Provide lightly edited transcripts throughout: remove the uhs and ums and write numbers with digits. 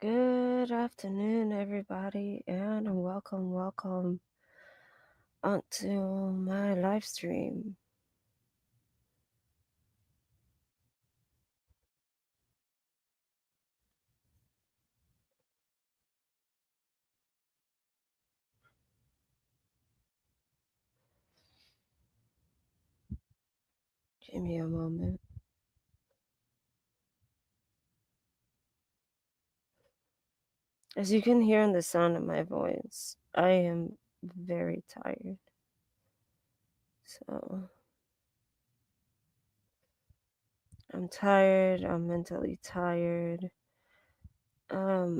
Good afternoon, everybody, and welcome onto my live stream. Give me a moment. As you can hear in the sound of my voice, I am very tired. So, I'm tired, I'm mentally tired. Let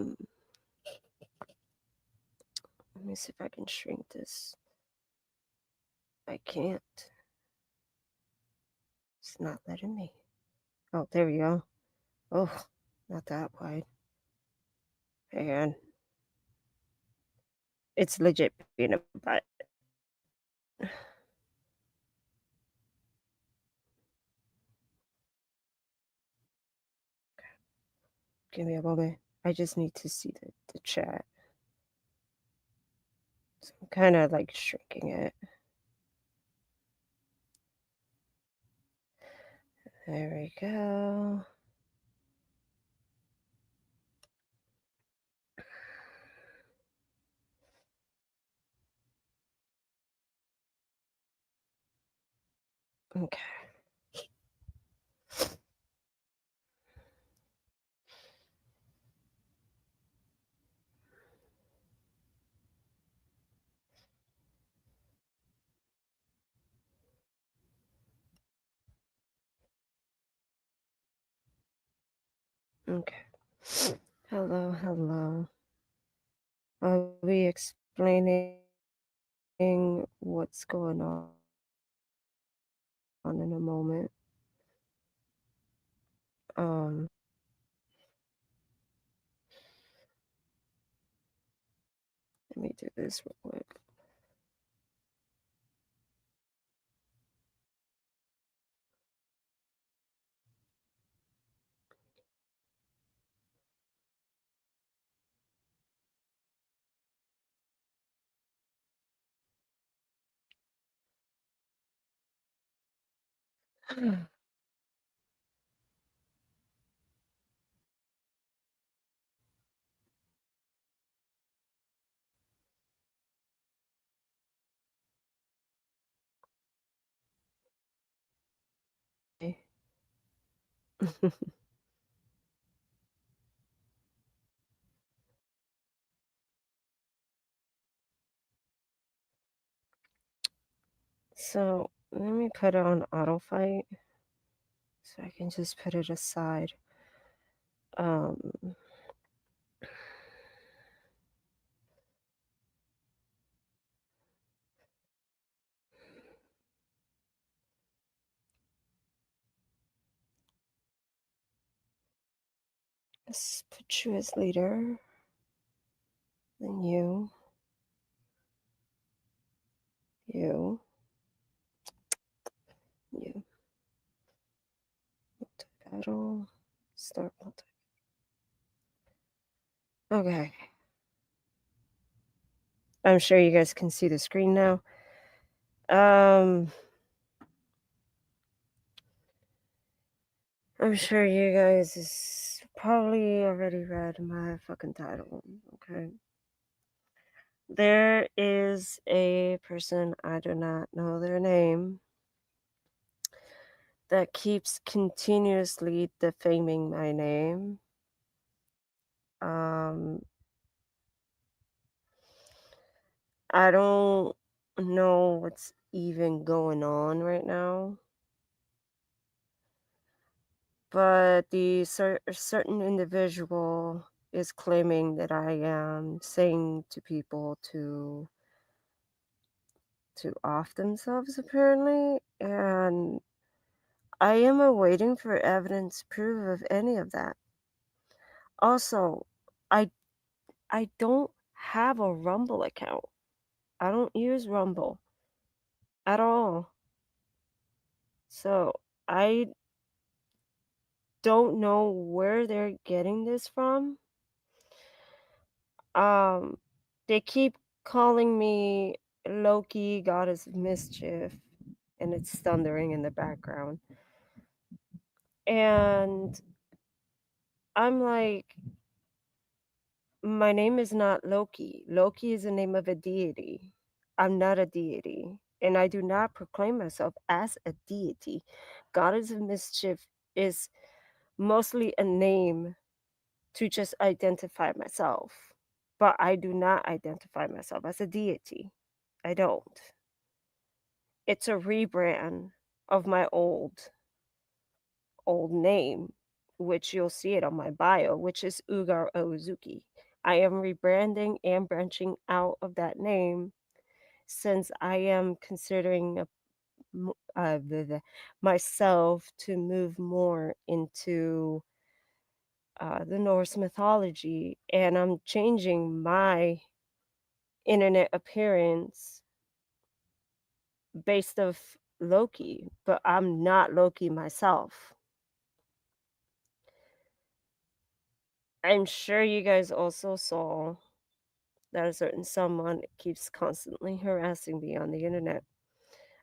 me see if I can shrink this. I can't. It's not letting me. Oh, there we go. Oh, not that wide. Hang on. It's legit being a butt. Give me a moment. I just need to see the chat. So I'm kind of like shrinking it. There we go. Okay. Okay. Hello. I'll be explaining what's going on in a moment. Um, Let me do this real quick. So let me put it on auto fight so I can just put it aside. Let's put you as leader. Then you. Multi-battle. Start multi. Okay. I'm sure you guys can see the screen now. I'm sure you guys is probably already read my fucking title, okay? There is a person, I do not know their name, that keeps continuously defaming my name. I don't know what's even going on right now. But the certain individual is claiming that I am saying to people to off themselves, apparently, and I am awaiting for evidence proof of any of that. Also, I don't have a Rumble account. I don't use Rumble at all. So I don't know where they're getting this from. Um, they keep calling me Loki, goddess of mischief, and it's thundering in the background. And I'm like, my name is not Loki. Loki is the name of a deity. I'm not a deity, and I do not proclaim myself as a deity. Goddess of mischief is mostly a name to just identify myself, but I do not identify myself as a deity. I don't. It's a rebrand of my old name, which you'll see it on my bio, which is Ugar Ozuki. I am rebranding and branching out of that name since I am considering myself to move more into the Norse mythology, and I'm changing my internet appearance based of Loki, but I'm not Loki myself. I'm sure you guys also saw that a certain someone keeps constantly harassing me on the internet.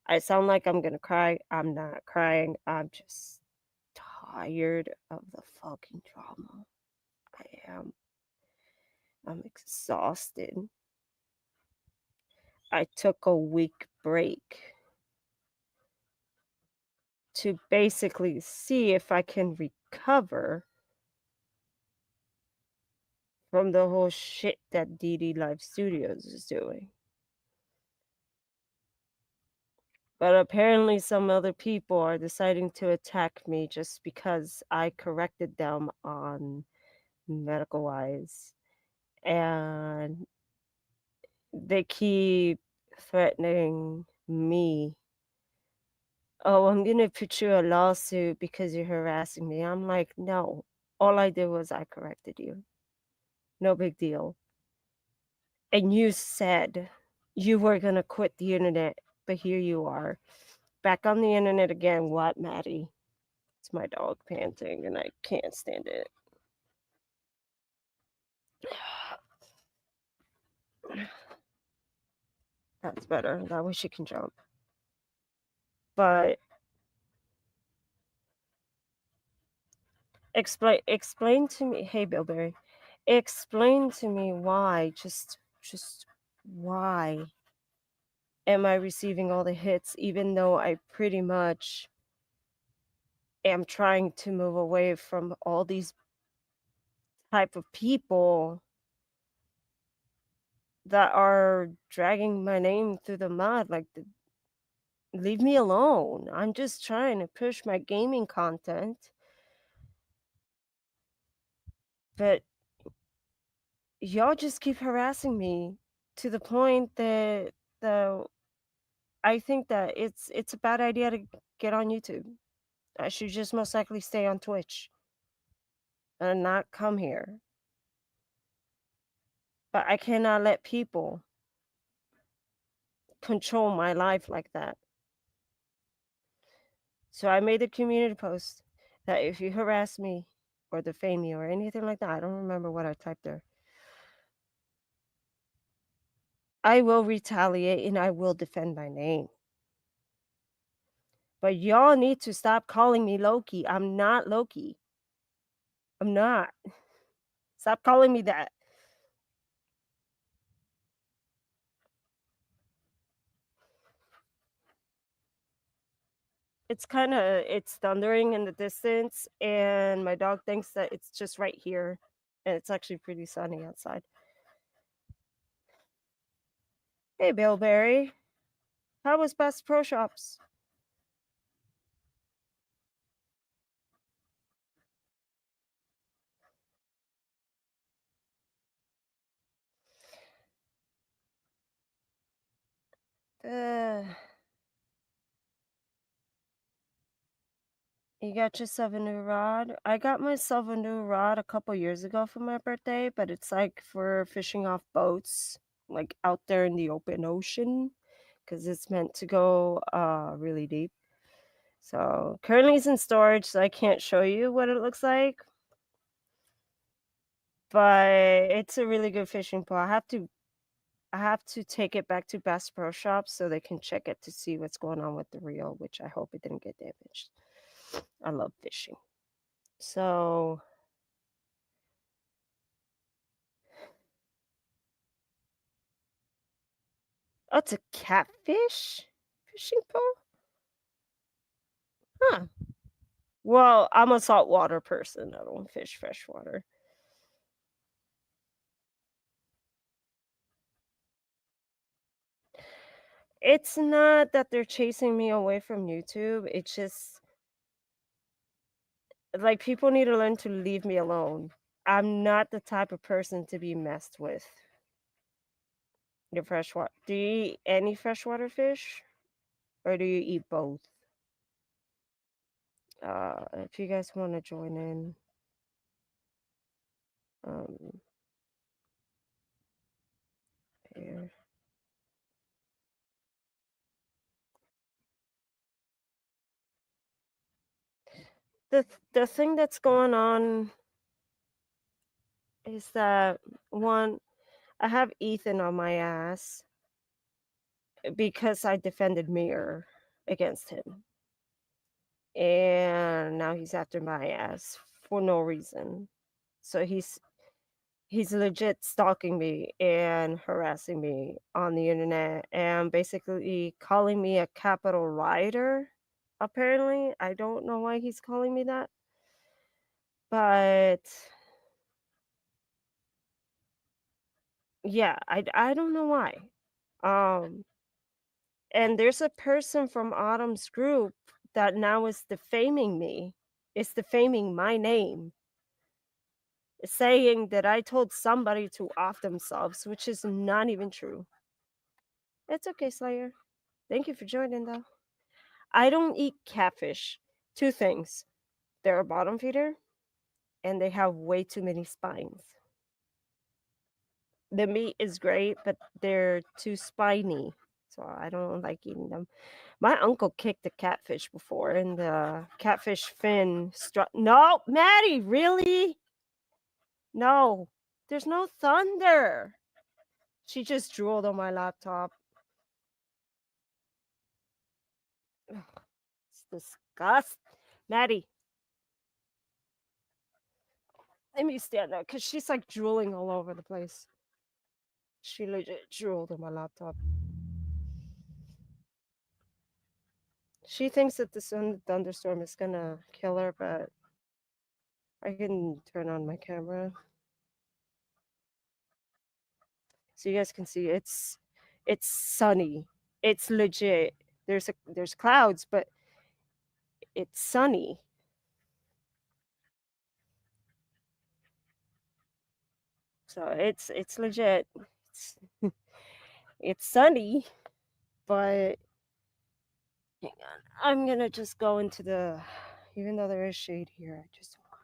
I sound like I'm gonna cry. I'm not crying. I'm just tired of the fucking drama. I am. I'm exhausted. I took a week break to basically see if I can recover from the whole shit that DD Live Studios is doing. But apparently, some other people are deciding to attack me just because I corrected them on medical wise. And they keep threatening me. Oh, I'm going to put you a lawsuit because you're harassing me. I'm like, no. All I did was I corrected you. No big deal. And you said you were going to quit the internet, but here you are. Back on the internet again. What, Maddie? It's my dog panting and I can't stand it. That's better. That way she can jump. But explain to me, hey Bilberry, explain to me why, just why am I receiving all the hits even though I pretty much am trying to move away from all these type of people that are dragging my name through the mud, like leave me alone. I'm just trying to push my gaming content. But y'all just keep harassing me to the point that the I think that it's a bad idea to get on YouTube. I should just most likely stay on Twitch and not come here. But I cannot let people control my life like that. So I made a community post that if you harass me or defame me or anything like that, I don't remember what I typed there. I will retaliate and I will defend my name. But y'all need to stop calling me Loki. I'm not Loki. I'm not. Stop calling me that. It's thundering in the distance, and my dog thinks that it's just right here, and it's actually pretty sunny outside. Hey, Bilberry. How was Best Pro Shops? Uh, you got yourself a new rod? I got myself a new rod a couple years ago for my birthday, but it's like for fishing off boats, like out there in the open ocean, because it's meant to go really deep. So currently it's in storage, so I can't show you what it looks like. but it's a really good fishing pole. I have to take it back to Bass Pro Shop so they can check it to see what's going on with the reel, which I hope it didn't get damaged. I love fishing. So oh, it's a catfish fishing pole? Huh. Well, I'm a saltwater person. I don't fish freshwater. It's not that they're chasing me away from YouTube. It's just like people need to learn to leave me alone. I'm not the type of person to be messed with. Your freshwater. Do you eat any freshwater fish? Or do you eat both? If you guys want to join in, um, here. The thing that's going on is that one, I have Ethan on my ass because I defended Mir against him. And now he's after my ass for no reason. So he's legit stalking me and harassing me on the internet and basically calling me a capital writer. Apparently, I don't know why he's calling me that, but yeah, I don't know why. Um, and there's a person from Autumn's group that now is defaming me. It's defaming my name, saying that I told somebody to off themselves, which is not even true. It's okay, Slayer. Thank you for joining, though. I don't eat catfish. Two things. They're a bottom feeder, and they have way too many spines. The meat is great, but they're too spiny, so I don't like eating them. My uncle kicked a catfish before, and the catfish fin struck. No, Maddie, really? No, there's no thunder. She just drooled on my laptop. Ugh, it's disgust. Maddie, let me stand up because she's like drooling all over the place. She legit drooled on my laptop. She thinks that the thunderstorm is gonna kill her, but I can turn on my camera so you guys can see it's sunny. It's legit. There's clouds, but it's sunny. So it's legit. It's, it's sunny, but hang on. I'm gonna just go into the even though there is shade here, I just want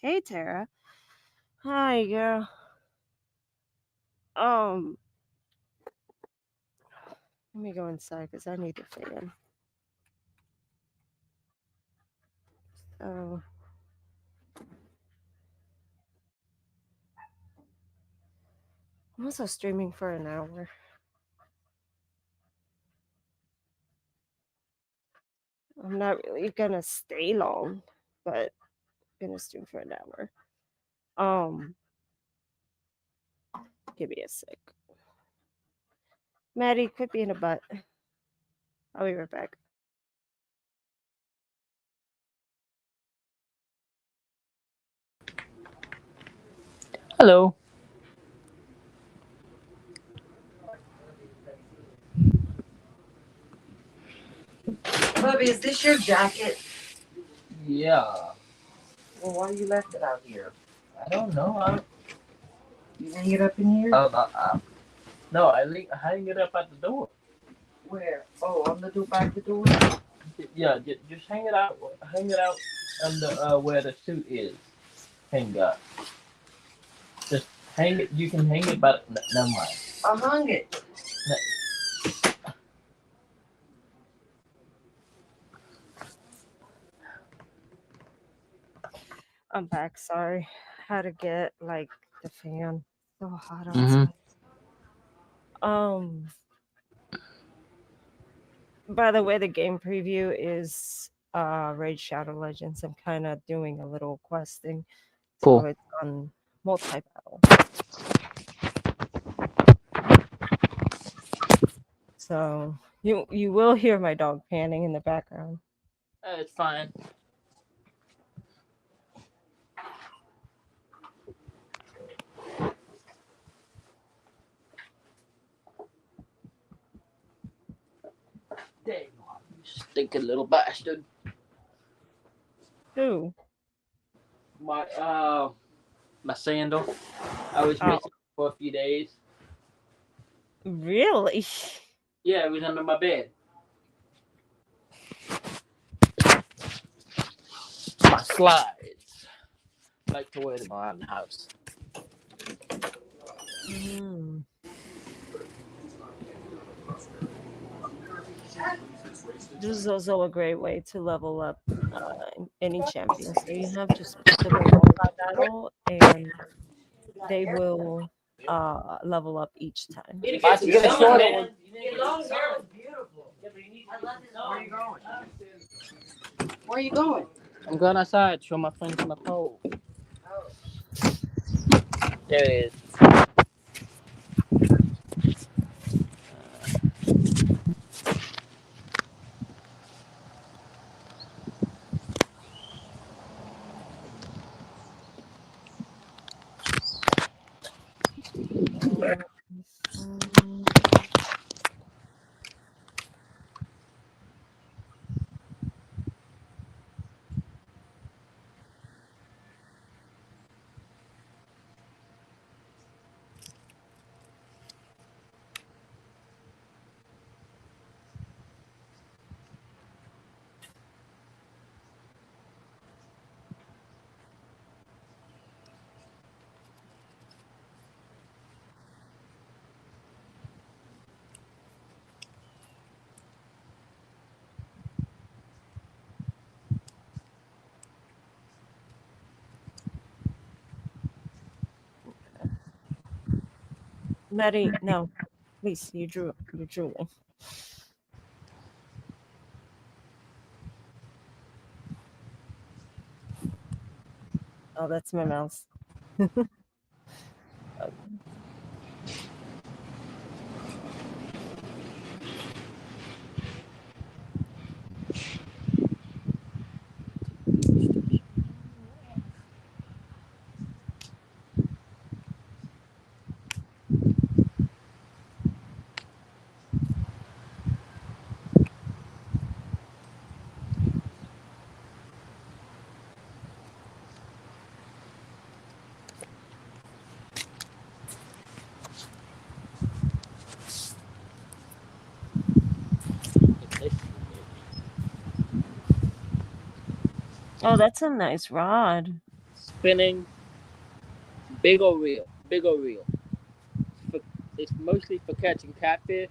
Hey Tara. Hi girl. Um let me go inside because I need a fan. So I'm also streaming for an hour. I'm not really gonna stay long, but I'm gonna stream for an hour. Um, Give me a sec. Maddie, quit being a butt. I'll be right back. Hello. Bubby, is this your jacket? Yeah. Well, why you left it out here? I don't know. You hang it up in here? No, hang it up at the door. Where? Oh, on the door, by the door? Yeah, just hang it out. Hang it out on the where the suit is. Hang up. Just hang it. You can hang it, but never mind. I hung it. I'm back. Sorry. Had to get like the fan. So hot Mm-hmm. outside. Um, by the way, the game preview is Raid Shadow Legends. I'm kind of doing a little questing, so Cool. it's on multi battle. So you will hear my dog panning in the background. It's fine. Dang, you stinking little bastard. Who? My my sandal. I was Oh, missing for a few days. really? Yeah, it was under my bed. My slides. I like to wear them around the house. Mm. This is also a great way to level up any champion. So you have just put them in multi-battle and they will level up each time. Get a shorter one. Where are you going? I'm going outside to show my friends my pole. There it is. Mm. Maddie, no, please, you drew me. Oh, that's my mouse. Okay. Oh, that's a nice rod. Spinning. Big or real. Big or real. For, it's mostly for catching catfish.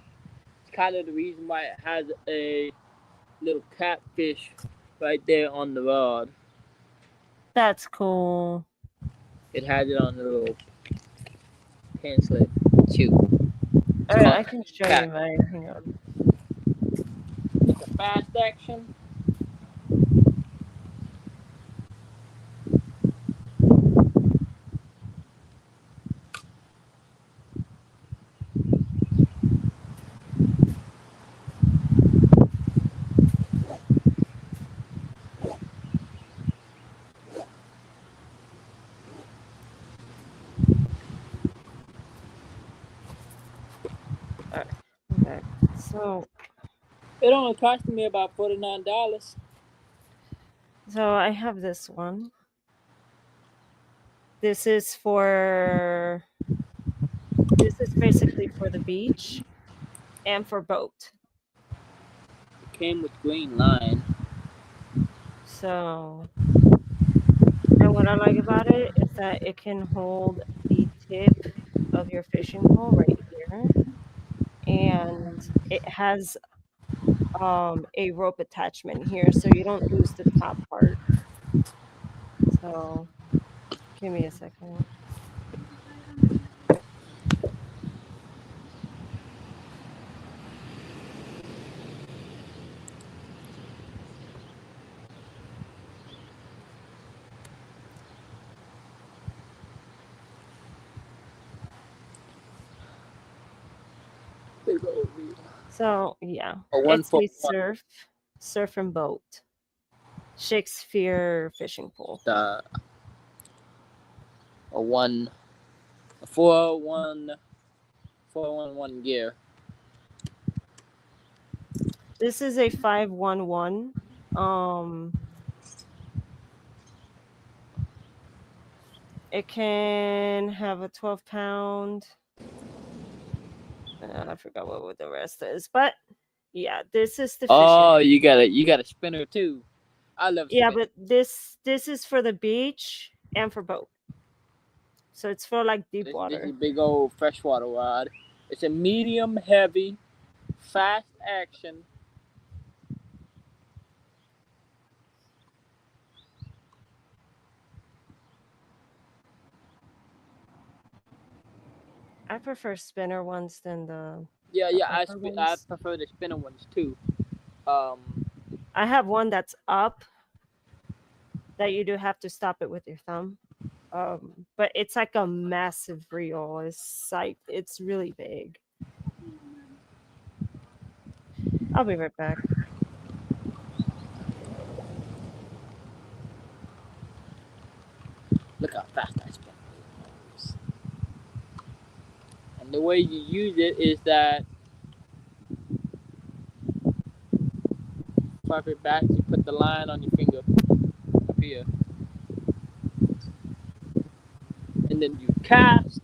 It's kind of the reason why it has a little catfish right there on the rod. That's cool. It has it on the little hand slip too. It's All right, called I can show you cat. mine. Hang on. It's a fast action. All right, I'm back. So, It only cost me about $49. so I have this one. This is for. This is basically for the beach and for boat. It came with green line. So, and what I like about it is that it can hold the tip of your fishing pole right here, and it has a rope attachment here, so you don't lose the top part. So, give me a second. big old reel. So yeah, A one it's foot a one. surf and boat. Shakespeare fishing pole. The a one a 411 gear. This is a 511. Um, it can have a 12 pound. I forgot what the rest is, but yeah, this is the fishing. Oh, you got a spinner too. I love Yeah, spin. but this is for the beach and for boat. So it's for like deep This is a water. big old freshwater rod. It's a medium heavy, fast action. I prefer spinner ones than Yeah, the yeah. upper I ones. prefer the spinner ones too. Um, I have one that's up that you do have to stop it with your thumb. But it's like a massive reel. It's really big. I'll be right back. look how fast I spin. And the way you use it is that flap it back. You put the line on your finger up here, and then you cast.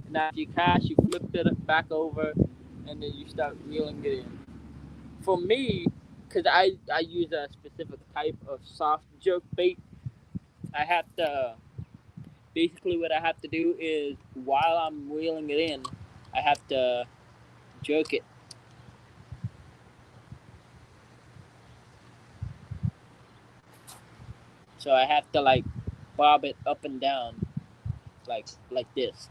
And after you cast, you flip it back over, and then you start reeling it in. For me, because I use a specific type of soft jerk bait, I have to basically what I have to do is while I'm reeling it in, I have to jerk it. So I have to like bob it up and down like this.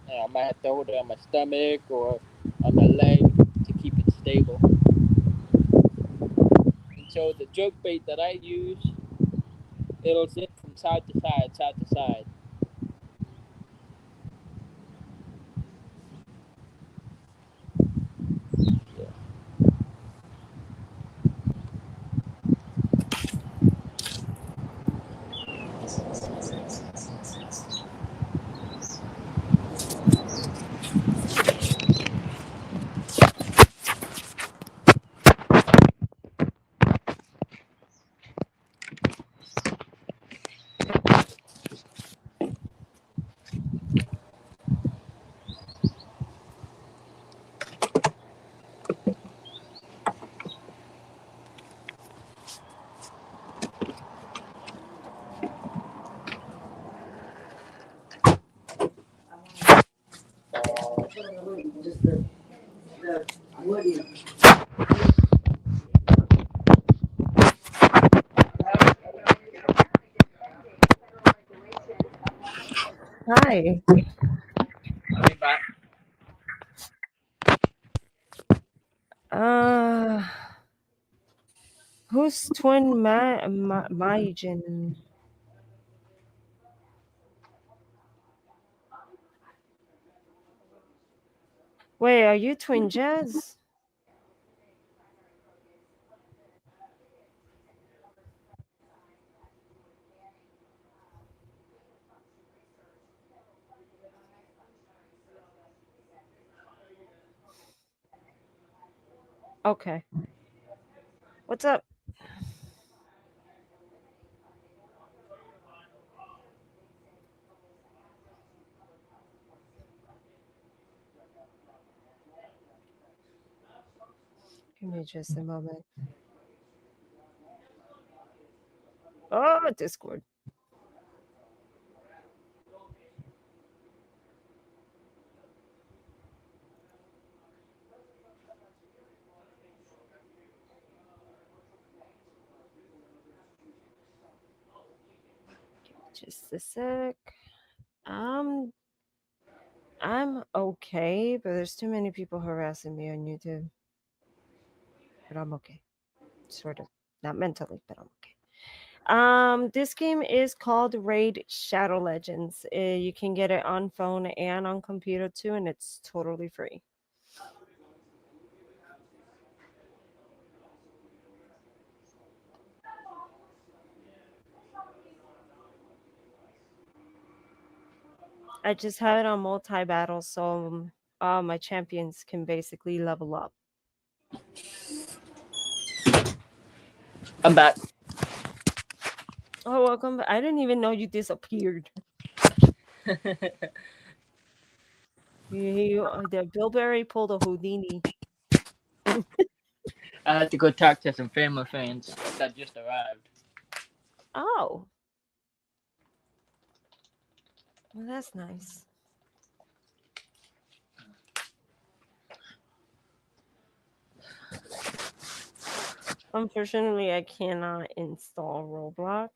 I might have to hold it on my stomach or on my leg to keep it stable. And so the jerk bait that I use, it'll zip from side to side, side to side. Yeah. Just the wooden. Hi. I'll be back. Uh, who's twin Maijin? Wait, are you twin Jazz? Okay. What's up? Give me just a moment. Oh, Discord. Give me just a sec. Um, I'm okay, but there's too many people harassing me on YouTube. But I'm okay. Sort of. Not mentally, but I'm okay. This game is called Raid Shadow Legends. You can get it on phone and on computer too, and it's totally free. I just have it on multi-battle, so all my champions can basically level up. I'm back. Oh, welcome. I didn't even know you disappeared. The Bilberry pulled a Houdini. I had to go talk to some family friends that just arrived. Oh, well, that's nice. Unfortunately, I cannot install Roblox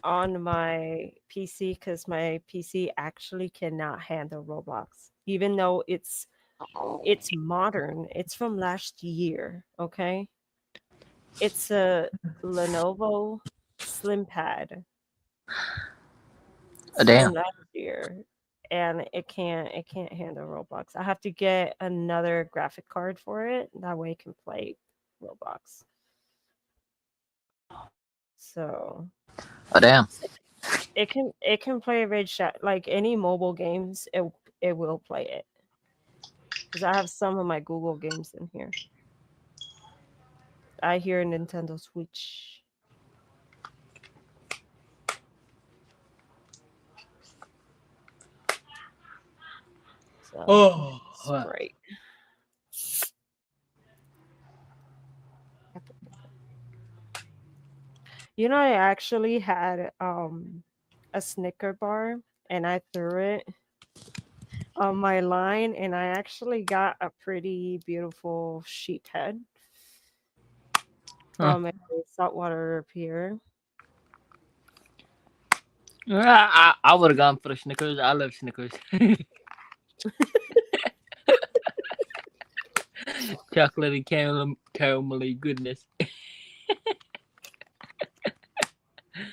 on my PC because my PC actually cannot handle Roblox, even though it's modern. It's from last year, okay? It's a Lenovo SlimPad. Oh, It's from damn. last year, and it can't handle Roblox. I have to get another graphic card for it. That way, it can play Roblox. So Oh, damn. it can play Raid Shadow, like any mobile games. It will play it because I have some of my Google games in here. I hear Nintendo Switch. So it's Oh. great. I actually had a Snicker bar and I threw it on my line and I actually got a pretty beautiful sheep head Huh. from a saltwater pier. I would have gone for the Snickers. I love Snickers. Chocolatey caramelly goodness.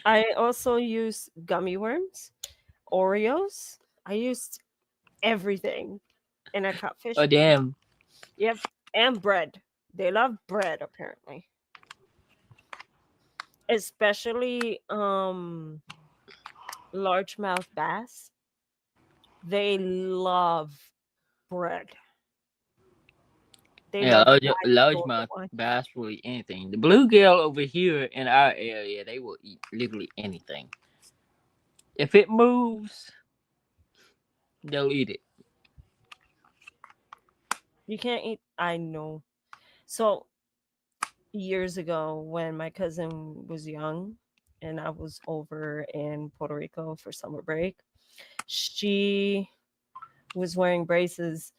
I also used gummy worms, Oreos. I used everything in a catfish. Oh, damn. Yep, and bread. They love bread apparently. Especially largemouth bass. They love bread. They Yeah, love black largemouth Georgia. bass will eat anything. The bluegill over here in our area, they will eat literally anything. If it moves, they'll eat it. You can't eat. I know. So years ago, when my cousin was young, and I was over in Puerto Rico for summer break, she was wearing braces,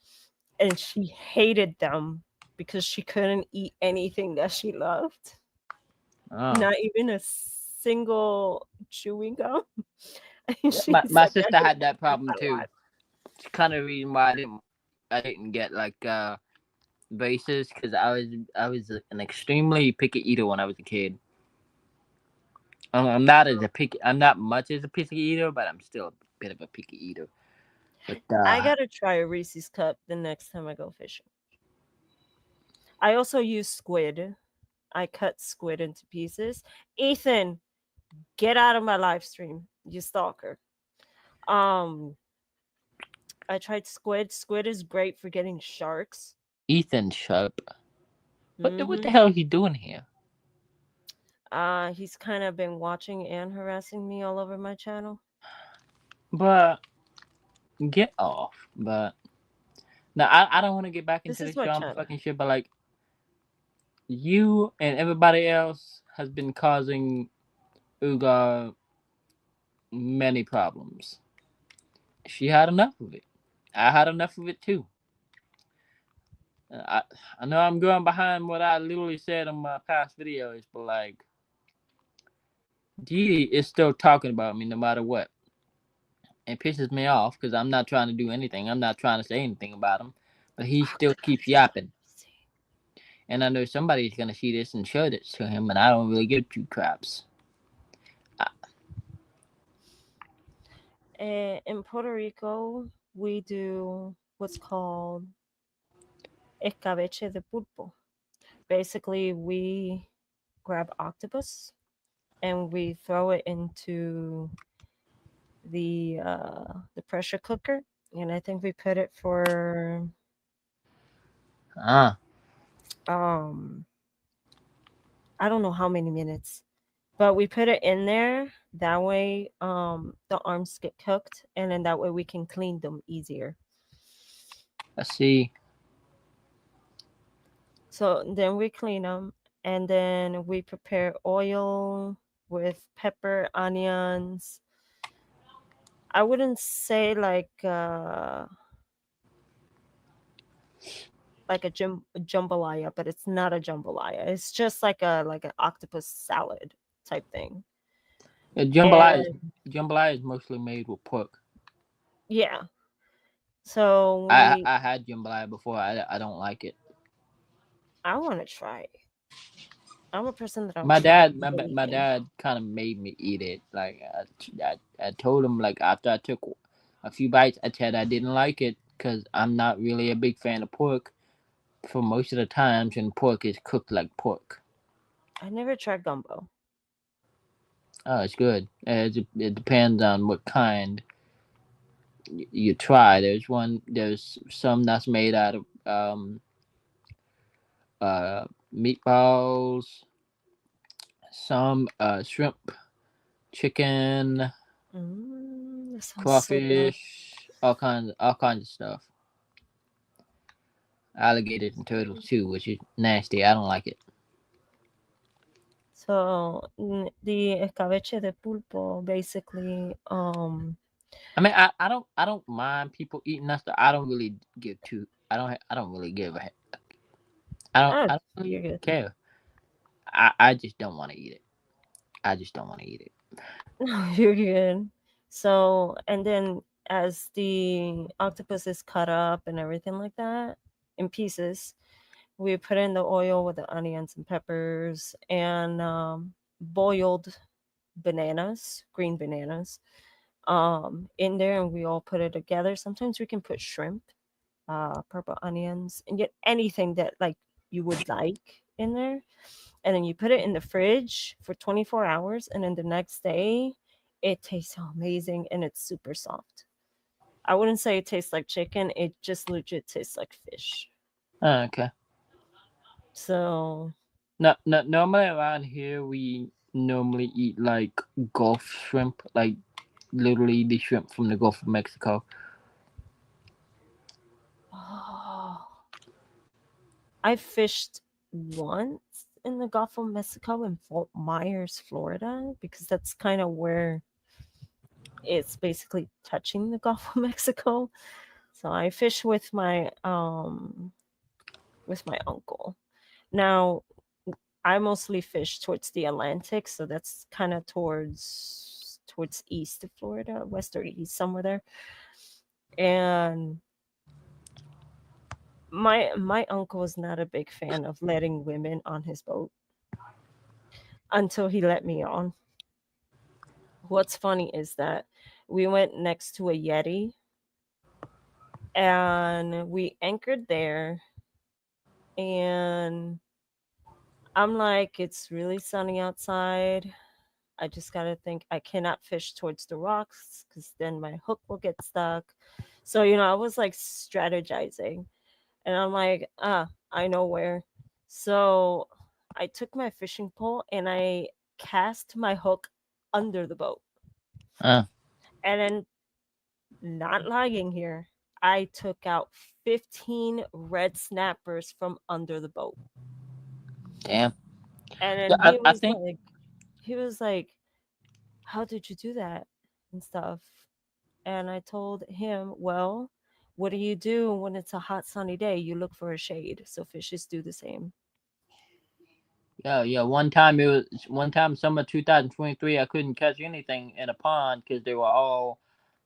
and she hated them because she couldn't eat anything that she loved. Oh. Not even a single chewing gum. And Yeah, she my said that sister she had that hated problem my too. life. It's kind of the reason why I didn't get like braces because I was an extremely picky eater when I was a kid. I'm not much as a picky eater, but I'm still a bit of a picky eater. But I gotta try a Reese's cup the next time I go fishing. I also use squid. I cut squid into pieces. Ethan, get out of my live stream, you stalker. Um, I tried squid. Squid is great for getting sharks. Ethan Sharp, what the Mm-hmm. hell is he doing here? He's kind of been watching and harassing me all over my channel. But get off. But no, I don't want to get back This into is this my drama channel. fucking shit. But like you and everybody else has been causing Ugar many problems. She had enough of it. I had enough of it too. I I know I'm going behind what I literally said in my past videos, but like Dee is still talking about me no matter what. It pisses me off because I'm not trying to do anything. I'm not trying to say anything about him, but he still keeps yapping. And I know somebody's gonna see this and show this to him, and I don't really give two craps. In Puerto Rico, we do what's called escabeche de pulpo. Basically, we grab octopus and we throw it into the pressure cooker, and I think we put it for Ah, um I don't know how many minutes, but we put it in there. That way, the arms get cooked, and then that way we can clean them easier. let's see. So then we clean them, and then we prepare oil with pepper, onions. I wouldn't say like a jambalaya, but it's not a jambalaya. It's just like an octopus salad type thing. Jambalaya is And jambalaya is mostly made with pork. yeah, so I we I had jambalaya before. I don't like it. I want to try. I'm a person that I'll My try dad, my anything. dad kind of made me eat it. Like I told him like after I took a few bites, I said I didn't like it because I'm not really a big fan of pork. For most of the times, when pork is cooked like pork, I never tried gumbo. oh, it's good. It depends on what kind you try. There's some that's made out of meatballs, some shrimp, chicken, That sounds so good. crawfish, all kinds of stuff. Alligators and turtles too, which is nasty. I don't like it. So the escabeche de pulpo basically I mean, I don't mind people eating that stuff. I don't really give two. I don't really give a. ah, I don't you're really good. care. I just don't want to eat it. I just don't want to eat it. You're good. So and then as the octopus is cut up and everything like that in pieces, we put in the oil with the onions and peppers and boiled bananas, green bananas, in there, and we all put it together. Sometimes we can put shrimp, purple onions, and get anything that like you would like in there. And then you put it in the fridge for 24 hours, and then the next day it tastes amazing and it's super soft. I wouldn't say it tastes like chicken, it just legit tastes like fish. Okay. So No, no. Normally around here we normally eat like Gulf shrimp, like literally the shrimp from the Gulf of Mexico. oh, I fished once in the Gulf of Mexico in Fort Myers, Florida, because that's kind of where it's basically touching the Gulf of Mexico. So I fish with my uncle. Now I mostly fish towards the Atlantic, so that's kind of towards east of Florida, west or east, somewhere there. And my uncle was not a big fan of letting women on his boat until he let me on. What's funny is that we went next to a Yeti and we anchored there, and I'm like, it's really sunny outside. I just got to think I cannot fish towards the rocks because then my hook will get stuck. So, I was like strategizing, and I'm like, I know where. So I took my fishing pole and I cast my hook under the boat. Uh, And then, not lying here, I took out 15 red snappers from under the boat. damn. And Yeah, then I think he was like, how did you do that and stuff? And I told him, well, what do you do when it's a hot sunny day? You look for a shade. So fishes do the same. yeah. One time summer 2023. I couldn't catch anything in a pond because they were all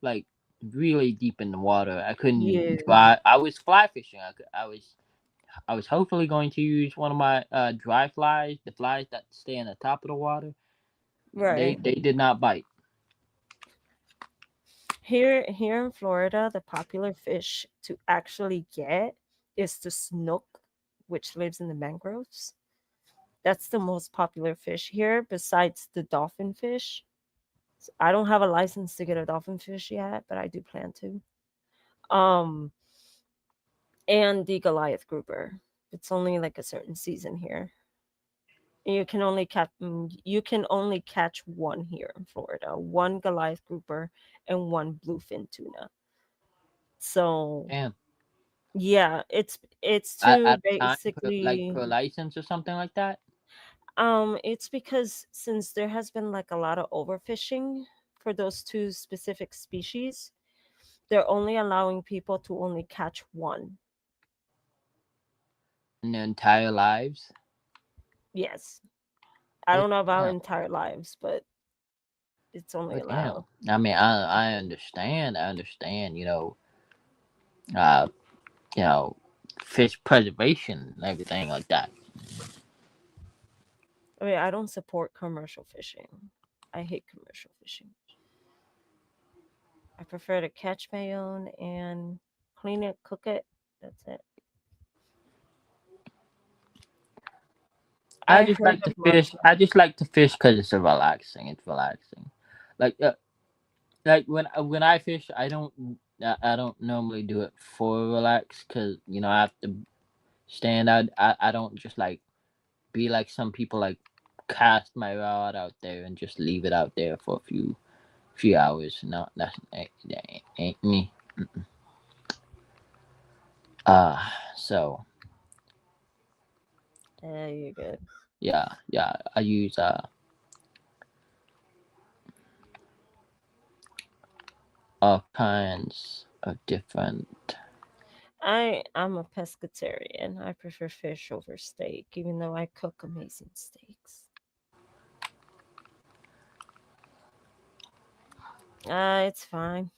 like really deep in the water. I couldn't Yeah. fly. I was fly fishing. I was I was hopefully going to use one of my dry flies, the flies that stay on the top of the water. They Right. they did not bite. Here in Florida, the popular fish to actually get is the snook, which lives in the mangroves. That's the most popular fish here besides the dolphin fish. So I don't have a license to get a dolphin fish yet, but I do plan to. Um and the Goliath grouper. It's only like a certain season here. You can only catch one here in Florida. One Goliath grouper and one bluefin tuna. So Damn. yeah, it's to At a time basically per license or something like that. it's because since there has been like a lot of overfishing for those two specific species, they're only allowing people to only catch one. In their entire lives. Yes. I Oh don't know about damn. entire lives, but it's only Oh damn. allowed. I mean, I understand. I understand. Uh, you know, fish preservation and everything like that. I mean, I don't support commercial fishing. I hate commercial fishing. I prefer to catch my own and clean it, cook it. That's it. I I just heard like to of money. fish. I just like to fish because it's relaxing. It's relaxing. Like like when I fish, I don't normally do it for relax because I have to stand out. I don't just like be like some people like cast my rod out there and just leave it out there for a few hours. No, that ain't me. Uh so Yeah, you're good. yeah. I use all kinds of different. I'm a pescatarian. I prefer fish over steak, even though I cook amazing steaks. It's fine.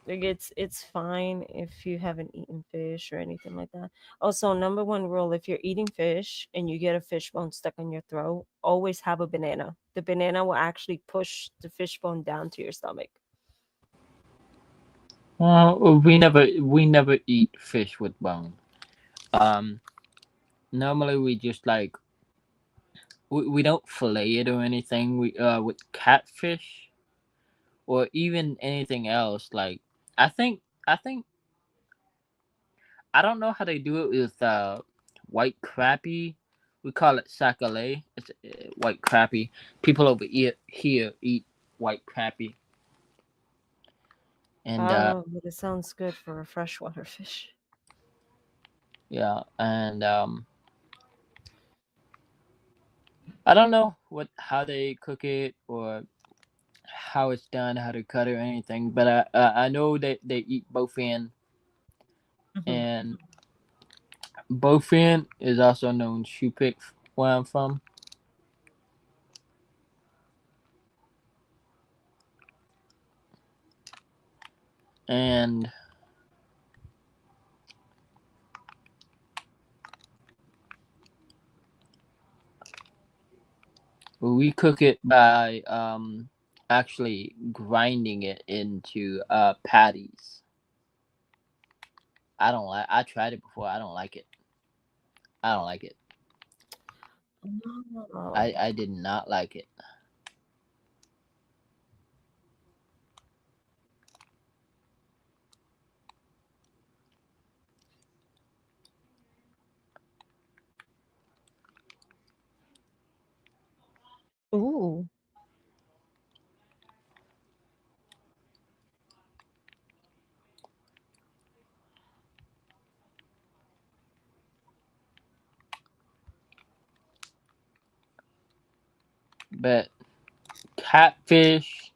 Like it's fine if you haven't eaten fish or anything like that. Also, number one rule, if you're eating fish and you get a fish bone stuck in your throat, always have a banana. The banana will actually push the fish bone down to your stomach. Well, we never eat fish with bone. Um, Normally we just like we don't fillet it or anything. We with catfish or even anything else. Like I think I don't know how they do it with white crappie. We call it sacale. It's white crappie. People over here eat white crappie, and I don't know, but it sounds good for a freshwater fish. yeah, and I don't know what how they cook it or how it's done, how to cut it or anything, but I know that they eat bowfin, Mhm. and bowfin is also known shoe pick where I'm from, and we cook it by actually grinding it into patties. I don't like. I tried it before. I don't like it. I don't like it. Oh. I did not like it. Ooh. But catfish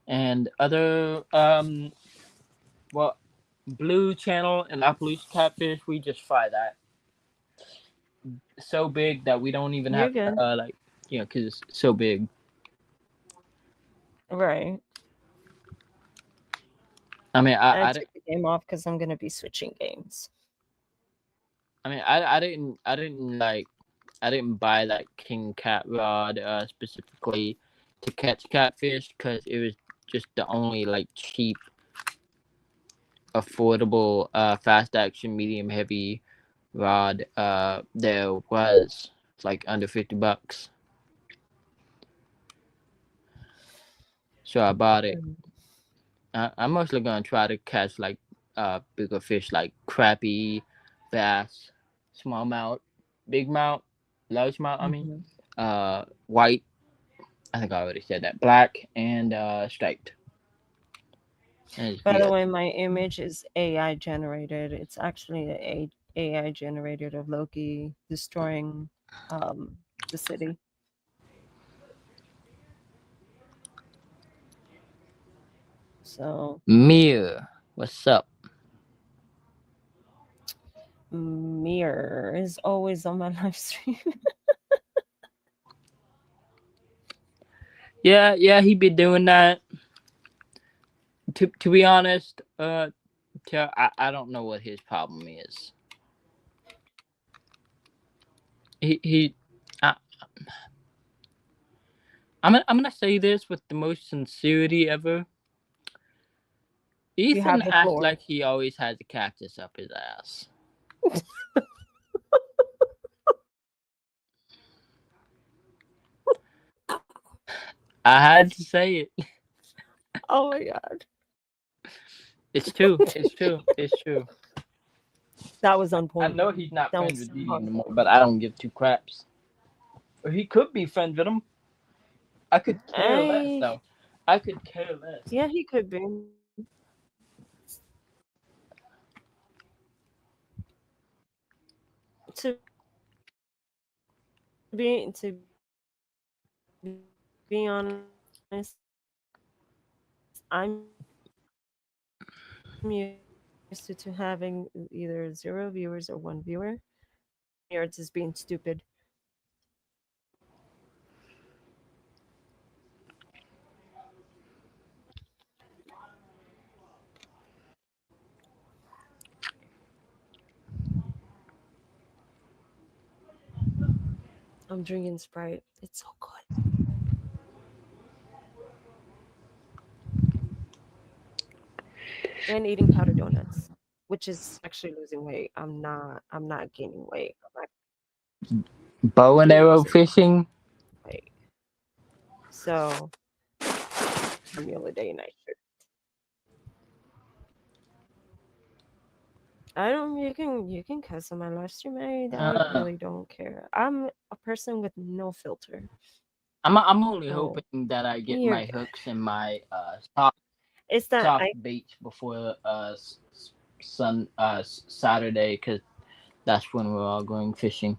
and other well, blue channel and Appaloosa catfish, we just fry that so big that we don't even You're have good. like because it's so big. Right. I mean, I I, I, took the game off because I'm gonna be switching games. I mean, I didn't buy that king cat rod specifically to catch catfish because it was just the only like cheap, affordable, fast action, medium heavy rod there was. It's like under $50, so I bought it. Mm. I'm mostly gonna try to catch like bigger fish like crappie, bass, smallmouth, big mouth, largemouth. I mean, Mhm. white. I think I already said that. Black and striped. And just By be the a way, my image is AI generated. It's actually a AI generated of Loki destroying um, the city. So mirror. What's up? Mirror is always on my live stream. Yeah, yeah, he be doing that. To be honest, I don't know what his problem is. He I, I'm gonna say this with the most sincerity ever. You have Ethan the acts floor. like he always has a cactus up his ass. I had to say it. Oh my god. It's true. It's true. It's true. That was on I point. know he's not That friends was with so Didi on anymore, point. but I don't give two craps. Or he could be friends with him. I could care less, I though. I could care less. Yeah, he could be. To be honest, I'm used to having either 0 viewers or 1 viewer. Yours is being stupid. I'm drinking Sprite. It's so good. And eating powdered donuts, which is actually losing weight. I'm not gaining weight. I'm Bow and actually arrow losing fishing. weight. So one meal a day and I should. I don't you can cuss on my live stream. I Uh, really don't care. I'm a person with no filter. I'm only So hoping that I get you're my good. hooks and my It's that soft I baits before Saturday, because that's when we're all going fishing.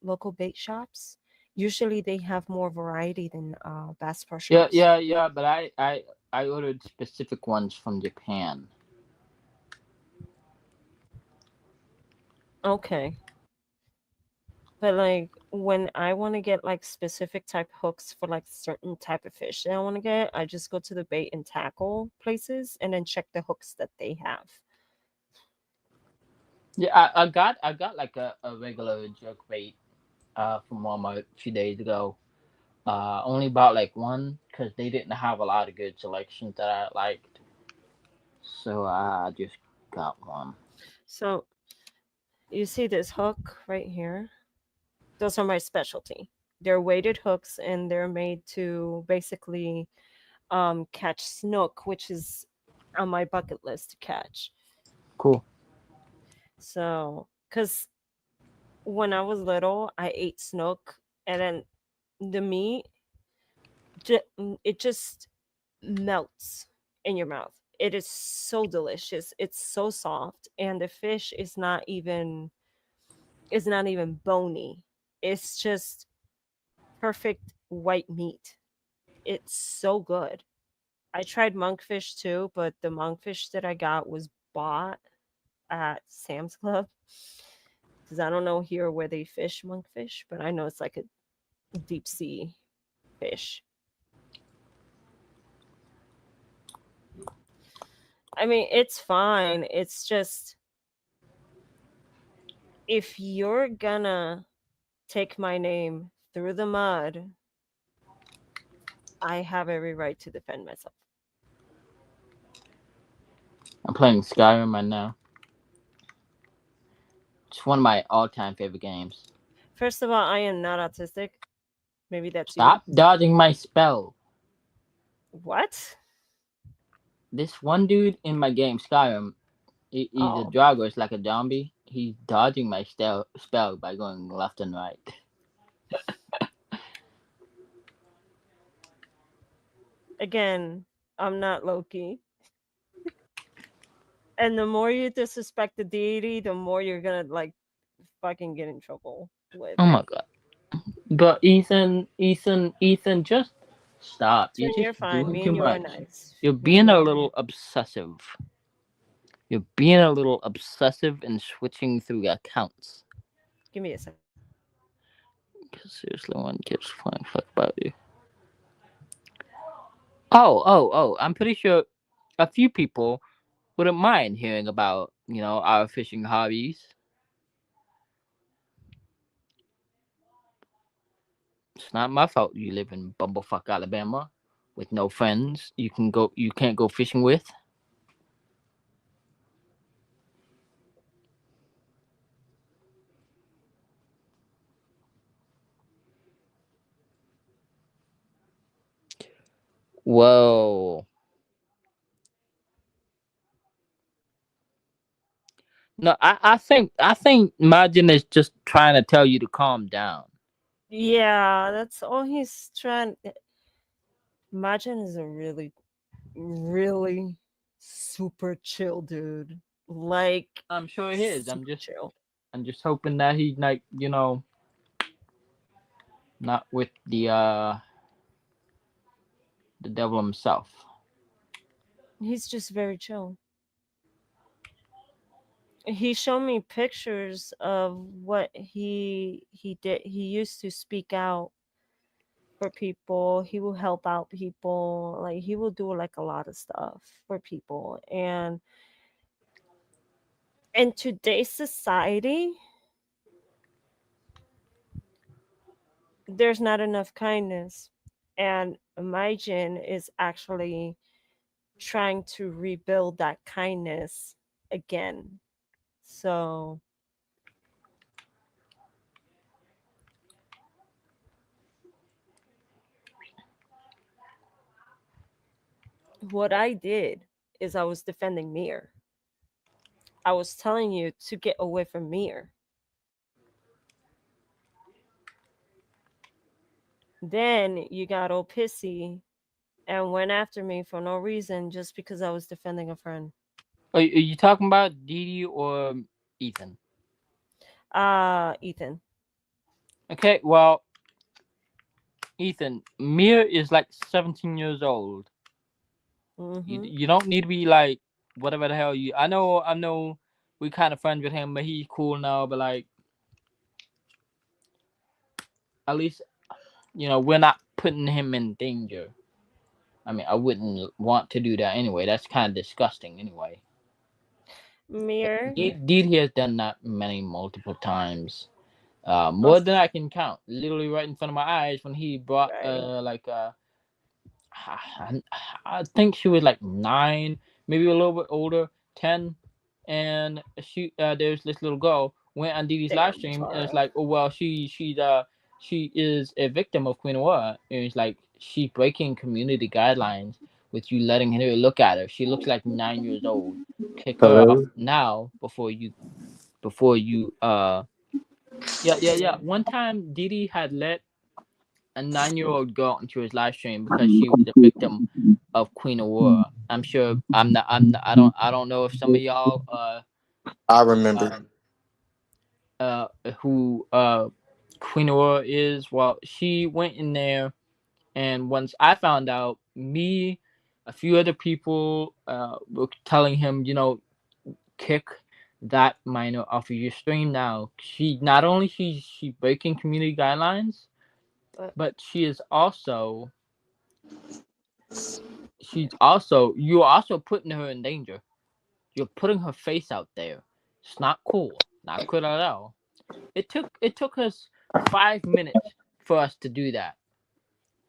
local bait shops. Usually they have more variety than Bass Pro Yeah, shops. yeah, yeah. But I ordered specific ones from Japan. Okay. But like when I want to get like specific type hooks for like certain type of fish that I want to get, I just go to the bait and tackle places and then check the hooks that they have. Yeah, I got like a regular jerk bait from Walmart a few days ago. Only bought like one because they didn't have a lot of good selections that I liked, so I just got one. So you see this hook right here? Those are my specialty. They're weighted hooks and they're made to basically catch snook, which is on my bucket list to catch. Cool. So, because when I was little, I ate snook, and then the meat, it just melts in your mouth. It is so delicious. It's so soft, and the fish is not even bony. It's just perfect white meat. It's so good. I tried monkfish too, but the monkfish that I got was bought. at Sam's Club because I don't know here where they fish monkfish, but I know it's like a deep sea fish. I mean, it's fine. It's just if you're gonna take my name through the mud, I have every right to defend myself. I'm playing Skyrim right now. It's one of my all-time favorite games. First of all, I am not autistic. Maybe that's you. Stop dodging my spell. What? This one dude in my game, Skyrim, he's a Oh, Drago. It's like a zombie. He's dodging my spell by going left and right. again, I'm not Loki. And the more you disrespect the deity, the more you're gonna like fucking get in trouble with. Oh my god. But Ethan, just stop. You're So just you're fine. doing Me too and you are much. nice. You're Me and being you a are little nice. obsessive. You're being a little obsessive and switching through accounts. Give me a second. Because seriously, one gives a flying fuck about you. Oh! I'm pretty sure a few people wouldn't mind hearing about our fishing hobbies. It's not my fault you live in bumblefuck Alabama with no friends. You can't go fishing with. Whoa. No, I think Margin is just trying to tell you to calm down. Yeah, that's all he's trying. Imagine is a really, really super chill dude. Like I'm sure he is. super chill. I'm just hoping that he's like, not with the devil himself. He's just very chill. He showed me pictures of what he did. He used to speak out for people. He will help out people. Like he will do like a lot of stuff for people. And in today's society, there's not enough kindness. And my Jin is actually trying to rebuild that kindness again. So what I did is I was defending Mir. I was telling you to get away from Mir. Then you got all pissy and went after me for no reason just because I was defending a friend. Are you talking about Didi or Ethan? Ethan. Okay, well, Ethan, Mir is like 17 years old. Mm-hmm. You don't need to be like whatever the hell you. I know, we kind of friends with him, but he's cool now. But like, at least we're not putting him in danger. I mean, I wouldn't want to do that anyway. That's kind of disgusting anyway. Mir, Didi has done that many multiple times. More also, than I can count. Literally right in front of my eyes when he brought right. I, I think she was like 9, maybe a little bit older, 10, and there's this little girl went on Didi's live Damn, stream and it's 12. like, oh well, she is a victim of Queen Aurora, and it's like she breaking community guidelines with you letting her look at her. She looks like 9 years old. Kick her off Hello. now before you. Yeah. One time Didi had let a 9-year-old girl into his live stream because she was a victim of Queen Aurora. I'm sure I don't know if some of y'all I remember. um who Queen Aurora is. Well, she went in there, and once I found out, me, a few other people were telling him, kick that minor off of your stream now. She not only she breaking community guidelines, But but you're also putting her in danger. You're putting her face out there. It's not cool. Not cool at all. It took us 5 minutes for us to do that.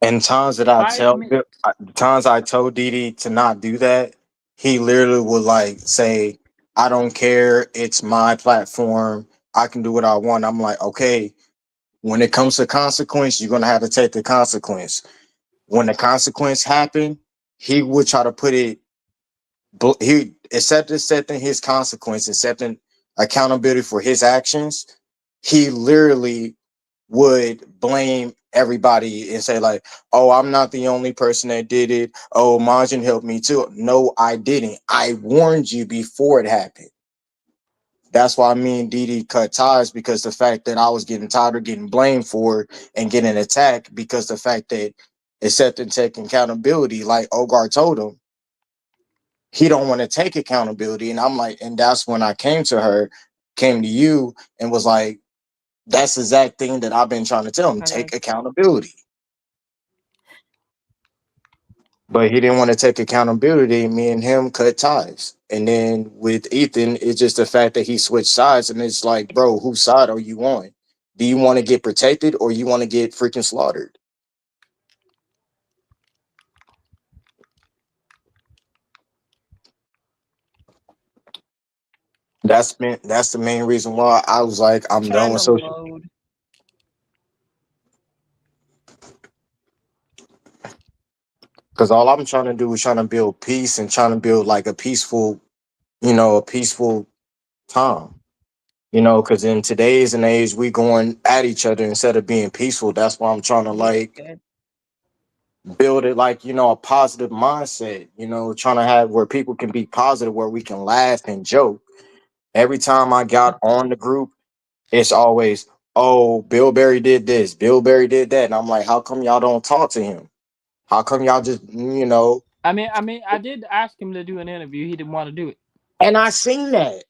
And times that Five minutes. times I told Didi to not do that, he literally would like say, "I don't care. It's my platform. I can do what I want." I'm like, okay. When it comes to consequence, you're gonna have to take the consequence. When the consequence happened, he would try to put it. He accepting his consequence, accepting accountability for his actions. He literally would blame everybody and say like, "Oh, I'm not the only person that did it. Oh, Majin helped me too." No, I didn't. I warned you before it happened. That's why me and Didi cut ties, because the fact that I was getting tired of getting blamed for it and getting attacked, because the fact that accepting taking accountability, like Ogar told him, he don't want to take accountability. And I'm like, and that's when I came to you and was like, that's the exact thing that I've been trying to tell him, I take like accountability. But he didn't want to take accountability. Me and him cut ties. And then with Ethan, it's just the fact that he switched sides. And it's like, bro, whose side are you on? Do you want to get protected or you want to get freaking slaughtered? That's the main reason why I was like, I'm done trying with to social. load. Because all I'm trying to do is trying to build peace and trying to build like a peaceful time. Because in today's and age, we going at each other instead of being peaceful. That's why I'm trying to Yeah, like good. build it like, a positive mindset, trying to have where people can be positive, where we can laugh and joke. Every time I got on the group, it's always, oh, Bill Berry did this, Bill Berry did that. And I'm like, how come y'all don't talk to him? How come y'all just. I did ask him to do an interview. He didn't want to do it. And I seen that.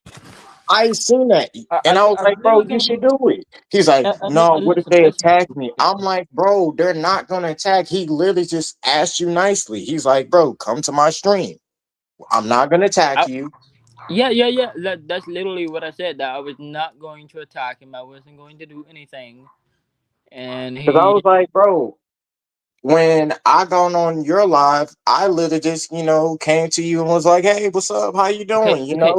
I seen that. And I was I like, bro, literally you gave should him. do it. He's like, no, what if Listen, they listen, attack listen, me? I'm listen. like, bro, they're not gonna attack. He literally just asked you nicely. He's like, bro, come to my stream. I'm not gonna attack I, you. yeah, yeah, yeah. That's literally what I said. That I was not going to attack him. I wasn't going to do anything. And Because I he, was like, bro, when I gone on your live, I literally just, came to you and was like, hey, what's up? How you okay, doing? okay.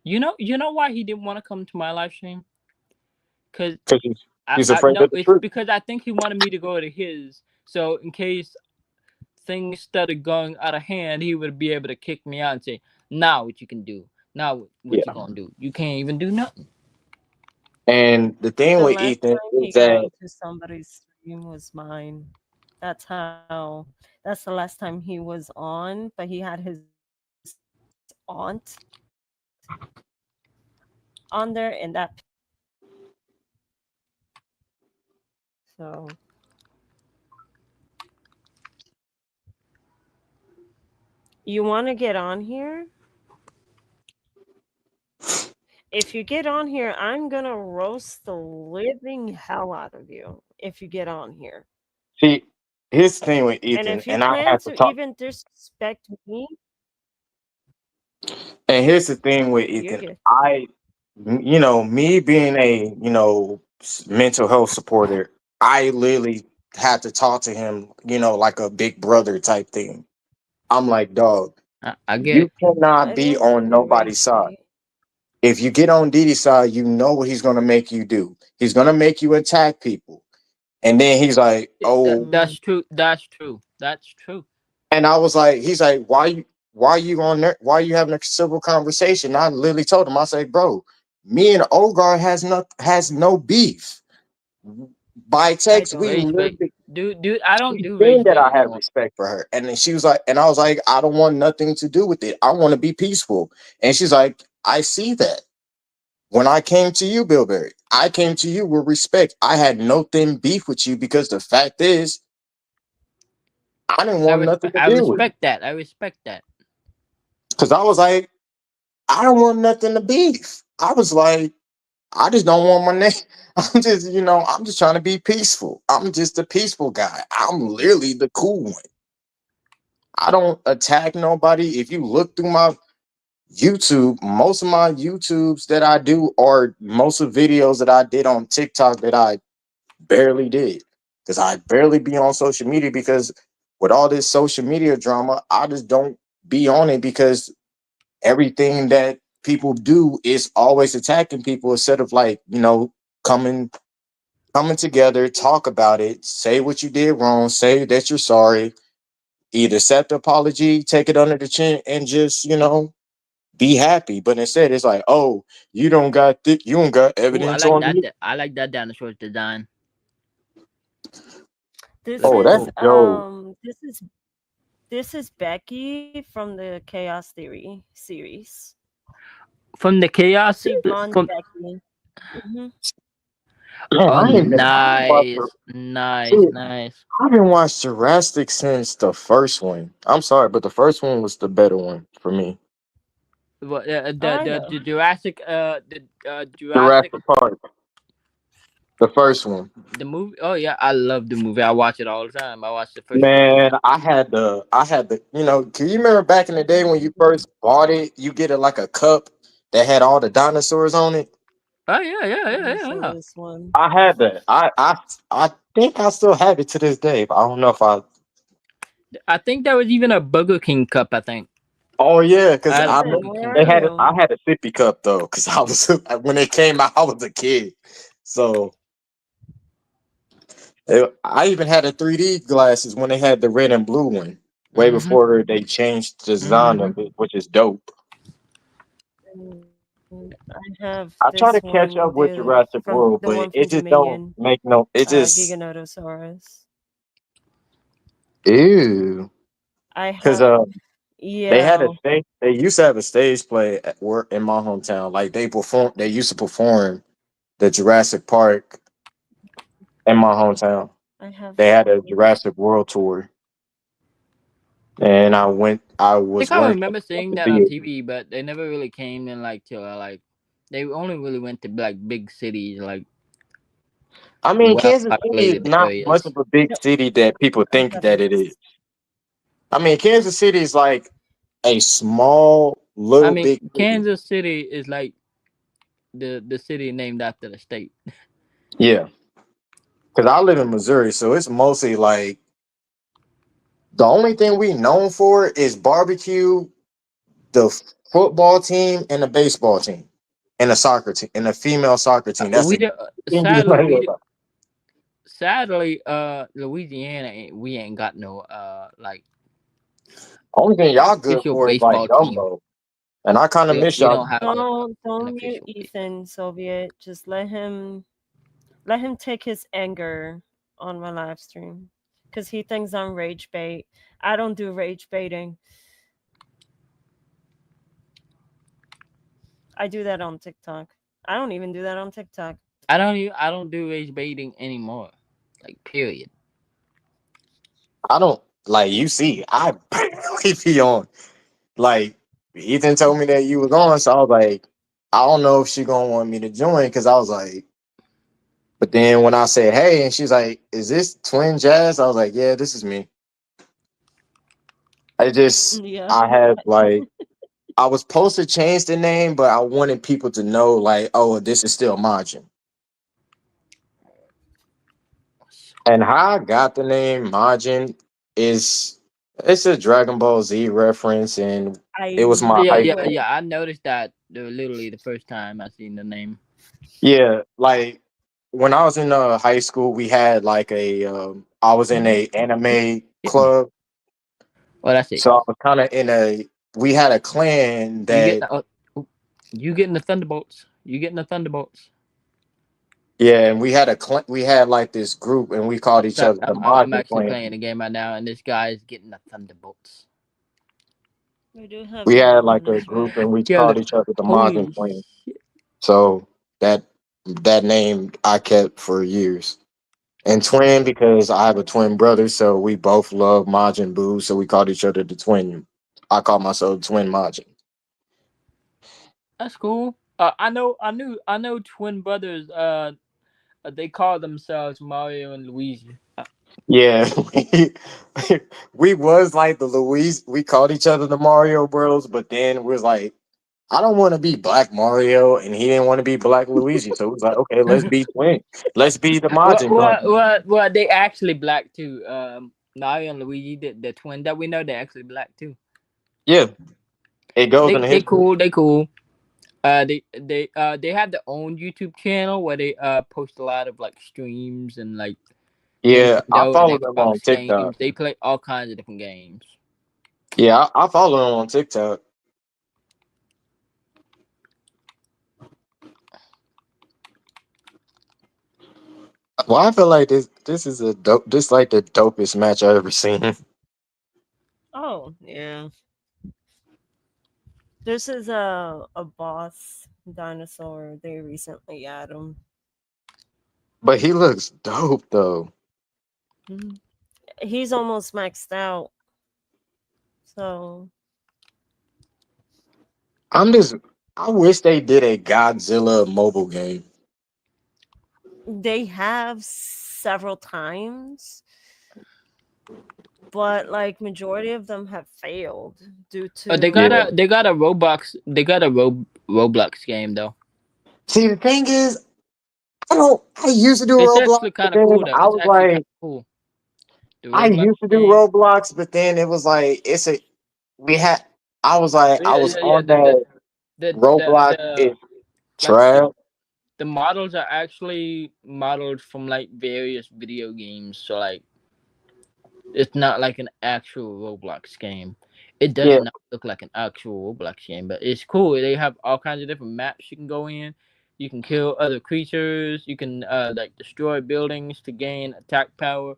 You know why he didn't want to come to my live stream? Cause Because he's I afraid no, of the it's truth. because I think he wanted me to go to his. So in case things started going out of hand, he would be able to kick me out and say, "Now what you can do? Now what you Yeah. gonna do? You can't even do nothing." And the thing The with last Ethan time is he got that, onto somebody's stream was mine. That's the last time he was on, but he had his aunt on there, and that pissed me off. So you want to get on here? If you get on here, I'm gonna roast the living hell out of you if you get on here. see, his thing with And Ethan, if you and I plan have to to talk. even disrespect me, And here's the thing with you're Ethan. good. Me being a, mental health supporter, I literally had to talk to him, like a big brother type thing. I'm like, dog, I get you it. cannot I be didn't on nobody's side. erase it. If you get on Didi's side, you know what he's gonna make you do. He's gonna make you attack people. And then he's like, oh, Mm, That's true. That's true. That's true. and I was like, he's like, why you on there? Why you having a civil conversation? I literally told him, I said, bro, me and Ogar has no beef. By I text, we don't Rage bait, literally dude. I don't she do seen rage that bait I have anymore. respect for her. And then she was like, and I was like, I don't want nothing to do with it. I want to be peaceful. And she's like, I see that. When I came to you, Billberry, I came to you with respect. I had no thin beef with you because the fact is, I didn't want nothing to I do with it. respect that. I respect that. Because I was like, I don't want nothing to beef. I was like, I just don't want my name. I'm just, I'm just trying to be peaceful. I'm just a peaceful guy. I'm literally the cool one. I don't attack nobody. If you look through my YouTube, most of my YouTubes that I do are most of videos that I did on TikTok that I barely did. Because I barely be on social media because with all this social media drama, I just don't be on it because everything that people do is always attacking people instead of like, coming coming together, talk about it, say what you did wrong, say that you're sorry, either accept the apology, take it under the chin, and just, be happy. But instead it's like, oh, you don't got Oh, I evidence like on that. you. I like that dinosaur's design. This Looks Oh, that's is cool. Joe. this is Becky from the Chaos Theory series. From the chaos. See, blonde From Becky. Hmm. Man, oh, I didn't watch nice, nice, see, nice. I didn't watch Jurassic since the first one. I'm sorry, but the first one was the better one for me. What I know. the Jurassic Jurassic Park, the first one. the movie. Oh yeah, I love the movie. I watch it all the time. I watch the first one too. Man, I had the, can you remember back in the day when you first bought it, you get it like a cup that had all the dinosaurs on it? Oh yeah, yeah, Let yeah, me yeah, show yeah. this one. I had that. I think I still have it to this day. But I don't know if I. I think there was even a Burger King cup. I think Oh yeah, I because had a I Burger remember King they cup. had it. I Terrarium. had a sippy cup though, because I was when it came out, I was a kid. So I even had a 3D glasses when they had the red and blue one, way Mm-hmm. before they changed the design Mm-hmm. of it, which is dope. I have this I try to one, catch up with from Jurassic the World, one from but it just don't Dominion, make no. It just Giganotosaurus. ew. I Because have, they had yeah, a stage. They used to have a stage play at work in my hometown. Like they perform. They used to perform the Jurassic Park in my hometown. I have They had a this. Jurassic World tour, and I went. I I think was I one of remember the seeing that on theater. TV, but they never really came in like to they only really went to like big cities, like I mean, well Kansas City is populated not much areas. of a big Yep, city that people I think have that it is. this. I mean, Kansas City is like a small, I little mean, big city. Kansas City is like the city named after the state. Yeah, because I live in Missouri, so it's mostly like the only thing we known for is barbecue, the football team, and the baseball team, and the soccer team, and the female soccer team. That's We the do, thing we sadly know we about. sadly Louisiana we ain't got no Only thing y'all good official for is like baseball team. gumbo, and I kind of miss We y'all. don't have an Don't mute official Ethan, Soviet. Just let him take his anger on my live stream, because he thinks I'm rage bait. I don't do rage baiting. I do that on TikTok. I don't even do that on TikTok. I don't do age baiting anymore. Like period. I don't like you. See, I barely be on. Like Ethan told me that you was on, so I was like, I don't know if she gonna want me to join because I was like, but then when I said hey, and she's like, "Is this Twin Jazz?" I was like, "Yeah, this is me." I just Yeah. I had like I was supposed to change the name, but I wanted people to know like, oh, this is still Majin. And how I got the name Majin is it's a Dragon Ball Z reference, and I it was my Yeah, high yeah, knew it. school. yeah. I noticed that literally the first time I seen the name. Yeah, like when I was in high school, we had like I was in Mhm. a anime Hit me. club, Oh, that's it. so I was kind of in a. We had a clan You getting that oop, you getting the Thunderbolts? You getting the Thunderbolts? yeah, and we had like this group, and we called each So other the I'm Majin actually Clan. playing the game right now, and this guy is getting the Thunderbolts. We do have We a had like a dinosaur. group, and we Yeah, called look. each other the Majin Holy Clan. shit! So that that name I kept for years. And twin because I have a twin brother, so we both love Majin Buu, so we called each other the twin. I call myself Twin Majin. That's cool. I know twin brothers. They call themselves Mario and Luigi. Yeah, we was like the Louise. We called each other the Mario Bros, but then we was like, I don't want to be Black Mario, and he didn't want to be Black Luigi. So it was like, okay, let's be twin. Let's be the Majin brothers. They actually black too. Mario and Luigi, the twin that we know, they're actually black too. Yeah, it goes in the They history. cool. They cool. They have their own YouTube channel where they post a lot of like streams and like Yeah, I Nintendo and follow them on Xbox TikTok. games. They play all kinds of different games. Yeah, I follow them on TikTok. Well, I feel like this is a dope. This like the dopest match I ever seen. Oh, yeah. This is a boss dinosaur. They recently added him. But he looks dope though. Mhm. He's almost maxed out. So I'm just. I wish they did a Godzilla mobile game. they have several times, but like majority of them have failed due Yeah. to They got a Roblox game though. See, the thing is, I don't. I used to do It's Roblox, actually but kind of then cool though. I It's was actually kind like, of cool. The I Roblox used to do game. Roblox, but then it was like it's a. We had. I was like, I was Yeah. on that Roblox The is like trash. the models are actually modeled from like various video games. So like it's not like an actual Roblox game. It does Yeah, not look like an actual Roblox game, but it's cool. They have all kinds of different maps you can go in. You can kill other creatures. You can like destroy buildings to gain attack power.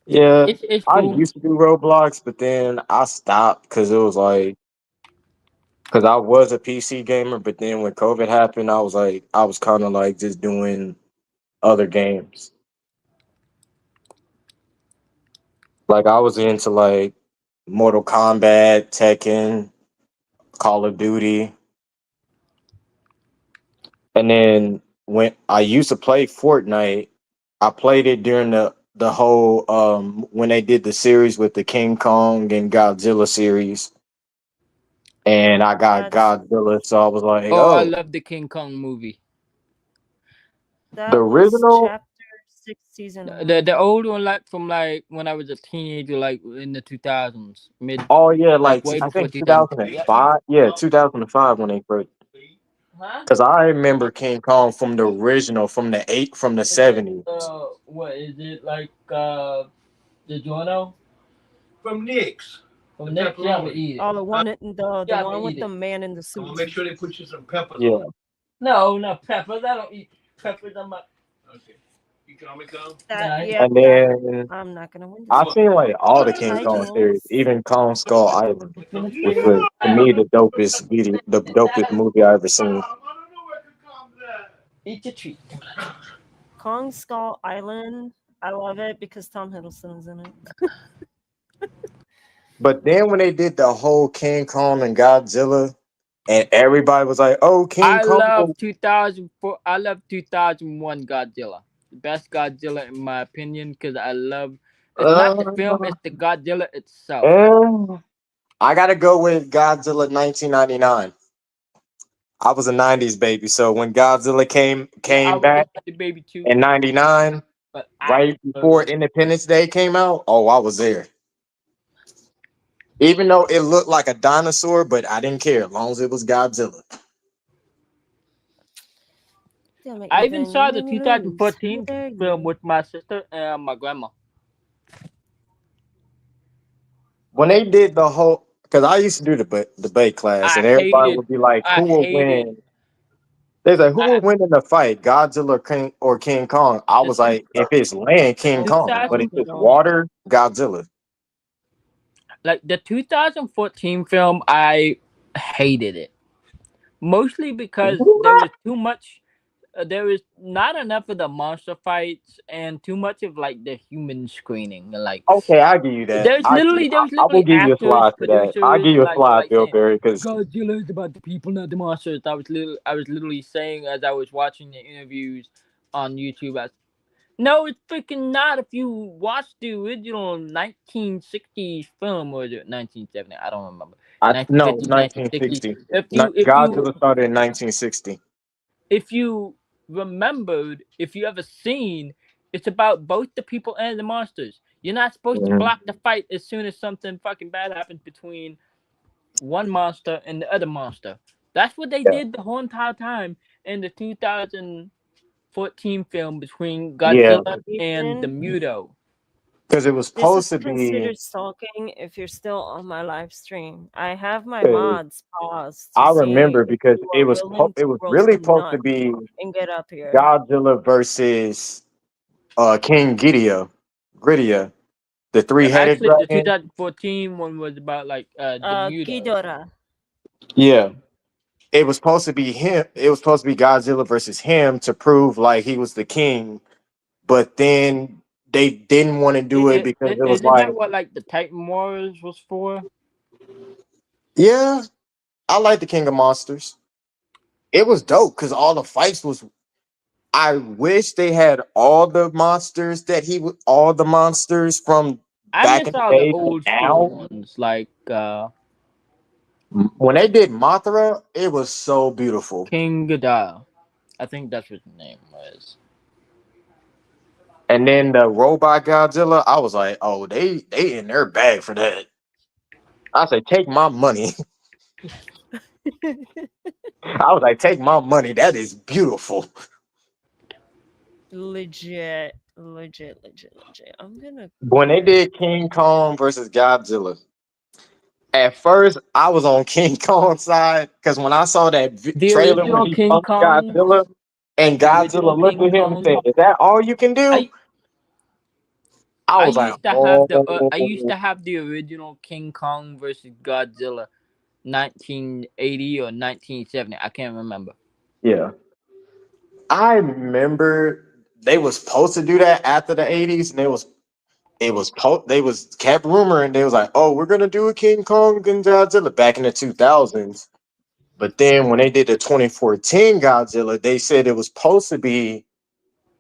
yeah. It's I cool. used to do Roblox, but then I stopped because it was like because I was a PC gamer, but then when COVID happened, I was like, I was kind of like just doing other games. Like I was into like Mortal Kombat, Tekken, Call of Duty, and then when I used to play Fortnite, I played it during the whole when they did the series with the King Kong and Godzilla series, and I got that's Godzilla, so I was like, Oh, I oh, love the King Kong movie. the that was original. chapter 6 season 1. The old one, like from like when I was a teenager, like in the 2000s, mid, Oh yeah, like like way I before think 2000. 2005. Yeah, 2005 when they first. Huh? Because I remember King Kong from the original, from the Is it 70s. what is it like the Jono? From Nick's. From Nick's, yeah, I'm gonna eat it. Oh, the Yeah, I'm gonna one with eat the it. man in the I'm gonna suit. make sure they put you some peppers on Yeah, it. No, no peppers. I don't eat peppers. I'm not. Okay. You can only come. That Nah. yep, and that then I'm not gonna win this I've one. seen like all the King Hi Kong series, Jules. even Kong Skull Island, Finish which it. was to me the dopest movie I ever seen. Eat your treat. Kong Skull Island. I love it because Tom Hiddleston is in it. But then when they did the whole King Kong and Godzilla, and everybody was like, "Oh, King I love Kong." 2004. I love 2001 Godzilla. The best Godzilla in my opinion because I love. It's not the film. Uh, It's the Godzilla itself. eh, I gotta go with Godzilla 1999. I was a 90s baby, so when Godzilla Yeah, I came was a back the baby too. in 99, But right before Independence Day came out, oh, I was there. Even though it looked like a dinosaur, but I didn't care as long as it was Godzilla. Damn it, I even Ethan, you saw the made me lose. How 2014 dare film you? with my sister and my grandma. When they did the whole, because I used to do the debate class, I and everybody hated. would be like, I "Who will hated. win?" They like, "Who I will win in the fight, Godzilla or King Kong?" I the was like, "If it's land, King Kong, but if it's 2000 water, Godzilla." like the 2014 film. I hated it mostly because there What? was too much. there is not enough of the monster fights and too much of like the human screening. Like Okay, I give you that. there was I will literally give you a actors, slide to that. I producers give you a slide, like Bill saying Berry, because Godzilla is about the people, not the monsters. I was literally saying as I was watching the interviews on YouTube. No, it's freaking not. If you watch the original 1960s film, or is it 1970? I don't remember. I no 1950s, 1960s. 1960. If Not you if you Godzilla started in 1960. if you remembered, if you ever seen, it's about both the people and the monsters. You're not supposed to Mhm. block the fight as soon as something fucking bad happens between one monster and the other monster. That's what they Yeah, did the whole entire time in the 2014 film between yeah, Godzilla and the Ethan, Muto. because it was this supposed is to be. considered stalking if you're still on my live stream. I have my 'Cause mods paused to I see remember if because you are willing it to was roast really some supposed to nuts be and get up here. Godzilla versus King Ghidorah, the three headed Actually, the dragon. 2014 one was about like the Muto. Ghidorah. Yeah, it was supposed to be him. It was supposed to be Godzilla versus him to prove like he was the king, but then they didn't want to do it because it was Isn't like, that what like the Titan Wars was for? yeah, I like the King of Monsters. It was dope because all the fights was. I wish they had all the monsters all the monsters from I back miss in the all the day to old school now. ones, like When they did Mothra, it was so beautiful. King Ghidorah. I think that's what his name was. And then the robot Godzilla, I was like, oh, they in their bag for that. I said, take my money. I was like, take my money. That is beautiful. Legit, legit, legit, legit. I'm gonna When they did King Kong versus Godzilla, at first I was on King Kong's side because when I saw that The trailer when original he King punched Kong, Godzilla and the original Godzilla looked King at him and Kong. said, "Is that all you can do?" I I I was like, used to have I used "Oh, to have the original King Kong versus Godzilla, 1980 or 1970. I can't remember. yeah." I remember they was supposed to do that after the '80s, and they was kept rumoring they was like, "Oh, we're gonna do a King Kong and Godzilla" back in the 2000s. But then when they did the 2014 Godzilla, they said it was supposed to be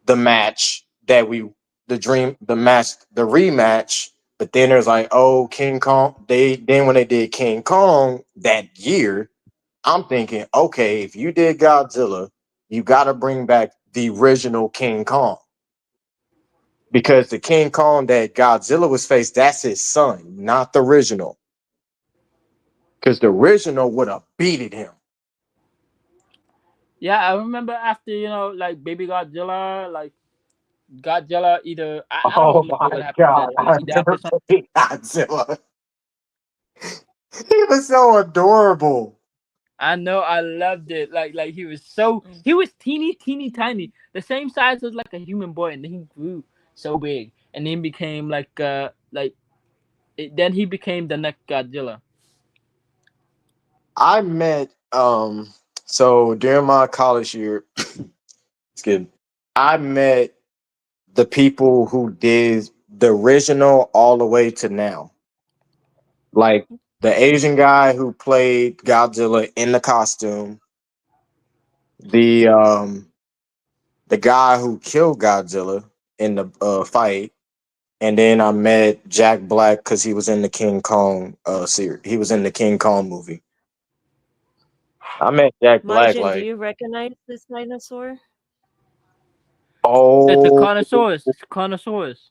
the match that we the match the rematch. But then there's like, oh, King Kong. They then when they did King Kong that year, I'm thinking, okay, if you did Godzilla, you got to bring back the original King Kong because the King Kong that Godzilla was faced, that's his son, not the original. Because the original would have beaten him. Yeah, I remember after like Baby Godzilla, like Godzilla either I don't Oh remember my what happened to god, that. I He died never or something. played Godzilla. He was so adorable. I know I loved it. Like Mm. he was teeny tiny, the same size as like a human boy, and then he grew so big, and then became then he became the next Godzilla. I met so during my college year, excuse me, I met the people who did the original all the way to now. Like the Asian guy who played Godzilla in the costume, the um the guy who killed Godzilla in the fight, and then I met Jack Black because he was in the King Kong series. He was in the King Kong movie. I met Jack Black Majin, do like, you recognize this dinosaur? It's a oh, Carnosaurus. It's a Carnosaurus.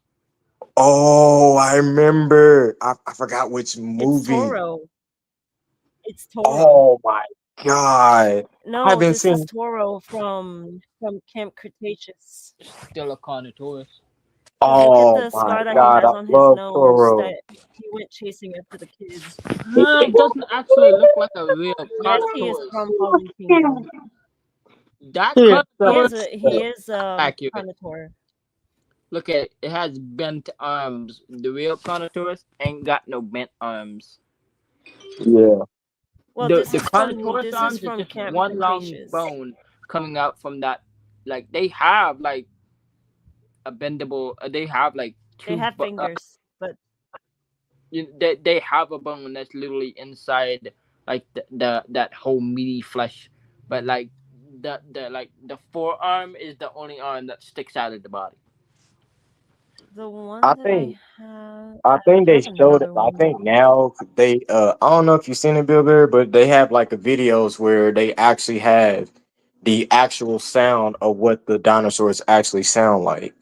oh, I remember. I forgot which It's movie. Toro. It's Toro. Oh my god. I No, haven't this is seen. Toro from Camp Cretaceous. Still a Carnotaurus. Look at Oh the my scar that he god, I has on his love nose Toro. that he went chasing after the kids. It doesn't actually look like a real Yes, he is Carnotaurus. from Fallen Kingdom. That He is so Carnotaurus He looks is accurate. Carnotaur. Look at it. It has bent arms. The real Carnotaurus ain't got no bent arms. yeah. Well, The Carnotaurus this is arms is from just Camp one long Cretaceous. bone coming out from that. like they have like a bendable. They have like They two. have fingers, but They have a bone that's literally inside like the that whole meaty flesh, but like the forearm is the only arm that sticks out of the body. the I one that think I I think they have showed. another I one. think now they. I don't know if you've seen it, Bill Bear, but they have like the videos where they actually have the actual sound of what the dinosaurs actually sound like.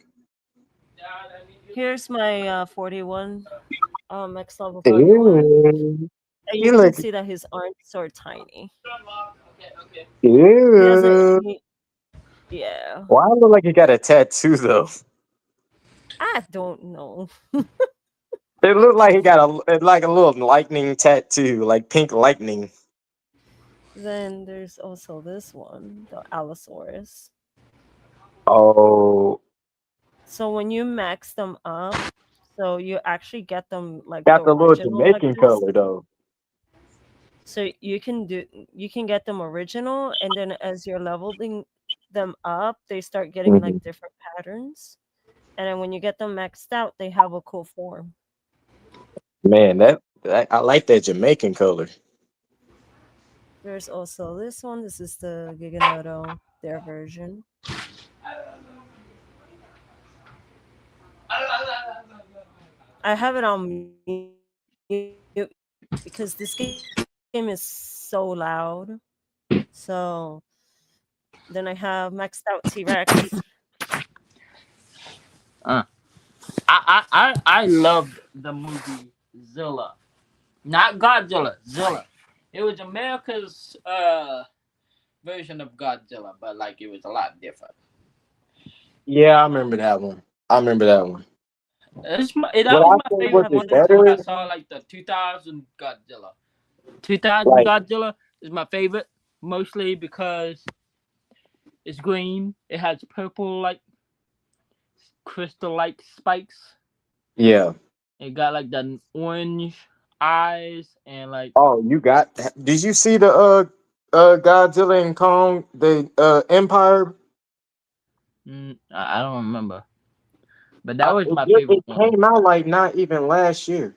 Here's my 41, X level 41, Ew. and He you can look. see that his arms are tiny. He has a Ew. yeah. Why look like he got a tattoo though? I don't know. It looked like he got like a little lightning tattoo, like pink lightning. Then there's also this one, the Allosaurus. Oh, So when you max them up, so you actually get them like the got the little original like Jamaican this. color though. So you can get them original, and then as you're leveling them up, they start getting Mhm. like different patterns. And then when you get them maxed out, they have a cool form. Man, that I like that Jamaican color. There's also this one. This is the Giganoto, their version. I have it on mute because this game is so loud. So then I have maxed out T Rex. Uh, I loved the movie Zilla, not Godzilla. Zilla. It was America's version of Godzilla, but like it was a lot different. Yeah, I remember that one. I remember that one. That What was I my say I favorite was have it one of since I better? those saw now. like the 2000 Godzilla. 2000 Like, Godzilla is my favorite, mostly because it's green. It has purple like crystal like spikes. yeah. It got like the orange eyes and like Oh, you got. Did you see the Godzilla and Kong the Empire? I don't remember, but that was my It favorite one. came out like not even last year.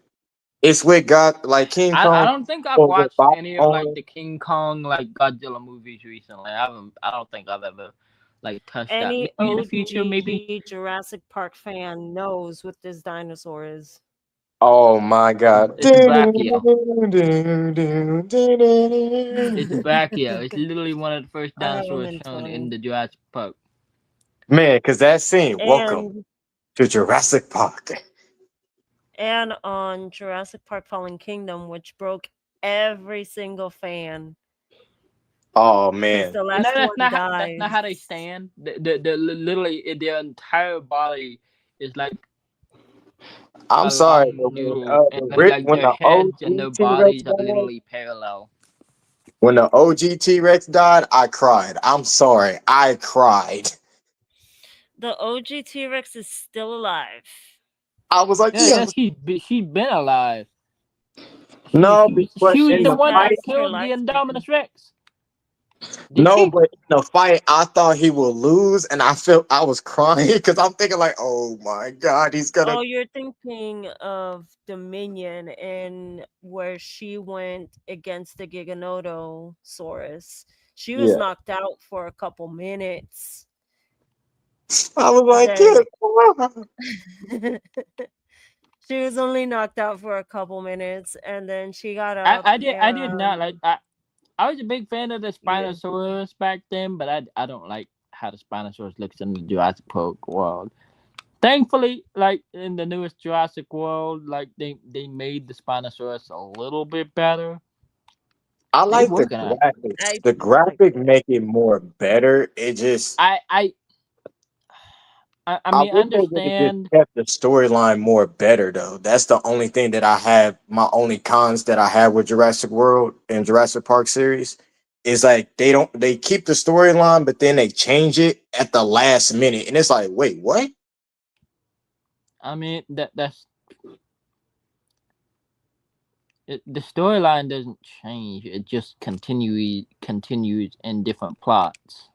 It's with God like King I Kong don't think I've or with watched Bob any of like on. the King Kong like Godzilla movies recently. I haven't. I don't think I've ever like touched that. Any Maybe in the future, maybe. OG Jurassic Park fan knows what this dinosaur is. Oh my God! It's Brachio. It's Brachio. It's literally one of the first I have them dinosaurs in shown in 20. the Jurassic Park. Man, because that scene. Welcome And to Jurassic Park. on Jurassic Park Fallen Kingdom, which broke every single fan Oh because man, the No, last one that's not dies. how they stand. Literally their entire body is like I'm a sorry, long but when noodle, and like when their the heads and OG their T Rex bodies are died, literally parallel. when the OG T Rex died, I cried. I'm sorry, I cried. The OG T Rex is still alive. I was like, Yeah, yeah, she's been alive. no, but She was in the She's the one that fight, past her killed the lifespan. Indominus Rex. Did no, she? but in the fight, I thought he would lose, and I felt I was crying because I'm thinking like, oh my God, he's gonna. Oh, you're thinking of Dominion and where she went against the Giganotosaurus. She was Yeah, knocked out for a couple minutes. I was like, Then yeah. she was only knocked out for a couple minutes and then she got up I did not like. and I was a big fan of the yeah. Spinosaurus back then, but I don't like how the Spinosaurus looks in the Jurassic Park world. Thankfully, like in the newest Jurassic World, like they made the Spinosaurus a little bit better. I They like the working on it. graphics. I The like graphic it. make it more better. It just I I I I mean, I wish they would have just understand. kept the storyline more better though. That's the only thing that I have. My only cons that I have with Jurassic World and Jurassic Park series is like they keep the storyline, but then they change it at the last minute, and it's like, wait, what? I mean that's the storyline doesn't change. It just continues in different plots.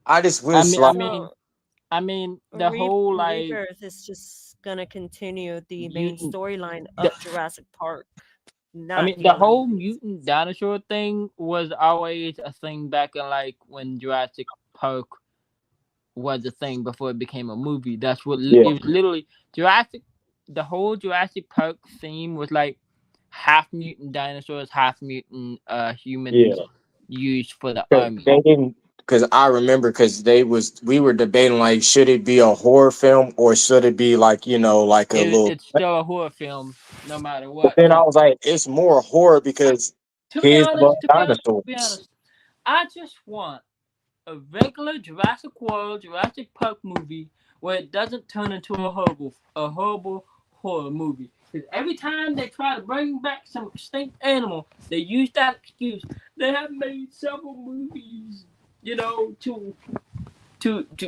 I just I wish mean, I like mean, So I mean, the whole like Rebirth is just gonna continue the main mutant. storyline The, of Jurassic Park, I not mean, the the other whole movies. mutant dinosaur thing was always a thing back in like when Jurassic Park was a thing before it became a movie. That's what yeah, it was literally Jurassic. The whole Jurassic Park theme was like half mutant dinosaurs, half mutant humans yeah. used for the Cause army. they didn't. Because I remember, because we were debating like, should it be a horror film or should it be like, like a little. It's still a horror film, no matter But what. then I was like, it's more horror because kids love To be dinosaurs. honest, I just want a regular Jurassic World, Jurassic Park movie where it doesn't turn into a horrible horror movie. Because every time they try to bring back some extinct animal, they use that excuse. They have made several movies, you know, to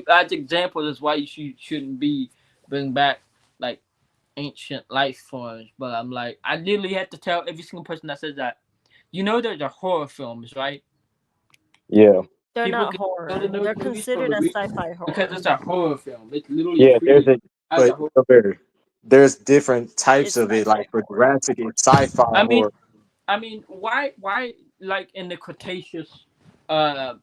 as examples. That's why shouldn't be bring back like ancient life forms. But I'm like, I literally have to tell every single person that says that. You know, there's a horror films, right? Yeah, They're People not get killed in horror. those They're movies for considered a as reason sci-fi because horror. it's a horror film. It's literally yeah. treated as a But horror. there's different types It's of it. sci-fi Like for horror. Jurassic, it's sci-fi I mean, horror. why like in the Cretaceous, uh,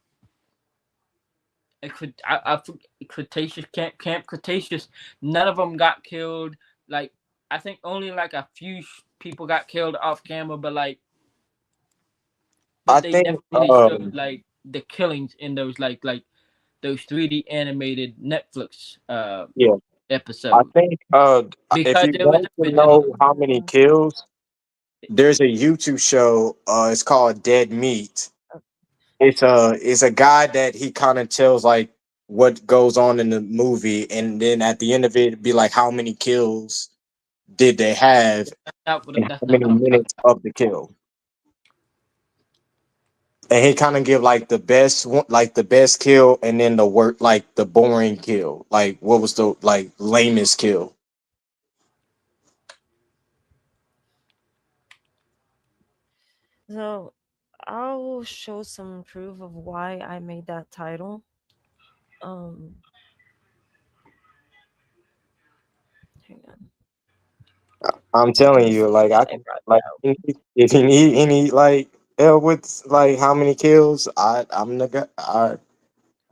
Cretaceous Camp Cretaceous, none of them got killed. Like I think only like a few people got killed off camera, I but they think, never really showed like the killings in those like those 3D animated Netflix yeah, I episodes think, if because you there was want a to vigilance. know how many kills, there's a YouTube show. It's called Dead Meat. It's a guy that he kind of tells like what goes on in the movie, and then at the end of it, be like how many kills did they have, and how That's not many what I'm talking minutes of the kill. And he kind of give like the best one, like the best kill, and then the work, like the boring kill, like what was the like lamest kill. So I will show some proof of why I made that title. Um, hang on. I'm Let telling me you, see like if I I can, brought like it out. if you need any like help with like how many kills, I'm the guy.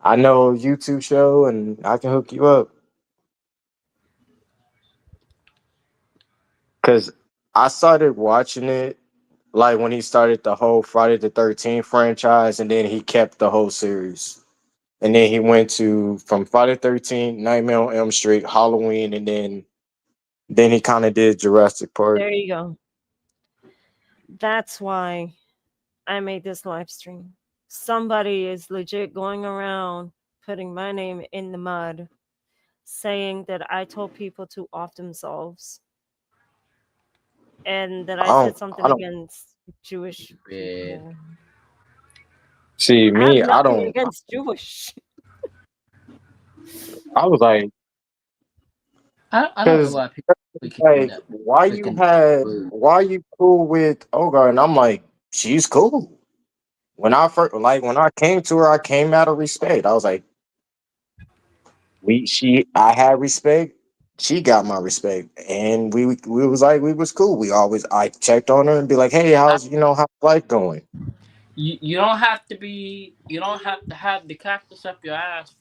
I know a YouTube show, and I can hook you up. Cause I started watching it like when he started the whole Friday the 13th franchise, and then he kept the whole series. And then he went to from Friday 13th, Nightmare on Elm Street, Halloween, and then he kind of did Jurassic Park. There you go. That's why I made this live stream. Somebody is legit going around putting my name in the mud, saying that I told people to off themselves and that I said I something don't against Jewish about. people. see I have me. I nothing don't. against Jewish. I was like, I don't know because why people be keeping like, that freaking word. why you cool with Ogar? And I'm like, she's cool. When I came to her, I came out of respect. I was like, I had respect. She got my respect, and we was like we was cool. I checked on her and be like, hey, I, how's life going? you don't have to be. You don't have to have the cactus up your ass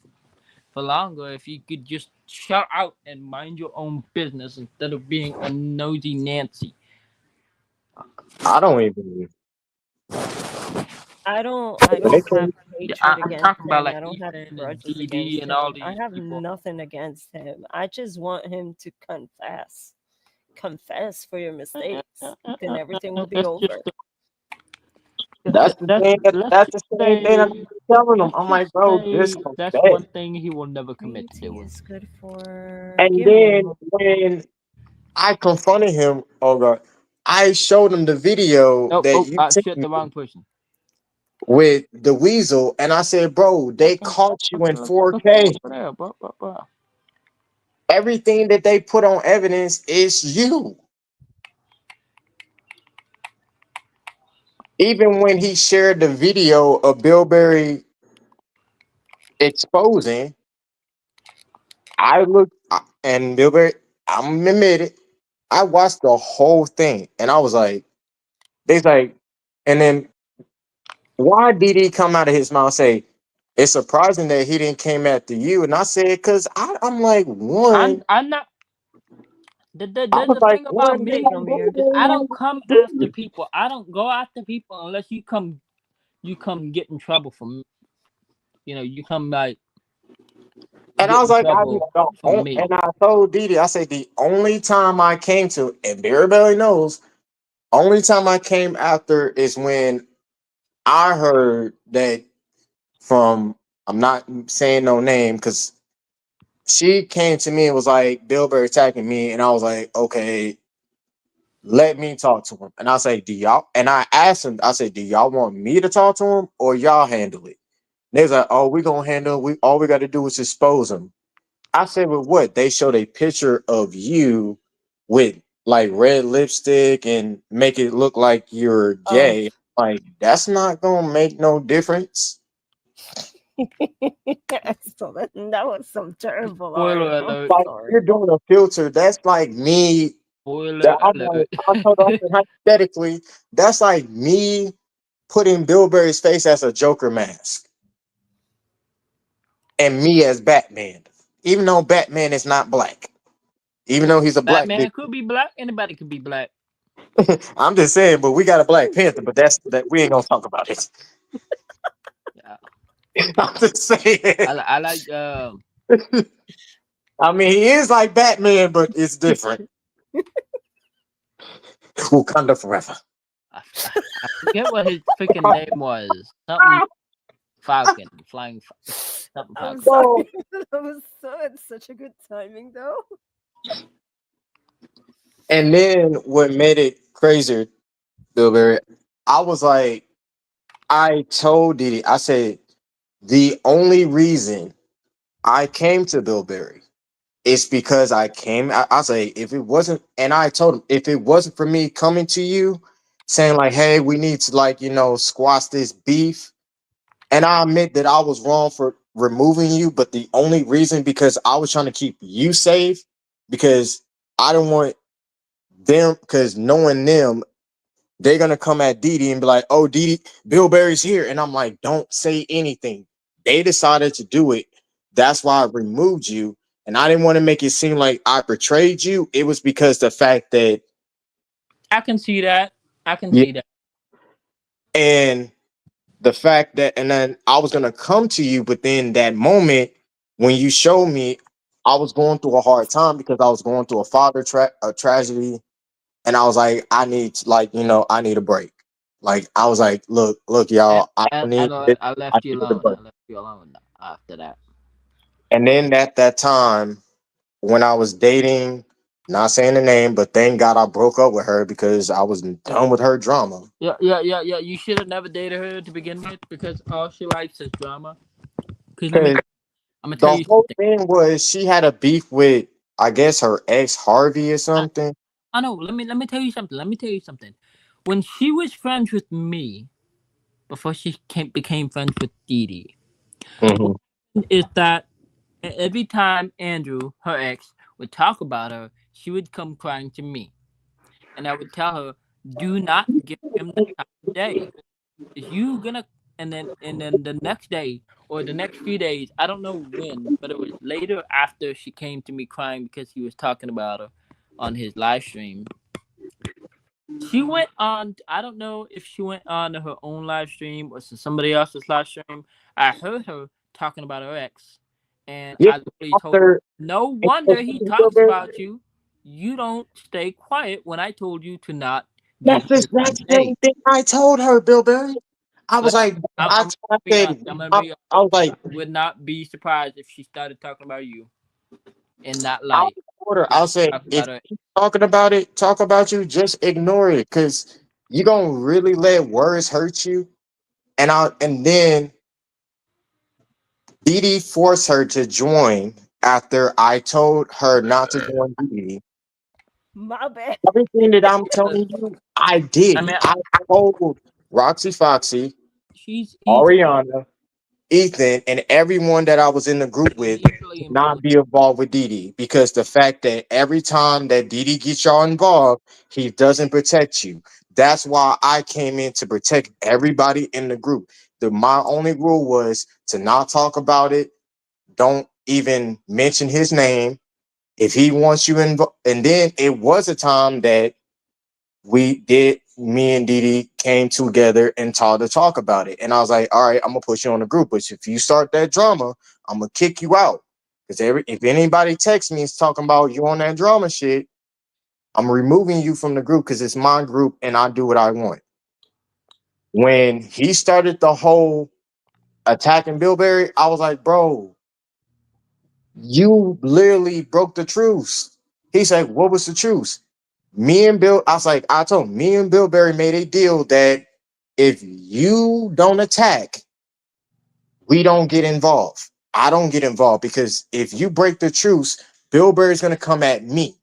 for longer. If you could just shut out and mind your own business instead of being a nosy Nancy. I don't even when it I don't have came. Yeah, hatred I'm against talking about him. like I don't have Ethan and grudges Dee Dee against and all him. I these have people. nothing against him. I just want him to confess. Confess for your mistakes. Then everything will be Let's just over. That's the thing. let's That's just the same thing I'm say telling them. let's I'm like, just bro, just say that's confess. one thing he will never commit Green to tea doing. is good for. And Give me a then moment. when I confronted him, oh god, I showed him the video Oh, that oh, you I sent shit me the wrong person. with the weasel, and I said, bro, they caught you in Let's go 4K. over there. Everything that they put on evidence is you. Even when he shared the video of Bill Berry exposing. I looked and Bilber, I'm admit it. I watched the whole thing and I was like, they's like, and then why did he come out of his mouth and say it's surprising that he didn't came after you? And I said, because I'm like one. I'm not. I There's was the like thing about one. me is I don't come after people. I don't go after people unless you come get in trouble from you come like And I get was in like, trouble from me. and I told Didi, I said the only time I came to, and everybody knows, only time I came after is when I heard that from, I'm not saying no name because she came to me and was like, Bill Burr attacking me. And I was like, okay, let me talk to him. And I say, do y'all, and I asked him, I said, do y'all want me to talk to him or y'all handle it? And they was like, oh, we gonna handle it. All we got to do is expose him. I said, well, what? They showed a picture of you with like red lipstick and make it look like you're Oh, gay. Like, that's not gonna make no difference. that was some terrible Spoiler art. I'm alert! Like, sorry. you're doing a filter. That's like me. That Spoiler I'm like, alert! I told her, I said, hypothetically, that's like me putting Bill Burr's face as a Joker mask and me as Batman, even though Batman is not black, even though he's a black Batman big. could be black. Anybody could be black. I'm just saying, but we got a Black Panther, but that's that we ain't gonna talk about it. Yeah. I'm just saying. I like I mean, he is like Batman, but it's different. Wakanda forever. I forget what his freaking name was. Something Falcon, something I'm Falcon. sorry. So, That was it's such a good timing, though. and then what made it crazier, Bill Berry, I was like, I told Didi, I said, the only reason I came to Bill Berry is because I say, if it wasn't, and I told him, if it wasn't for me coming to you saying, like, hey, we need to, like, squash this beef. And I admit that I was wrong for removing you, but the only reason because I was trying to keep you safe because I don't want them because knowing them, they're gonna come at Didi and be like, "Oh, Didi, Bill Berry's here," and I'm like, "Don't say anything." They decided to do it. That's why I removed you, and I didn't want to make it seem like I betrayed you. It was because the fact that I can see that. I can yeah, see that. and the fact that, and then I was gonna come to you, but then that moment when you showed me, I was going through a hard time because I was going through a tragedy, and I was like, I need to, like, I need a break. Like, I was like, look, And, y'all, I and, need and it. I I left you need a alone. break. I left you alone after that. And then at that time, when I was dating, not saying the name, but thank God I broke up with her because I was done with her drama. Yeah. You should have never dated her to begin with because all she likes is drama. Cause Because I'm gonna tell the you whole something. thing was she had a beef with, I guess, her ex Harvey or I, something. I know. Let me tell you something. Let me tell you something. When she was friends with me before she became friends with Dee Dee, Hmm. is that every time Andrew, her ex, would talk about her, she would come crying to me, and I would tell her, "Do not give him the time of day. Is you gonna?" And then the next day or the next few days, I don't know when, but it was later after she came to me crying because he was talking about her on his live stream. She went on. I don't know if she went on to her own live stream or to somebody else's live stream. I heard her talking about her ex, and Yeah, I literally told her, after "No wonder he talks about you. You don't stay quiet when I told you to not give that's him the the time exact of day." same thing I told her, Bill Berry. I was Like, like, I'm gonna I be said, honest. I'm gonna I, be honest. I was like, Would not be surprised if she started talking about you in that I light. told her, Like I said, talking if about her. he's talking about it, talk about you, just ignore it, cause you gonna really let words hurt you. And then Didi forced her to join after I told her not to join Didi. My bad. Everything that I'm telling you, I I did. mean, I told Roxy Foxy, she's easy. Ariana. Ethan and everyone that I was in the group He with literally to not influenced. be involved with Didi because the fact that every time that Didi gets y'all involved, he doesn't protect you. That's why I came in to protect everybody in the group. My only rule was to not talk about it. Don't even mention his name. If he wants you involved, and then it was a time that me and Didi came together and talk about it. And I was like, all right, I'm gonna put you on the group. But if you start that drama, I'm gonna kick you out. Because if anybody texts me and talking about you on that drama shit, I'm removing you from the group because it's my group and I do what I want. When he started the whole attacking Billberry, I was like, bro, you literally broke the truce. He's like, what was the truce? Me and Bill, I was like, I told him, me and Bill Berry made a deal that if you don't attack, we don't get involved. I don't get involved because if you break the truce, Bill Berry's gonna come at me,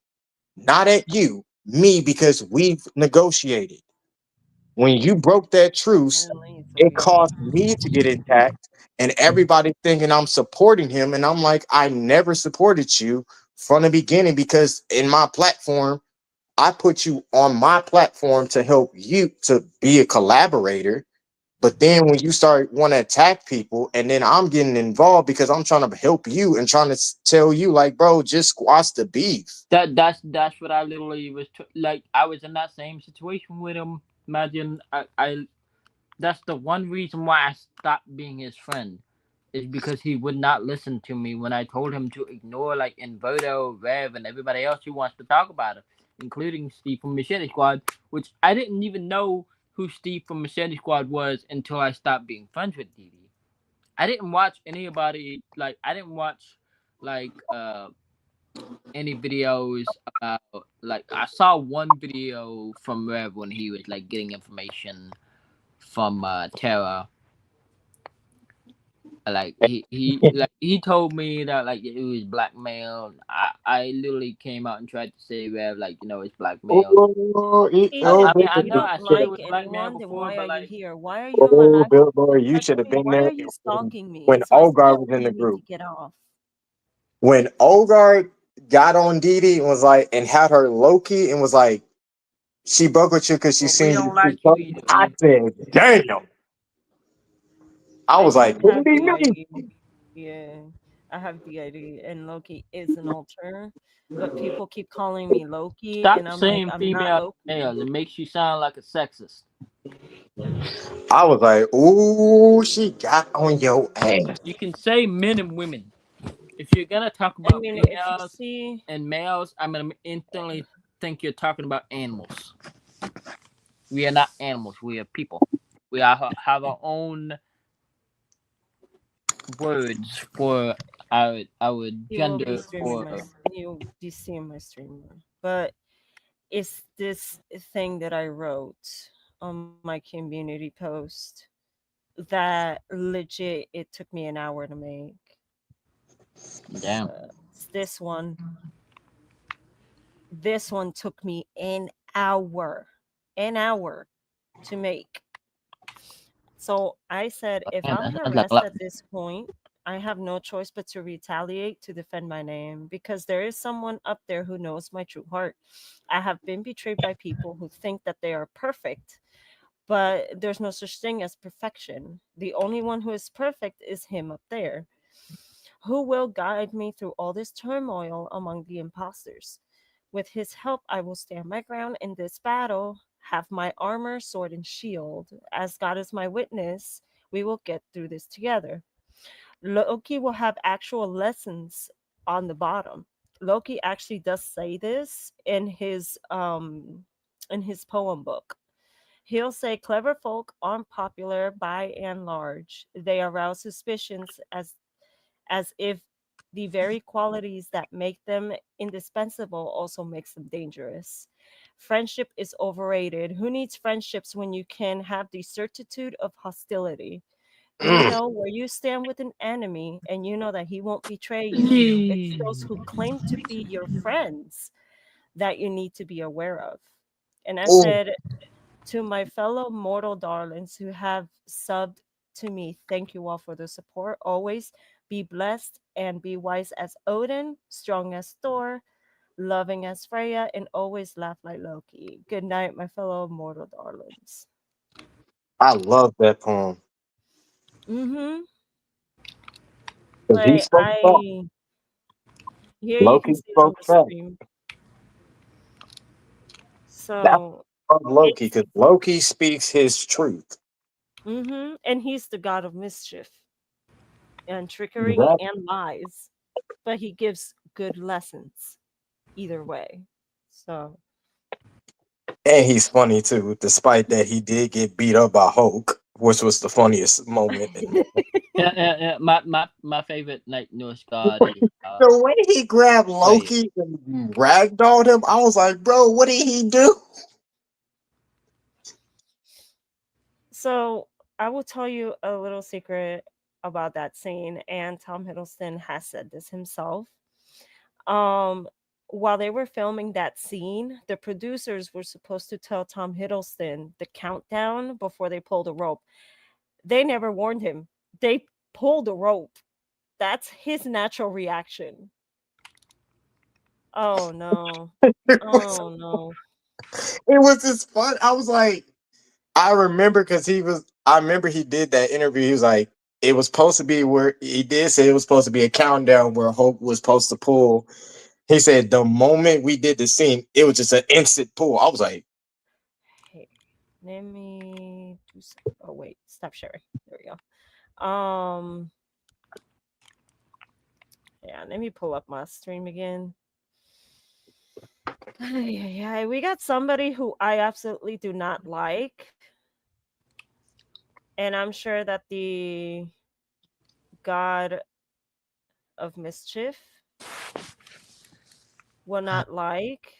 not at you, me, because we've negotiated. When you broke that truce, Apparently, it's it weird. caused me to get attacked, and everybody thinking I'm supporting him. And I'm like, I never supported you from the beginning because in my platform, I put you on my platform to help you to be a collaborator. But then when you start want to attack people, and then I'm getting involved because I'm trying to help you and trying to tell you, like, bro, just squash the beef. That's what I literally was like. I was in that same situation with him. Imagine I that's the one reason why I stopped being his friend. Is because he would not listen to me when I told him to ignore like Inverto, Rev, and everybody else who wants to talk about it, including Steve from Machete Squad, which I didn't even know who Steve from Machete Squad was until I stopped being friends with Didi. I didn't watch anybody like I didn't watch like any videos about like I saw one video from Rev when he was like getting information from Terra. Like he told me that like it was blackmail. I literally came out and tried to say Rev like it's blackmail. If I mean if I you know don't I said it like was blackmail anyone, then before, why but are you like here? Why are you in my live Billboard, you should have technically? been Why there are you when, stalking me? when So I Ogar was suggest in you the need to group. get off. When Ogar got on Didi and was like, and had her Loki and was like, she broke with you because she well we seen don't you. like you either. I We said, damn. I I was do like, couldn't have be the me. ID. Yeah, I have the ID, and Loki is an alter, but people keep calling me Loki, and stop I'm like, saying I'm not female Loki. males. It makes you sound like a sexist. I was like, ooh, she got on your ass. You can say men and women. If you're gonna talk I about mean, if you females see, and males, I'm gonna instantly think you're talking about animals. We are not animals. We are people. We have our own words for our you will be gender. streaming Or you'll be seeing my stream more. But it's this thing that I wrote on my community post that legit it took me an hour to make. damn, It's this one. This one took me an hour to make. So I said, if damn, I'm that sounds like a harassed lot. at this point, I have no choice but to retaliate to defend my name because there is someone up there who knows my true heart. I have been betrayed by people who think that they are perfect, but there's no such thing as perfection. The only one who is perfect is him up there. Who will guide me through all this turmoil among the imposters? With his help, I will stand my ground in this battle, have my armor, sword, and shield. As God is my witness, we will get through this together. Loki will have actual lessons on the bottom. Loki actually does say this in his poem book. He'll say clever folk aren't popular by and large. They arouse suspicions as if the very qualities that make them indispensable also makes them dangerous. Friendship is overrated. Who needs friendships when you can have the certitude of hostility? You Mm. know where you stand with an enemy and you know that he won't betray you. It's Yee. those who claim to be your friends that you need to be aware of. And I Oh, said, to my fellow mortal darlings who have subbed to me. Thank you all for the support. Always be blessed and be wise as Odin, strong as Thor, loving as Freya, and always laugh like Loki. Good night, my fellow mortal darlings. I love that poem Mm-hmm. because he Like spoke up. here you can Loki see it on spoke the up. stream. That's So Loki it's because Loki speaks his truth. and he's the god of mischief and trickery Exactly. and lies, but he gives good lessons either way. So And he's funny too, despite that he did get beat up by Hulk, which was the funniest moment. Yeah. My favorite like Norse god is The way he grabbed Freya. Loki and ragdolled him, I was like, bro, what did he do? So I will tell you a little secret about that scene, and Tom Hiddleston has said this himself. Um, while they were filming that scene, the producers were supposed to tell Tom Hiddleston the countdown before they pulled the rope. They never warned him. They pulled the rope. That's his natural reaction. Oh no. It was, Oh no. it was just fun. I was like, I remember because I remember he did that interview. He was like, it was supposed to be where he did say it was supposed to be a countdown where Hulk was supposed to pull. He said the moment we did the scene, it was just an instant pull. I was like, Hey, let me do some. Oh wait, stop sharing. There we go. Yeah, let me pull up my stream again. Yeah, we got somebody who I absolutely do not like, and I'm sure that the god of mischief will not like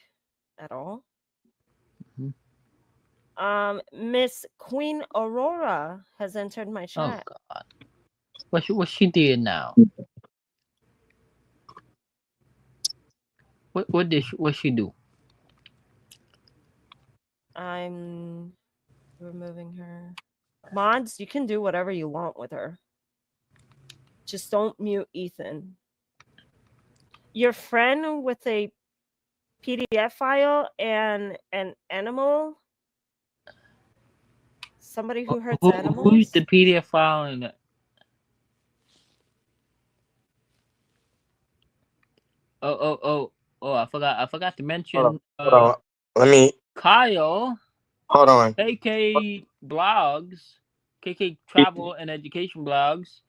at all. Mhm. Miss Queen Aurora has entered my Oh chat. god. What she did now? What she do? I'm removing her. Mods, you can do whatever you want with her. Just don't mute Ethan. Your friend with a PDF file and an animal, somebody who hurts Who's the animals. PDF file and oh I forgot to hold on, mention hold on. Let me Kyle hold on. KK blogs, KK travel and education blogs.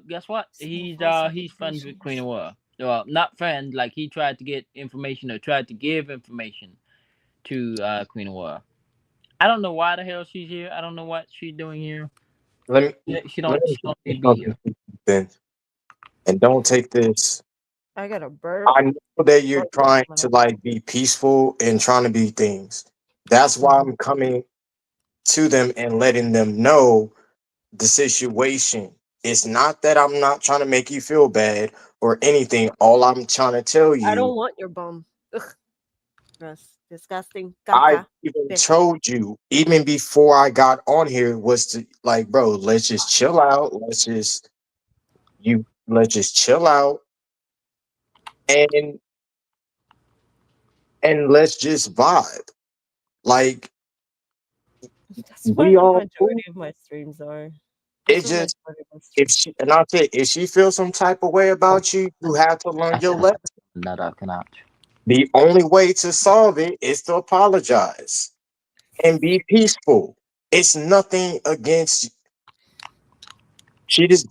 Guess what? Small He's false he's friends with Queen accusations. Aurora. Well, not friends. Like he tried to get information or tried to give information to Queen Aurora. I don't know why the hell she's here. I don't know what she's doing here. Let me Yeah, She let don't me she don't need say to be something here. to you, Ben. And don't take this. I got a burp I know that you're right next trying to my to mouth. like be peaceful and trying to be things. That's why Mhm. I'm coming to them and letting them know the situation. It's not that I'm not trying to make you feel bad or anything. All I'm trying to tell I you, don't want your bum. Ugh, gross, disgusting, I caca, even bitch. told you even before I got on here was to like, bro, let's just chill out. Let's just chill out and let's just vibe. Like That's we what the all cool. majority of my streams are. It That's what just majority of my if streams. she and I said if she feels some type of way Oh, about you, you have to learn your lesson. not I cannot. The only way to solve it is to apologize and be peaceful. It's nothing against she just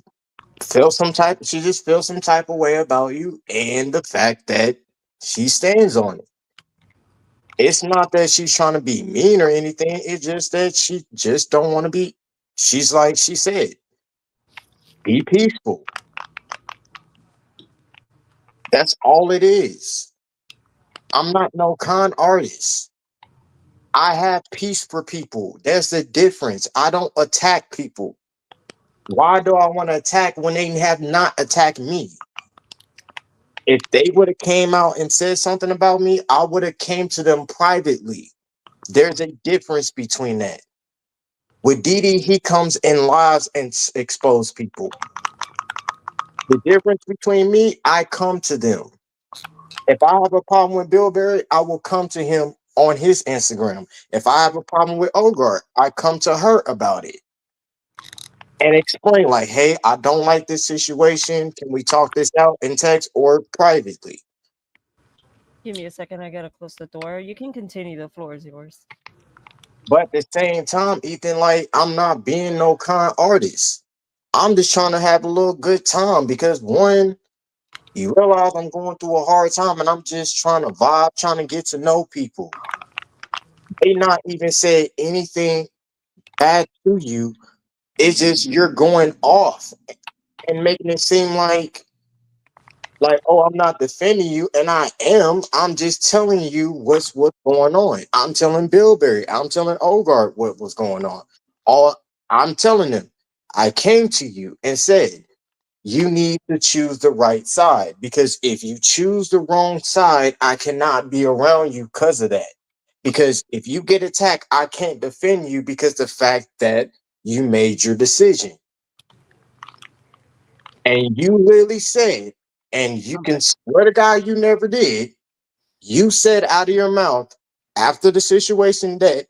she just feels some type of way about you and the fact that she stands on it. It's not that she's trying to be mean or anything. It's just that she just don't want to be. She's like she said, be peaceful. That's all it is. I'm not no con artist. I have peace for people. There's the difference. I don't attack people. Why do I want to attack when they have not attacked me? If they would have came out and said something about me, I would have came to them privately. There's a difference between that. With Didi, he comes in lives and expose people. The difference between me, I come to them. If I have a problem with Bill Berry, I will come to him on his Instagram. If I have a problem with Ogart, I come to her about it and explain, like, hey, I don't like this situation. Can we talk this out in text or privately? Give me a second. I gotta close the door. You can continue. The floor is yours. But at the same time, Ethan, like, I'm not being no con artist. I'm just trying to have a little good time because one, you realize I'm going through a hard time and I'm just trying to vibe, trying to get to know people. They not even say anything bad to you. It's just you're going off and making it seem like, oh, I'm not defending you, and I am. I'm just telling you what's going on. I'm telling Billberry, I'm telling Ogard what was going on. All I'm telling them, I came to you and said, you need to choose the right side because if you choose the wrong side, I cannot be around you because of that. Because if you get attacked, I can't defend you because the fact that you made your decision. And you literally said, and you can swear to God you never did, you said out of your mouth after the situation that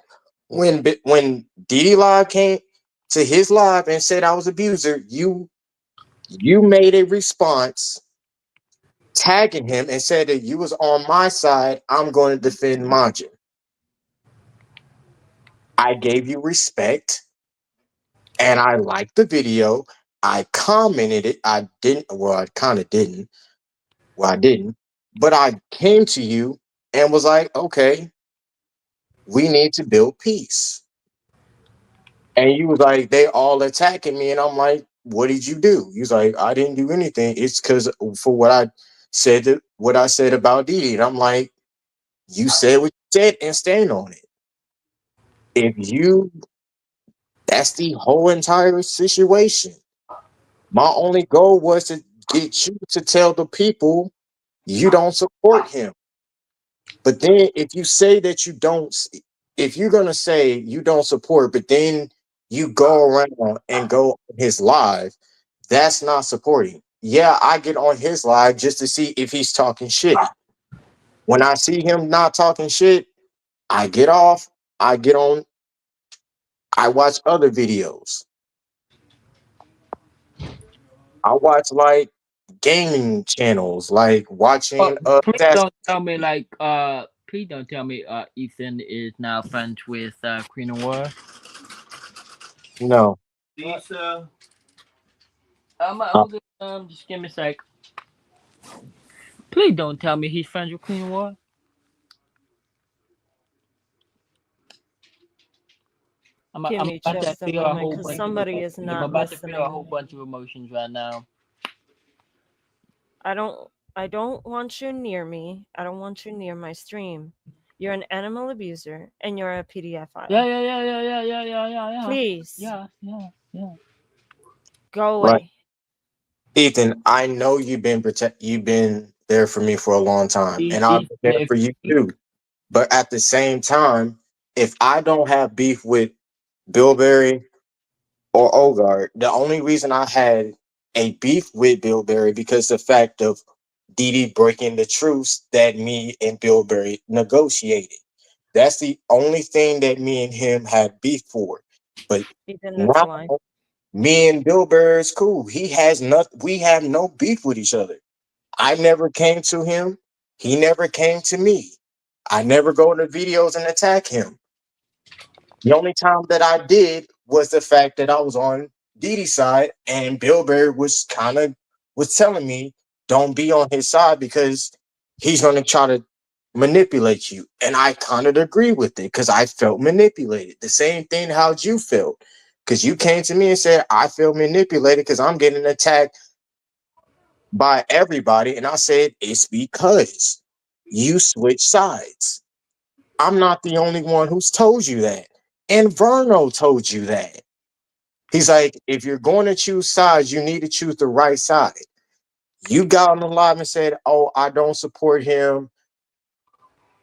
when Didi Live came to his live and said I was abuser, you made a response tagging him and said that you was on my side, I'm going to defend Manja. I gave you respect and I liked the video. I commented it. I didn't, well, I kind of didn't. Well, I didn't. But I came to you and was like, okay, we need to build peace. And you was like, they all attacking me. And I'm like, what did you do? He was like, I didn't do anything. It's because for what I said about Didi. And I'm like, you said what you said and stand on it. If you, that's the whole entire situation. My only goal was to get you to tell the people you don't support him. But then if you say that you don't, if you're gonna say you don't support, but then you go around and go on his live, that's not supporting. Yeah, I get on his live just to see if he's talking shit. When I see him not talking shit, I get off, I get on, I watch other videos. I watch like gaming channels, like watching Please Assassin's don't tell me Creed. like please don't tell me Ethan is now friends with Queen of War. No. Lisa. Uh, Just give me a sec. Please don't tell me he's friends with Queen of War. Give I'm me about to just a feel a moment, whole because bunch of somebody emotions. is I'm not about to feel a whole listening. bunch of emotions right now. I don't want you near me. I don't want you near my stream. You're an animal abuser and you're a Yeah, PDFile. yeah, yeah, yeah, yeah, yeah, yeah, yeah, yeah, Please yeah, yeah, yeah. go right. away. Ethan, I know you've been there for me for a long time, and I've been Ethan, there if for you too. But at the same time, if I don't have beef with Billberry or Ogard, the only reason I had a beef with Billberry because the fact of Didi breaking the truce that me and Billberry negotiated. That's the only thing that me and him had beef for. But Ethan, that's a now lie. me and Bill Burr is cool. He has nothing. We have no beef with each other. I never came to him. He never came to me. I never go to videos and attack him. The only time that I did was the fact that I was on Didi's side and Bill Burr was telling me don't be on his side because he's gonna try to manipulate you. And I kind of agree with it because I felt manipulated. The same thing how you felt. Because you came to me and said, I feel manipulated because I'm getting attacked by everybody. And I said, it's because you switch sides. I'm not the only one who's told you that. And Verno told you that. He's like, if you're going to choose sides, you need to choose the right side. You got on the live and said, oh, I don't support him.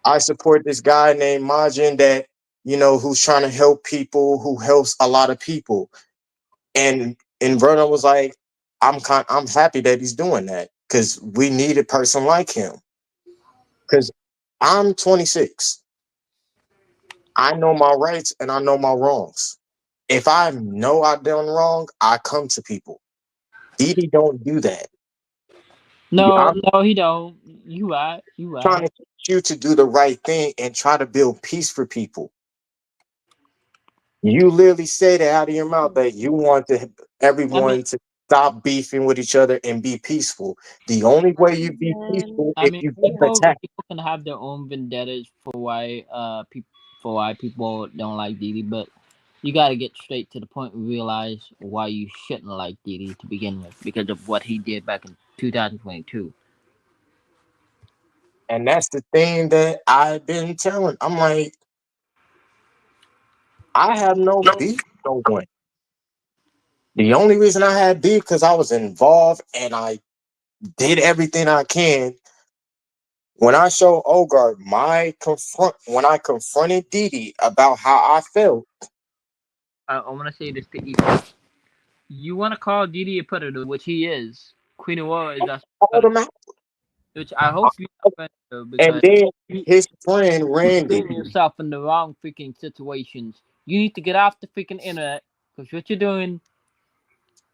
I support this guy named Majin that who's trying to help people, who helps a lot of people. And Vernon was like, I'm happy that he's doing that because we need a person like him. Because I'm 26. I know my rights and I know my wrongs. If I know I've done wrong, I come to people. Didi don't do that. No, I'm no, he don't. You right. You trying right. to get you to do the right thing and try to build peace for people. You literally said it out of your mouth that you want I mean, everyone to stop beefing with each other and be peaceful. The only way you be And peaceful I if mean, you don't people attack. people can have their own vendettas for why people don't like Didi, but you got to get straight to the point and realize why you shouldn't like Didi to begin with because of what he did back in 2022. And that's the thing that I've been telling. I'm like, I have no beef with no one. The only reason I had beef because I was involved and I did everything I can. When I showed Ogard when I confronted Didi about how I felt, I want to say this to Ethan. You want to call Didi a predator, which he is. Queen Aurora is also I a called predator, him out. which I hope you not predator And because then you his friend keep Randy. getting yourself in the wrong freaking situations. You need to get off the freaking internet because what you're doing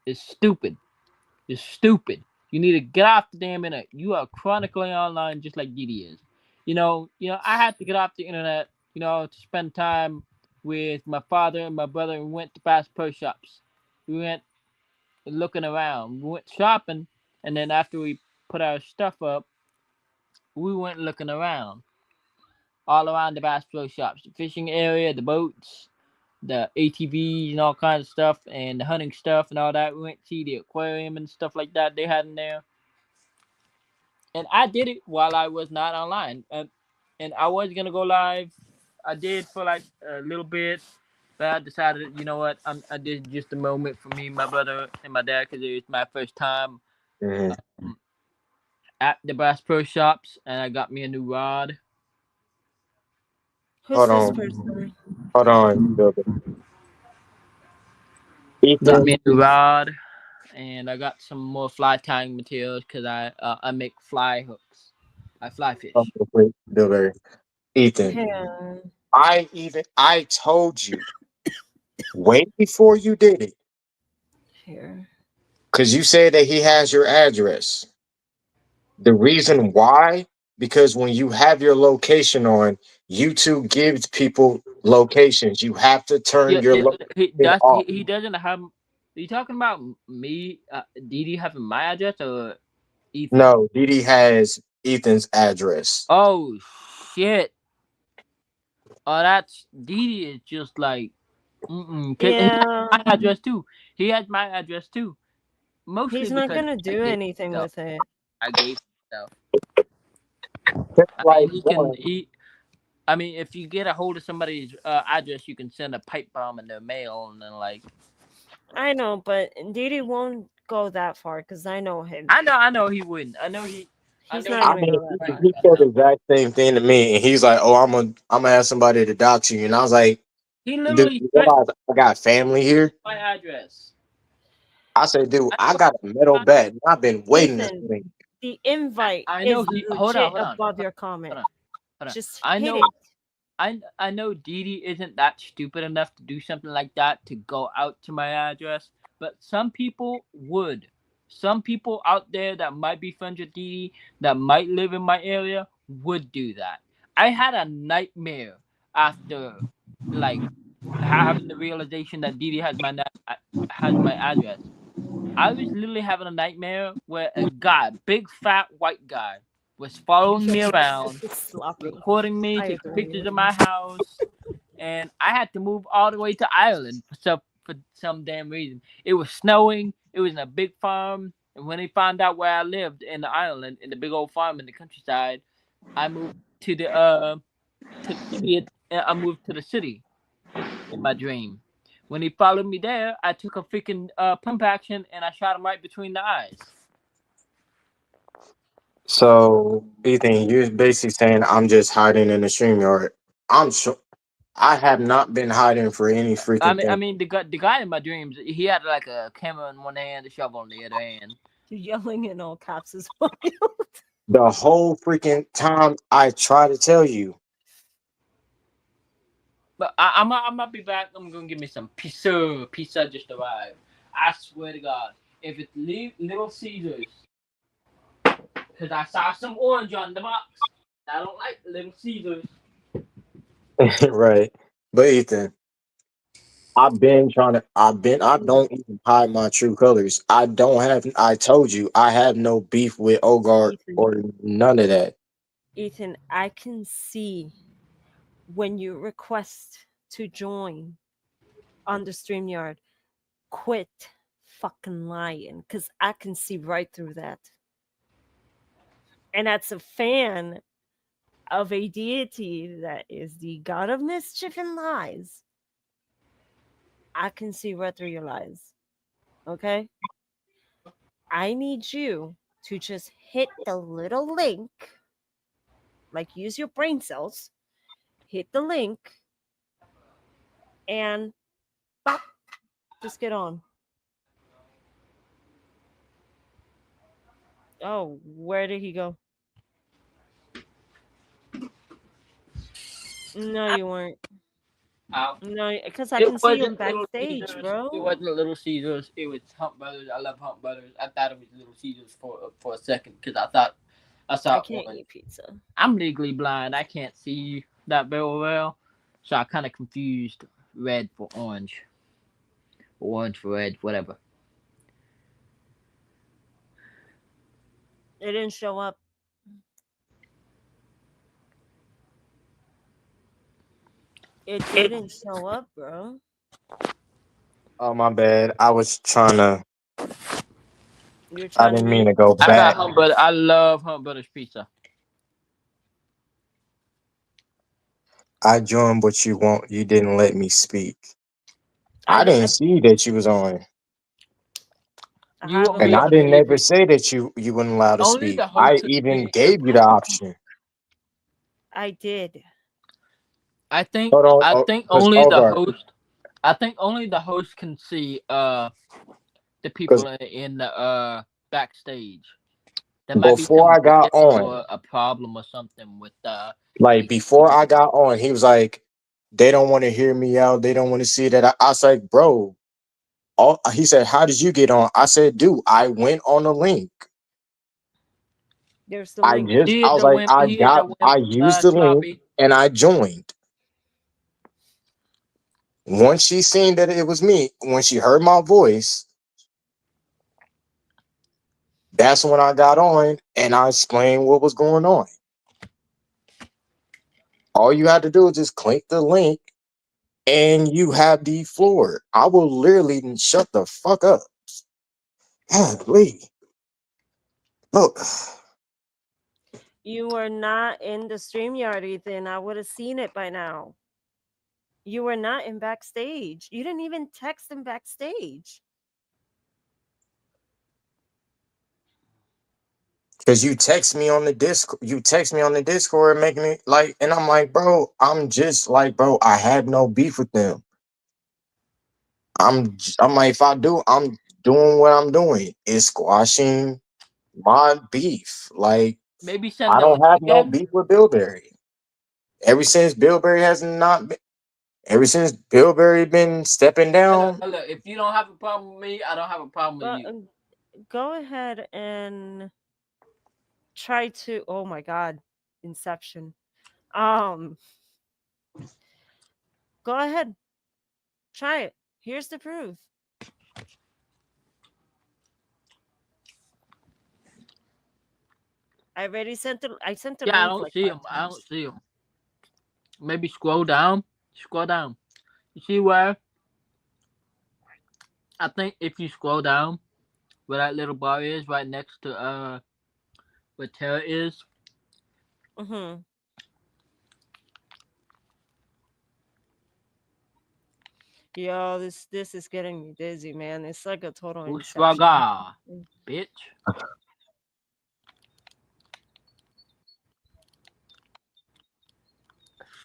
is stupid. It's stupid. You need to get off the damn internet. You are chronically online just like Didi is. I had to get off the internet, to spend time with my father and my brother and went to Bass Pro Shops. We went looking around. We went shopping and then after we put our stuff up, we went looking around. All around the Bass Pro Shops. The fishing area, the boats, the ATVs and all kinds of stuff and the hunting stuff and all that. We went to see the aquarium and stuff like that they had in there. And I did it while I was not online. And I was gonna go live. I did for like a little bit, but I decided, you know what? I did just a moment for me, my brother, and my dad because it was my first time Mhm. um, at the Bass Pro Shops, and I got me a new rod. who's Hold this on, person? hold on, Billy. Got Ethan, me a new rod, and I got some more fly tying materials because I make fly hooks. I fly oh, fish. wait, Billy. Ethan, Yeah, I told you way before you did it, here. because you said that he has your address. The reason why, because when you have your location on, YouTube gives people locations. You have to turn Yeah, your location off. he doesn't have. Are you talking about me, Didi having my address or Ethan? No, Didi has Ethan's address. Oh shit! Oh, that's Didi is just like, cause he has Yeah, my address too. He has my address too. Mostly he's not because gonna I do gave him anything stuff. with it. I gave him stuff. Just I like mean, he can. one. I mean, if you get a hold of somebody's address, you can send a pipe bomb in their mail, and then like, I know, but Didi won't go that far because I know him. I know he wouldn't. I He's know not he I gonna wouldn't mean, go that right far. he now. said the exact same thing to me, and he's like, "Oh, I'm gonna have somebody to dox you," and I was like, He "Dude, literally you threatened realize I got family here?" my address. I said, "Dude, I I know. got a metal bat, and I've been waiting to Ethan, see." the invite I know is he. legit Hold on, above hold your on, comment. hold on. Just I hit know. it. I know Didi isn't that stupid enough to do something like that to go out to my address, but some people would. Some people out there that might be friends with Didi, that might live in my area, would do that. I had a nightmare after, like, having the realization that Didi has my address. I was literally having a nightmare where a guy, big fat white guy, was following me around, Sloppy. recording me, I taking agree pictures with of you. my house, and I had to move all the way to Ireland for some damn reason. It was snowing. It was in a big farm, and when they found out where I lived in the island, in the big old farm in the countryside, I moved to the city. I moved to the city in my dream. When he followed me there, I took a freaking pump action and I shot him right between the eyes. So, Ethan, you're basically saying I'm just hiding in the stream yard. I'm sure. I have not been hiding for any I freaking mean, I thing. mean, the guy in my dreams, he had like a camera in one hand, a shovel in the other hand. You're yelling in all caps as well. The whole freaking time I try to tell you. But I'm gonna be back. I'm gonna give me some pizza. Pizza just arrived. I swear to God, if it's Little Caesars, because I saw some orange on the box. I don't like Little Caesars. Right. But Ethan, I don't even hide my true colors. I told you, I have no beef with Ogard Ethan, or none of that. Ethan, I can see when you request to join on the StreamYard, quit fucking lying because I can see right through that. And that's a fan of a deity that is the god of mischief and lies. I can see right through your lies. Okay? I need you to just hit the little link, like use your brain cells, hit the link, and bop, just get on. Oh, where did he go? No, you weren't. Um, No, because I it can see you in wasn't Little backstage, Caesars. It bro. wasn't Little Caesars. It was Hunt Brothers. I love Hunt Brothers. I thought it was Little Caesars for a second because I I saw can't orange. eat pizza. I'm legally blind. I can't see that very well, so I kind of confused red for orange, orange for red, whatever. It didn't show up. It didn't show up, bro. Oh my bad. You're I trying to didn't be mean a to go I pizza got back. Hunt fan. Brothers. I love Hunt Brothers pizza. I joined but you didn't let me speak. I I did. didn't see that you was on. I You have a And only I link. didn't ever say that you weren't allowed to only speak. the host I could even see. If gave you I the think option. I did. I think Hold on, I think because only the Ogard, host. I think only the host can see the because people in the backstage. There might be before some I got glitch on, or a problem or something with like the before I got on, he was like, "They don't want to hear me out. They don't want to see that." I was like, "Bro." He said, "How did you get on?" I said, "Dude, I went on the link. There's the link. he I is was the like, wimp. He is the I wimp. used the link Sloppy. and I joined." Once she seen that it was me, when she heard my voice, that's when I got on and I explained what was going on. All you had to do is just click the link and you have the floor. I will literally shut the fuck up. Golly. Look, You were not in the StreamYard, Ethan. I would have seen it by now. You were not in backstage. You didn't even text him backstage. because you text me on the Discord making me like, and I'm like, bro, I'm just like, bro, I had no beef with them. I'm like, if I do, I'm doing what I'm doing. It's squashing my beef. Like, Maybe send I the link don't have no again. beef with Billberry. Ever since Billberry has not been, ever since Billberry been stepping down, Look, if you don't have a problem with me, I don't have a problem with Well, you. go ahead and try to. Oh my God, Inception. Um, go ahead, try it. Here's the proof. I already sent the. I sent the Yeah, I link don't like see five him. I don't times. see him. Maybe scroll down. Scroll down. You see where? I think if you scroll down, where that little bar is, right next to where Tara is. Mm-hmm. Yo, this is getting me dizzy, man. It's like a total Inception. Uswaga, bitch.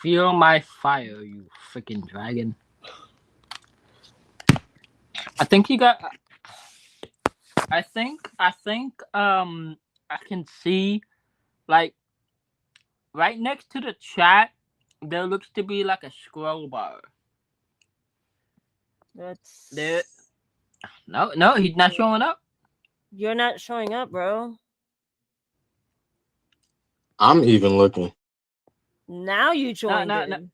Feel my fire, you freaking dragon. I think you got. I can see like right next to the chat. There looks to be like a scroll bar. There. That's No, he's not showing up. you're not showing up, bro. I'm even looking. Now you joined No. in.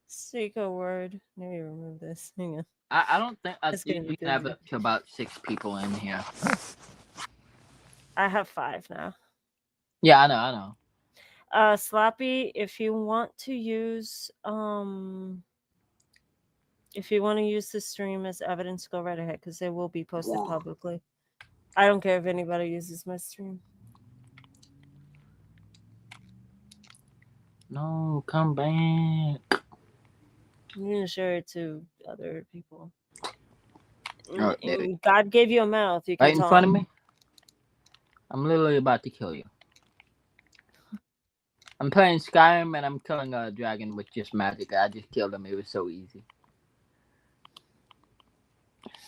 Speak a word. Maybe remove this. Hang on. I don't think It's you, getting you can have busy. up to about 6 people in here. I have 5 now. Yeah, I know. Sloppy, if you want to use the stream as evidence, go right ahead because it will be posted publicly. I don't care if anybody uses my stream. No, come back. You can share it to other people. Oh, there it is. And God gave you a mouth. You can Right in talk. front of me. I'm literally about to kill you. I'm playing Skyrim and I'm killing a dragon with just magic. I just killed him. It was so easy.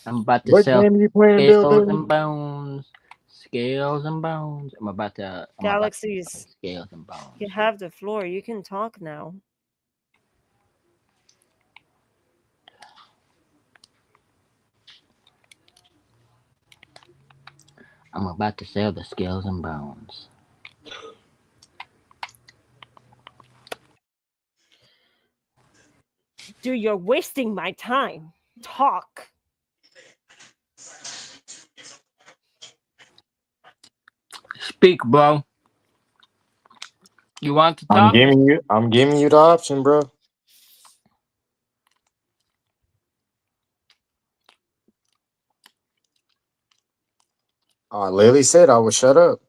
I'm about to What sell game you playing, scales Bill? and bones. Scales and bones. I'm about to Galaxies, sell scales and bones. you have the floor. You can talk now. I'm about to sell the scales and bones. Dude, you're wasting my time. Talk. Speak, bro. You want to I'm talk? giving you the option, bro. Lily said I would shut up.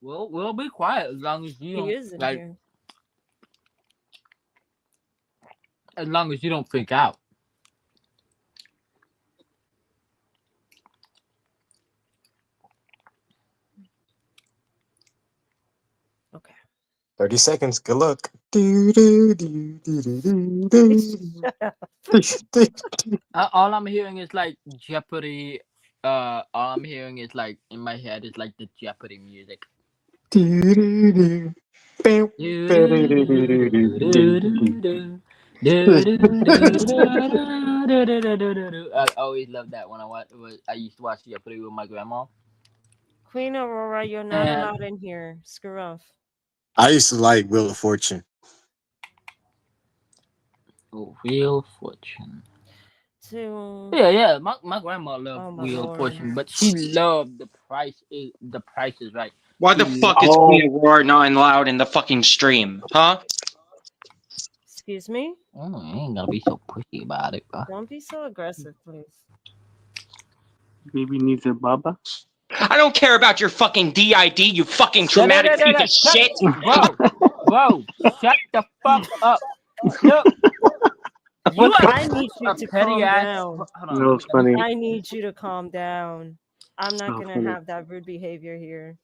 We'll be quiet as long as you He don't is in like. here. As long as you don't freak out. Okay. 30 seconds. Good luck. Do, do, do, do, do, do, do. All I'm hearing is like Jeopardy. All I'm hearing is like in my head is like the Jeopardy music. Do, do, do. Bam. Do, Do, do, do, do, do, do, do, do, do, do, do, do, do, do, do. I always loved that when I used to watch Jeopardy with my grandma. Queen Aurora, you're not And allowed in here. Screw off. I used to like Wheel of Fortune. Wheel of Fortune. To Yeah. My grandma loved oh my Wheel of lord. Fortune, but she loved the Price is Right. Why She the fuck is Oh, Queen Aurora not allowed in the fucking stream? Huh? Excuse me? I ain't gonna be so pushy about it, bro. Don't be so aggressive, please. Baby needs a baba. I don't care about your fucking DID, you fucking Shut traumatic piece of shit. Bro, shut the fuck up. Look, you are I need you a to petty calm ass. down. Hold That on, was funny. I need you to calm down. I'm not Oh, gonna funny. have that rude behavior here.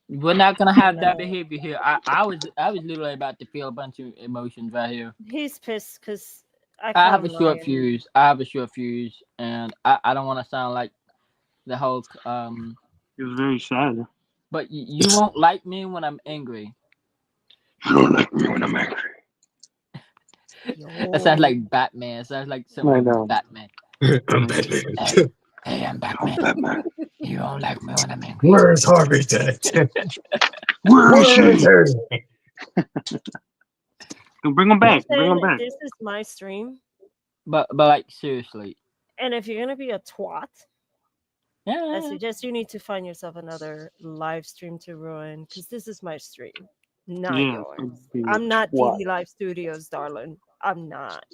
we're not gonna have that No. behavior here. I was literally about to feel a bunch of emotions right here. He's pissed because I I caught have him a short lying. fuse. And I don't want to sound like the Hulk. It was very sad. But you won't like me when I'm angry. You don't like me when I'm angry. That sounds like Batman. It sounds like I something know. Batman. I'm Batman. Hey, I'm Batman. Batman. You don't like me when I'm angry. Where's Harvey Dent? Where is Where's she? her? Bring him back. Bring Listen, him back. this is my stream, But like seriously. and if you're gonna be a twat, I Yeah. suggest you need to find yourself another live stream to ruin because this is my stream, not Yeah. yours. Be I'm not twat. DD Live Studios, darling. I'm not.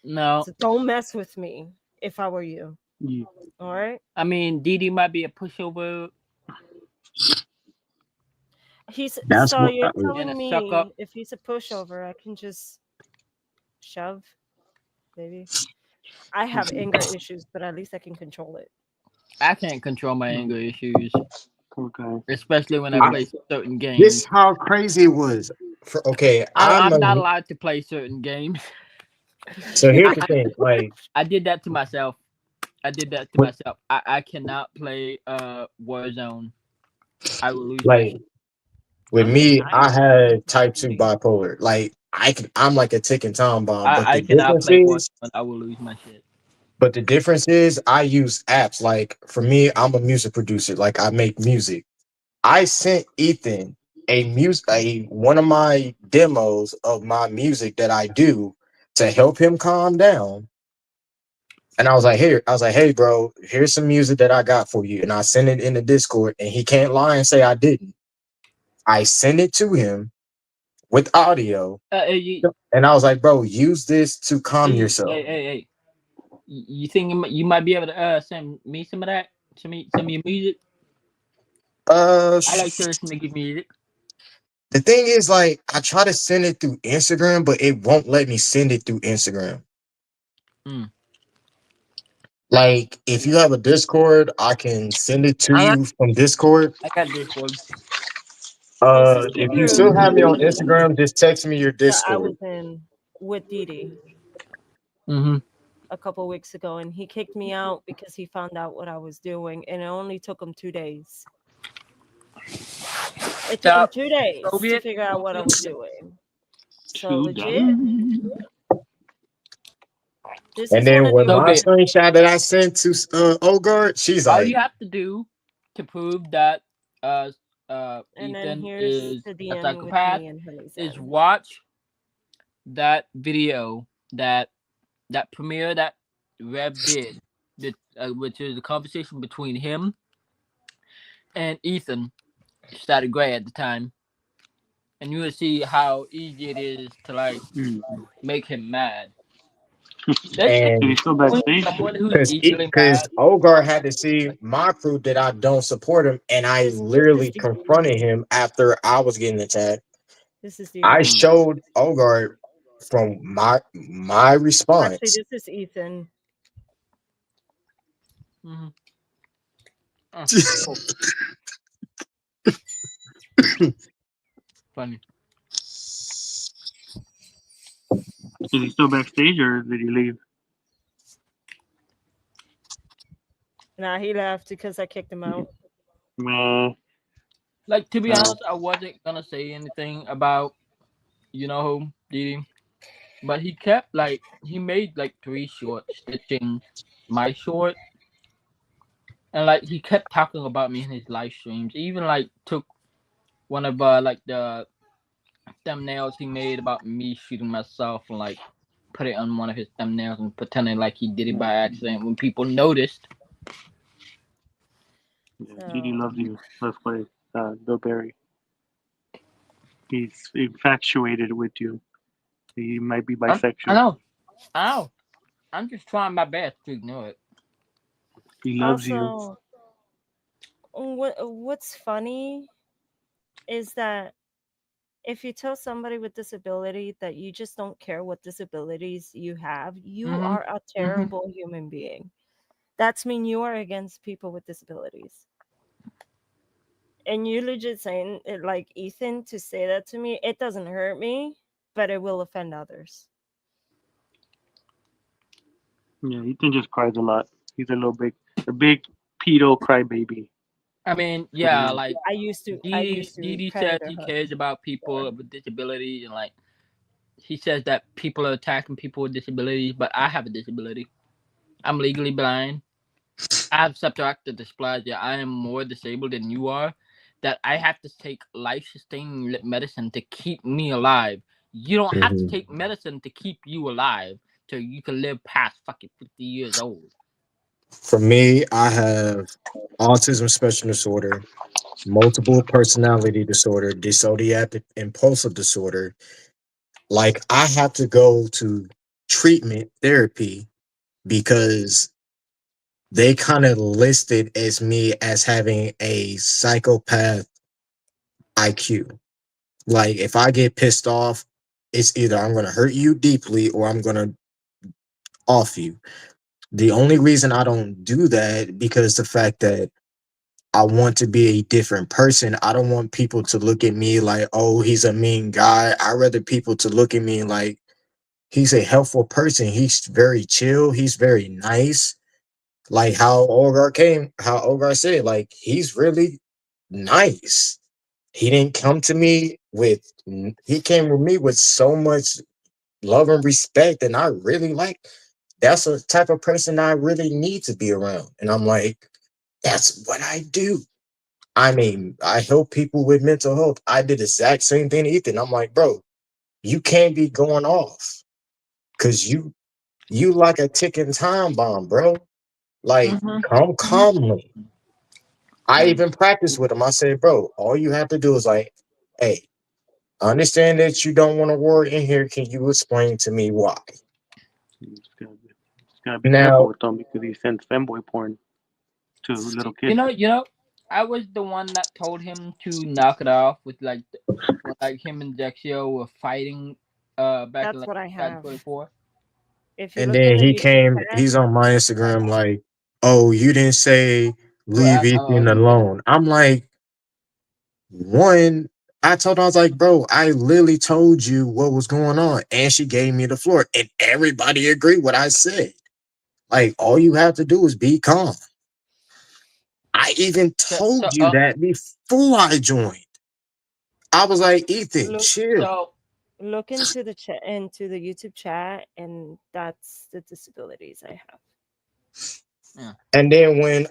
No. So don't mess with me if I were you. Yeah. All right? I mean Didi might be a pushover That's So what you're and a telling suck up. me if he's a pushover, I can just shove, baby. I have anger issues, but at least I can control it. I can't control my anger issues. Okay. especially when I I, play certain this games. how crazy it was. Okay, I'm not allowed to play certain games. so here's I, the I thing. Like, I did that to myself. I did that to with, myself. I cannot play Warzone. I will lose my like shit. with I mean, me, I I had type two really. bipolar. Like I'm like a ticking time bomb. But I the cannot difference play Warzone. is, I will lose my shit. I use apps. Like for me, I'm a music producer. Like I make music. I sent Ethan a one of my demos of my music that I do to help him calm down. And I was like, hey, bro, here's some music that I got for you. And I sent it in the Discord, and he can't lie and say I didn't. I sent it to him with audio. You, And I was like, bro, use this to calm hey, yourself. hey. You think you might be able to send me some of that? Send me your music. Uh, I like to listen to good music. the thing is, like, I try to send it through Instagram, but it won't let me send it through Instagram. Mm. Like, if you have a Discord, I can send it to I you from Discord. got this one. This is the If you still group have me on Instagram, just text me your that I Discord. was in with Didi Mm-hmm. a couple weeks ago, and he kicked me out because he found out what I was doing, and it only took him 2 days. It took him So 2 days to Soviet. figure out what I was doing. So legit, Today. this And is one then of the when my Soviet. screenshot that I sent to Ogard, she's All like, you have to do to prove that uh and then Ethan here's is the a DM with psychopath me and Honey is Zen. watch that video that premiere that Rev did, which is a conversation between him and Ethan, started gray at the time, and you will see how easy it is to like Mm. make him mad. That's Is he and still backstage? someone who's because easily mad. Ogard had to see my proof that I don't support him, and I This is literally Didi. confronted him after I was getting attacked. This is I Didi. Mm. showed Ogard from my Actually, response. this is Ethan. Mm-hmm. Funny. Is he still backstage or did he leave? Nah, he left because I kicked him out. Man, Like to be uh, honest, I wasn't gonna say anything about Didi, but he kept like he made like 3 shorts stitching my short, and like he kept talking about me in his live streams. He even like took one of like the thumbnails he made about me shooting myself and like put it on one of his thumbnails and pretending like he did it by accident when people noticed. yeah, Didi So loves you. Let's play Bill Berry. He's infatuated with you. He might be I bisexual. know, I know. I'm just trying my best to ignore it. He loves you. also, what's funny is that if you tell somebody with disability that you just don't care what disabilities you have, you Mm-hmm. are a Mm-hmm. terrible human being. That's mean you are against people with disabilities. And you legit saying it like Ethan to say that to me, it doesn't hurt me, but it will offend others. Yeah, Ethan just cries a lot. He's a big pedo crybaby. I mean, That's what he yeah, is. like I Didi used to Didi pet her says to he her cares about people before. with disabilities and like he says that people are attacking people with disabilities, but I have a disability. I'm legally blind. I have subtractive dysplasia. I am more disabled than you are. That I have to take life-sustaining medicine to keep me alive. You don't have to Mhm. take medicine to keep you alive so you can live past fucking 50 years old. For me, I have autism spectrum disorder, multiple personality disorder, dissociative impulsive disorder. Like I have to go to treatment therapy because they kind of listed as me as having a psychopath IQ. Like if I get pissed off, it's either I'm going to hurt you deeply or I'm going to off you. The only reason I don't do that because the fact that I want to be a different person. I don't want people to look at me like, oh, he's a mean guy. I rather people to look at me like he's a helpful person. He's very chill. He's very nice. Like how Olgar said, like he's really nice. He didn't come to me with he came with me with so much love and respect, and I really like that's a type of person I really need to be around. And I'm like, that's what I do. I mean, I help people with mental health. I did the exact same thing to Ethan. I'm like, bro, you can't be going off because you like a ticking time bomb, bro. Like, Mm-hmm. come Mm-hmm. calmly. I Like, even practiced with him. I said, bro, all you have to do is like, hey, I understand that you don't want to work in here. Can you explain to me why? Just gotta be careful Now, with them because he sends femboy porn to little you kids. know, you know, I was the one that told him to knock it off with like when like him and Dexio were fighting back in That's like what I have. 2024. If you and look in then the he YouTube came, chat, he's on my Instagram like, oh, you didn't say Well, leave oh, Ethan he did. alone. I'm like, one, I told her, I was like, bro, I literally told you what was going on. And she gave me the floor. And everybody agreed what I said. Like, all you have to do is be calm. I even So, told so, you that before I joined. I was like, Ethan, look chill. so, look into the chat into the YouTube chat, and that's the disabilities I have. yeah, And then when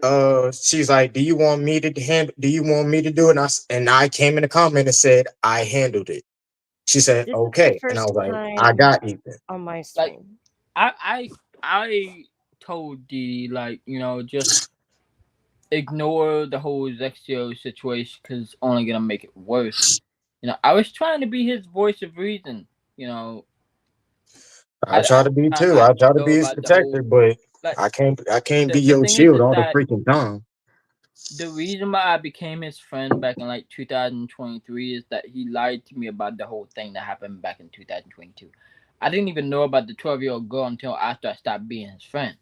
she's like, do you want me to handle do you want me to do it? And I came in the comment and said, I handled it. She said, This is the okay. And I first was like, I time got Ethan. on my like stream. I told Dee like just ignore the whole Zexio situation because it's only gonna make it worse. I was trying to be his voice of reason. You know, I try to be I'm too. not I try to sure be his about the whole protector, but like I can't be the your thing is shield is all the that freaking time. the reason why I became his friend back in like 2023 is that he lied to me about the whole thing that happened back in 2022. I didn't even know about the 12-year-old girl until after I stopped being his friend.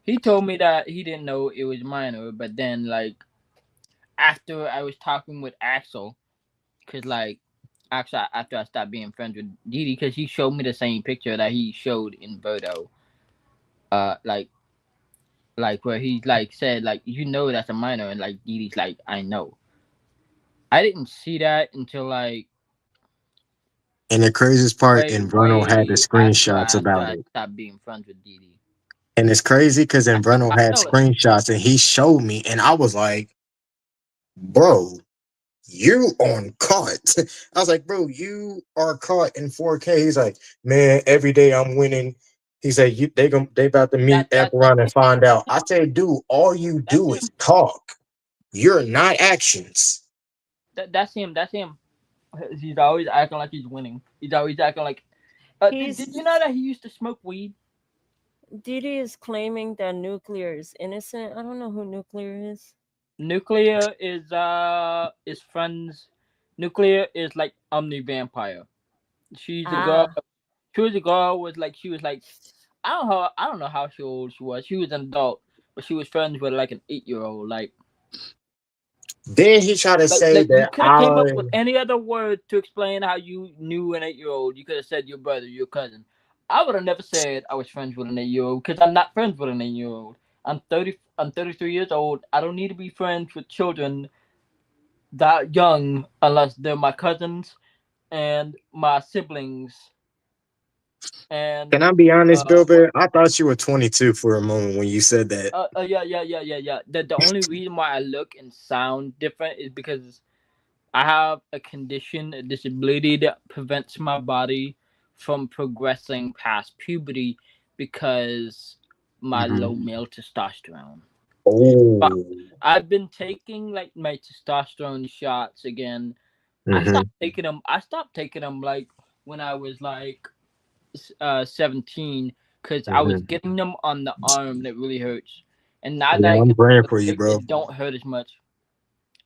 He told me that he didn't know it was minor, but then like after I was talking with Axel, cause like actually after I stopped being friends with Didi, cause he showed me the same picture that he showed in Verdo, like where he like said like that's a minor, and like Didi's like I know. I didn't see that until like And the craziest part, way Inverno had the way after screenshots about I it. stopped being friends with Didi. And it's crazy because Inverno I had know it. screenshots and he showed me, and I was like, bro, you on caught. I was like, bro, you are caught in 4K. He's like, man, every day I'm winning. He said, they about to meet That's Eperon and him. find out. I said, dude, all you That's do is him. talk. You're not actions. That's him. That's him. He's always acting like he's winning. He's always acting like. Did you know He's that he used to smoke weed? Didi is claiming that Nuclear is innocent. I don't know who Nuclear is. Nuclear is friends. Nuclear is like Omni Vampire. She's a girl. Ah, She was a girl. Was like she was like I don't know how she old she was. She was an adult, but she was friends with like an 8-year old. Then he tried to say Like you that could have came up with any other word to explain how you knew an 8-year old. You could have said your brother, your cousin. I would have never said I was friends with an 8-year old because I'm not friends with an 8-year old. I'm 30. I'm 33 years old. I don't need to be friends with children that young unless they're my cousins and my siblings can and I be honest, Bill what Bear? I thought you were 22 for a moment when you said that. yeah. The only reason why I look and sound different is because I have a condition, a disability that prevents my body from progressing past puberty because my low Mhm. male testosterone. But Oh. I've been taking like my testosterone shots again. Hmm. I stopped taking them like when I was like 17 because I was Hmm. getting them on the arm that really hurts. And now that Yeah, I I'm get praying the for you, leg, bro. it don't hurt as much.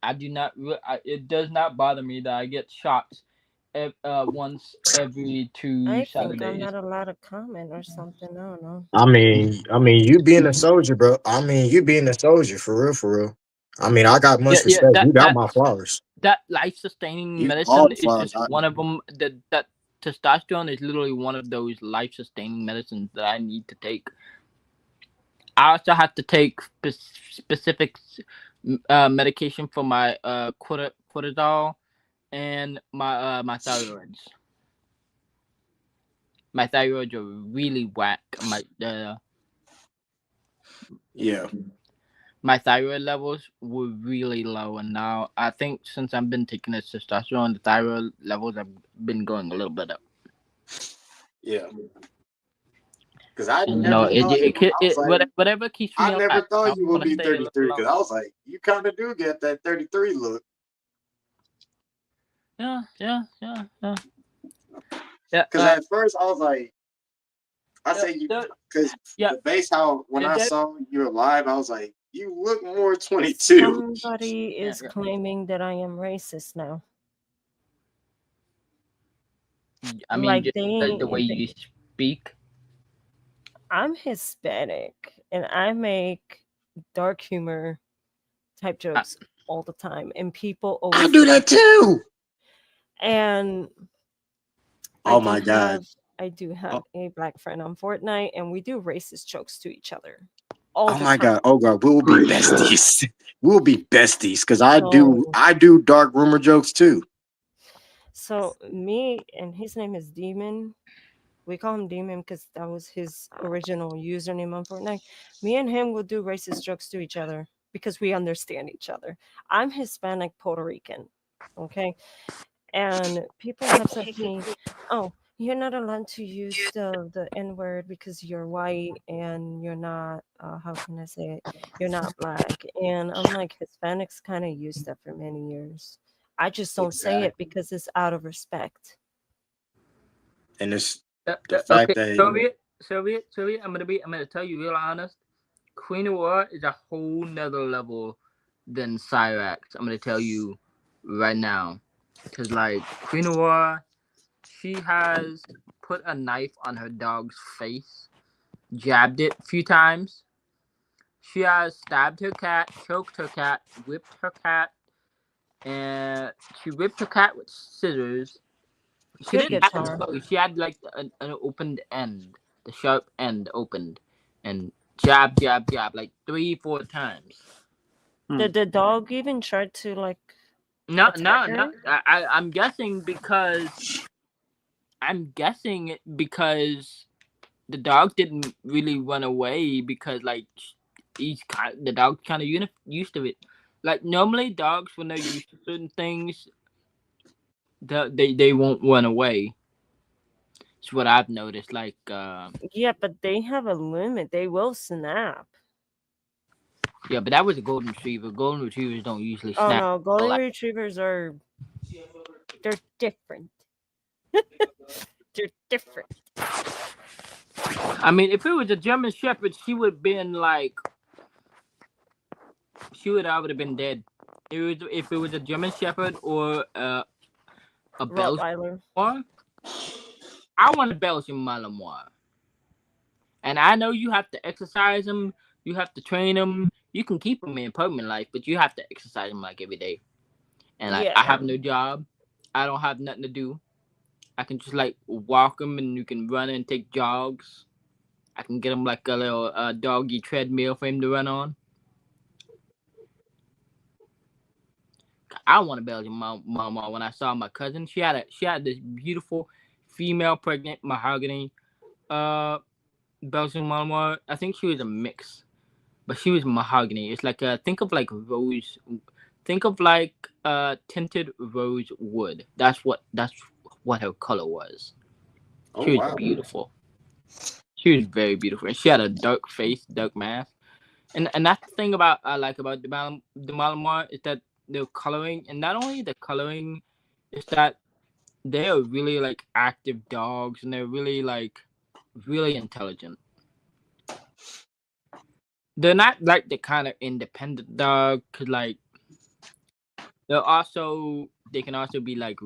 I do not. It does not bother me that I get shots once every two I think I'm Saturdays. not allowed to comment or something. I don't know. I mean, you being a soldier, bro. I mean, you being a soldier for real, for real. I mean, I got much Yeah. respect. You got my flowers. That life-sustaining You all medicine the is flowers. just one of them. That testosterone is literally one of those life-sustaining medicines that I need to take. I also have to take specific medication for my cortisol and my thyroids. My thyroids are really whack. Yeah. My thyroid levels were really low, and now I think since I've been taking this testosterone, the thyroid levels have been going a little bit up. Yeah. Because I And never thought I was like, whatever keeps I me alive. never I thought you would want to be stay a little 33. Because longer. I was like, you kind of do get that 33 look. Yeah. Because at first I was like, I say you because Yeah. the base how when I That- saw you live, I was like, you look more 22. Somebody is Yeah. claiming that I am racist now. I mean, Like just the way you speak. I'm Hispanic and I make dark humor type jokes all the time, and people always I do that too. And Oh my God. I do have Oh, a black friend on Fortnite, and we do racist jokes to each other all oh the my time. God. Oh God. We will be besties. We'll be besties. Because So, I do dark rumor jokes too. so me and his name is Demon. We call him Demon because that was his original username on Fortnite. Me and him will do racist jokes to each other because we understand each other. I'm Hispanic Puerto Rican. Okay. And people have said to me, "Oh, you're not allowed to use the N word because you're white and you're not. How can I say it? You're not black." And I'm like, Hispanics kind of used that for many years. I just don't say it Exactly. because it's out of respect. And it's the Okay, fact that Soviet. I'm gonna tell you real honest. Queen of War is a whole nother level than Cyrax. I'm gonna tell you right now, cause like Queen of War, she has put a knife on her dog's face, jabbed it a few times. She has stabbed her cat, choked her cat, whipped her cat, and she whipped her cat with scissors. She Good didn't have it guitar. closed. She had like an opened end, the sharp end opened, and jab, jab, jab, like 3, 4 times. Did the dog even try to like No, attack no, no. her? I'm guessing because the dog didn't really run away because like the dog's kind of used to it. Like normally dogs when they're used to certain things, they won't run away. It's what I've noticed. Like Yeah, but they have a limit. They will snap. yeah, but that was a golden retriever. Golden retrievers don't usually Oh snap. no, golden Like retrievers they're different. They're different. I mean, if it was a German Shepherd, she would have been like she would have been dead. If it was a German Shepherd or a Belgian Rottweiler. Malinois, I want a Belgian Malinois. And I know you have to exercise them, you have to train them. You can keep them in permanent life, but you have to exercise them like every day. And like I Yeah. have no job, I don't have nothing to do. I can just like walk them, and you can run and take jogs. I can get him like a little doggy treadmill for him to run on. I want a Belgian mama. When I saw my cousin, she had this beautiful female pregnant mahogany Belgian mama. I think she was a mix, but she was mahogany. It's like think of like rose, think of like tinted rose wood. That's what her color was. oh She was wow. beautiful. She was very beautiful, and she had a dark face, dark mask. And that's the thing about I like about the Malamar is that the coloring, and not only the coloring, is that they are really like active dogs, and they're really like really intelligent. They're not like the kind of independent dog, cause like they can also be like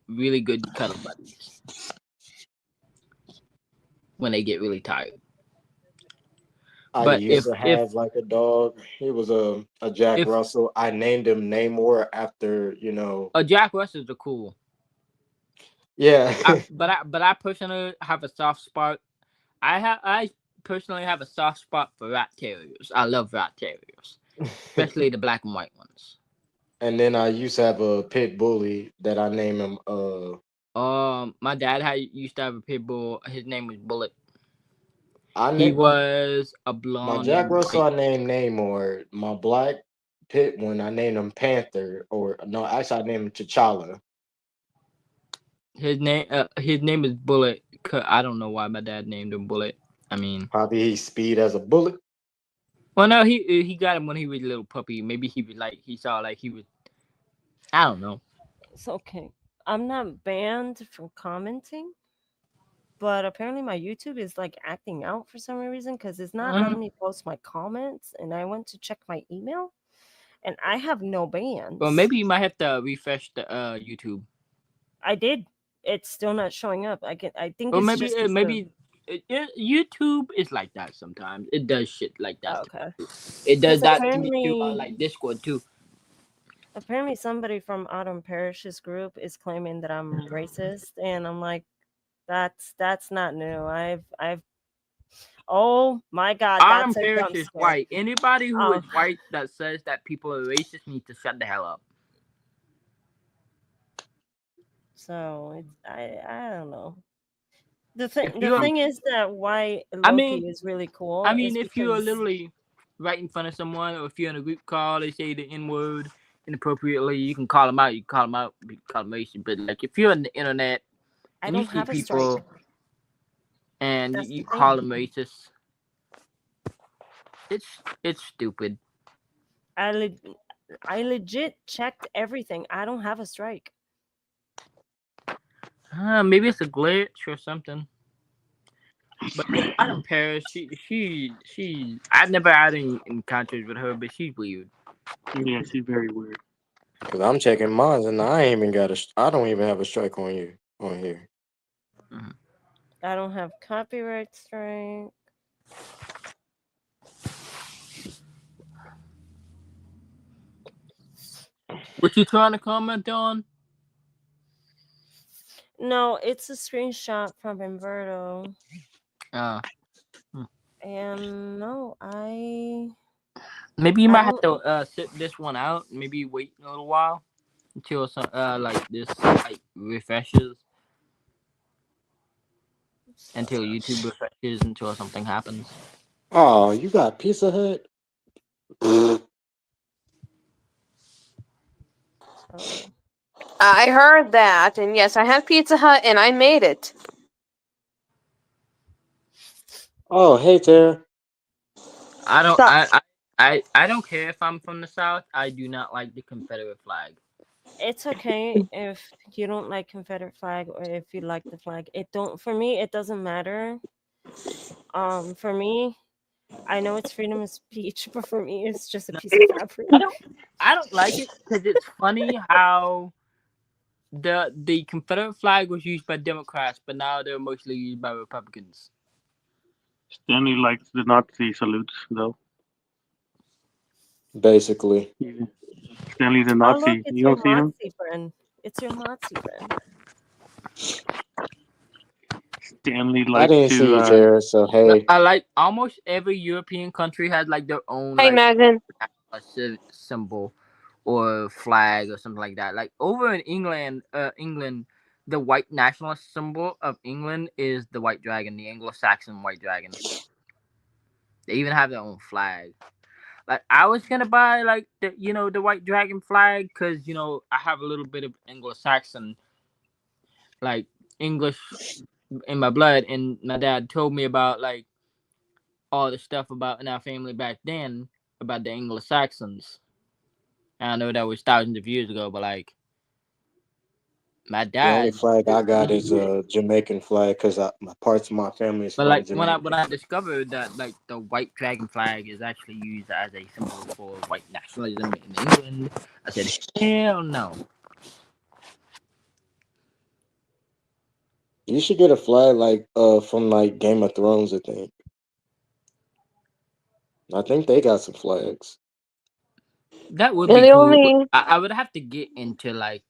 really good cuddle buddies when they get really tired. I But used to have like a dog. He was a Jack if Russell. I named him Namor after, you know. a Jack Russells are cool. Yeah. But I personally have a soft spot. I personally have a soft spot for rat terriers. I love rat terriers, especially the black and white ones. And then I used to have a pit bully that I named him My dad used to have a pit bull. His name was Bullet. I He named was a my blonde Jack and Russell white. I named Namor. My black pit one I named him Panther, or no, actually I named him T'Challa. His name is Bullet. I don't know why my dad named him Bullet. I mean, Probably he's speed as a bullet. well, no, he got him when he was a little puppy. Maybe he was like he saw like he was. I don't know. It's okay. I'm not banned from commenting, but apparently my YouTube is like acting out for some reason because it's not letting me post my comments. And I went to check my email, and I have no Well, bans. maybe you might have to refresh the YouTube. I did. It's still not showing up. I think Or it's maybe just because. YouTube is like that sometimes. It does shit like Oh, that. okay. It does Because that to me too on like Discord too. apparently somebody from Autumn Parish's group is claiming that I'm racist, and I'm like, that's not new. I've oh my god, Autumn that's a Parish jump is scare. white. Anybody who is Um, white that says that people are racist needs to shut the hell up. so it's I don't know. If The you're, thing is that why I Loki mean, is really cool I mean, is if you're because literally right in front of someone, or if you're in a group call, they say the N word inappropriately, you can call them out. You can call them out, you can call them racist. But like, if you're on the internet I and you don't see have a strike. people and That's the you thing. call them racist, it's stupid. I le- I legit checked everything. I don't have a strike. Maybe it's a glitch or something. But yeah, Autumn Paris, she. I've never had any encounters with her, but she's weird. Yeah, she's very weird. Cause I'm checking mine and I ain't even got I don't even have a strike on you on here. Mhm. I don't have copyright strike. What you trying to comment on? No, it's a screenshot from Inverto. Uh, hmm. And no, Maybe you I might have don't to sit this one out. Maybe wait a little while until some like this like refreshes, until YouTube refreshes, until something happens. Oh, you got Pizza Hut? so I heard that, and yes, I had Pizza Hut, and I made it. Oh, hey Tara. I don't So, I don't care if I'm from the South. I do not like the Confederate flag. it's okay if you don't like Confederate flag or if you like the flag. It don't for me it doesn't matter. For me, I know it's freedom of speech, but for me it's just a No, piece of fabric. I don't I don't like it because it's funny how the Confederate flag was used by Democrats, but now they're mostly used by Republicans. Stanley likes the Nazi salutes, though. Basically. Yeah. Stanley's a Oh look, Nazi. it's You your don't see him? Moxie friend. It's your Moxie friend. Stanley I likes didn't see to. you, Tara, so hey. I like almost every European country has like their own hey, like Megan. a symbol or flag or something like that. Like over in England, the white nationalist symbol of England is the white dragon, the Anglo-Saxon white dragon. They even have their own flag. Like I was gonna buy like the white dragon flag because I have a little bit of Anglo-Saxon like English in my blood, and my dad told me about like all the stuff about in our family back then about the Anglo Saxons. I know that was thousands of years ago, but like my The only dad, flag I got he, is a Jamaican flag because my parts of my family is but from like when I Jamaica. when I discovered that like the white dragon flag is actually used as a symbol for white nationalism in England, I said hell no. You should get a flag like from like Game of Thrones, I think. I think they got some flags. That would And be the cool. only I would have to get into like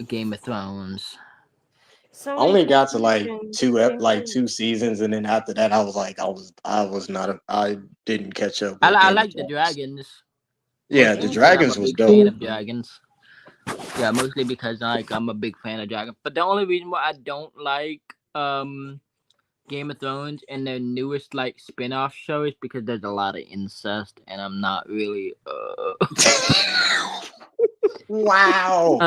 Game of Thrones. So I in only got to like conclusion, like 2 seasons, and then after that, I was like, I was not, I didn't catch up with I Game of like the Thrones. dragons. Yeah, Mostly the in because I'm a dragons was big fan dope. of dragons. Yeah, mostly because like I'm a big fan of dragons. But the only reason why I don't like Game of Thrones and their newest like spin-off show is because there's a lot of incest and I'm not really Wow.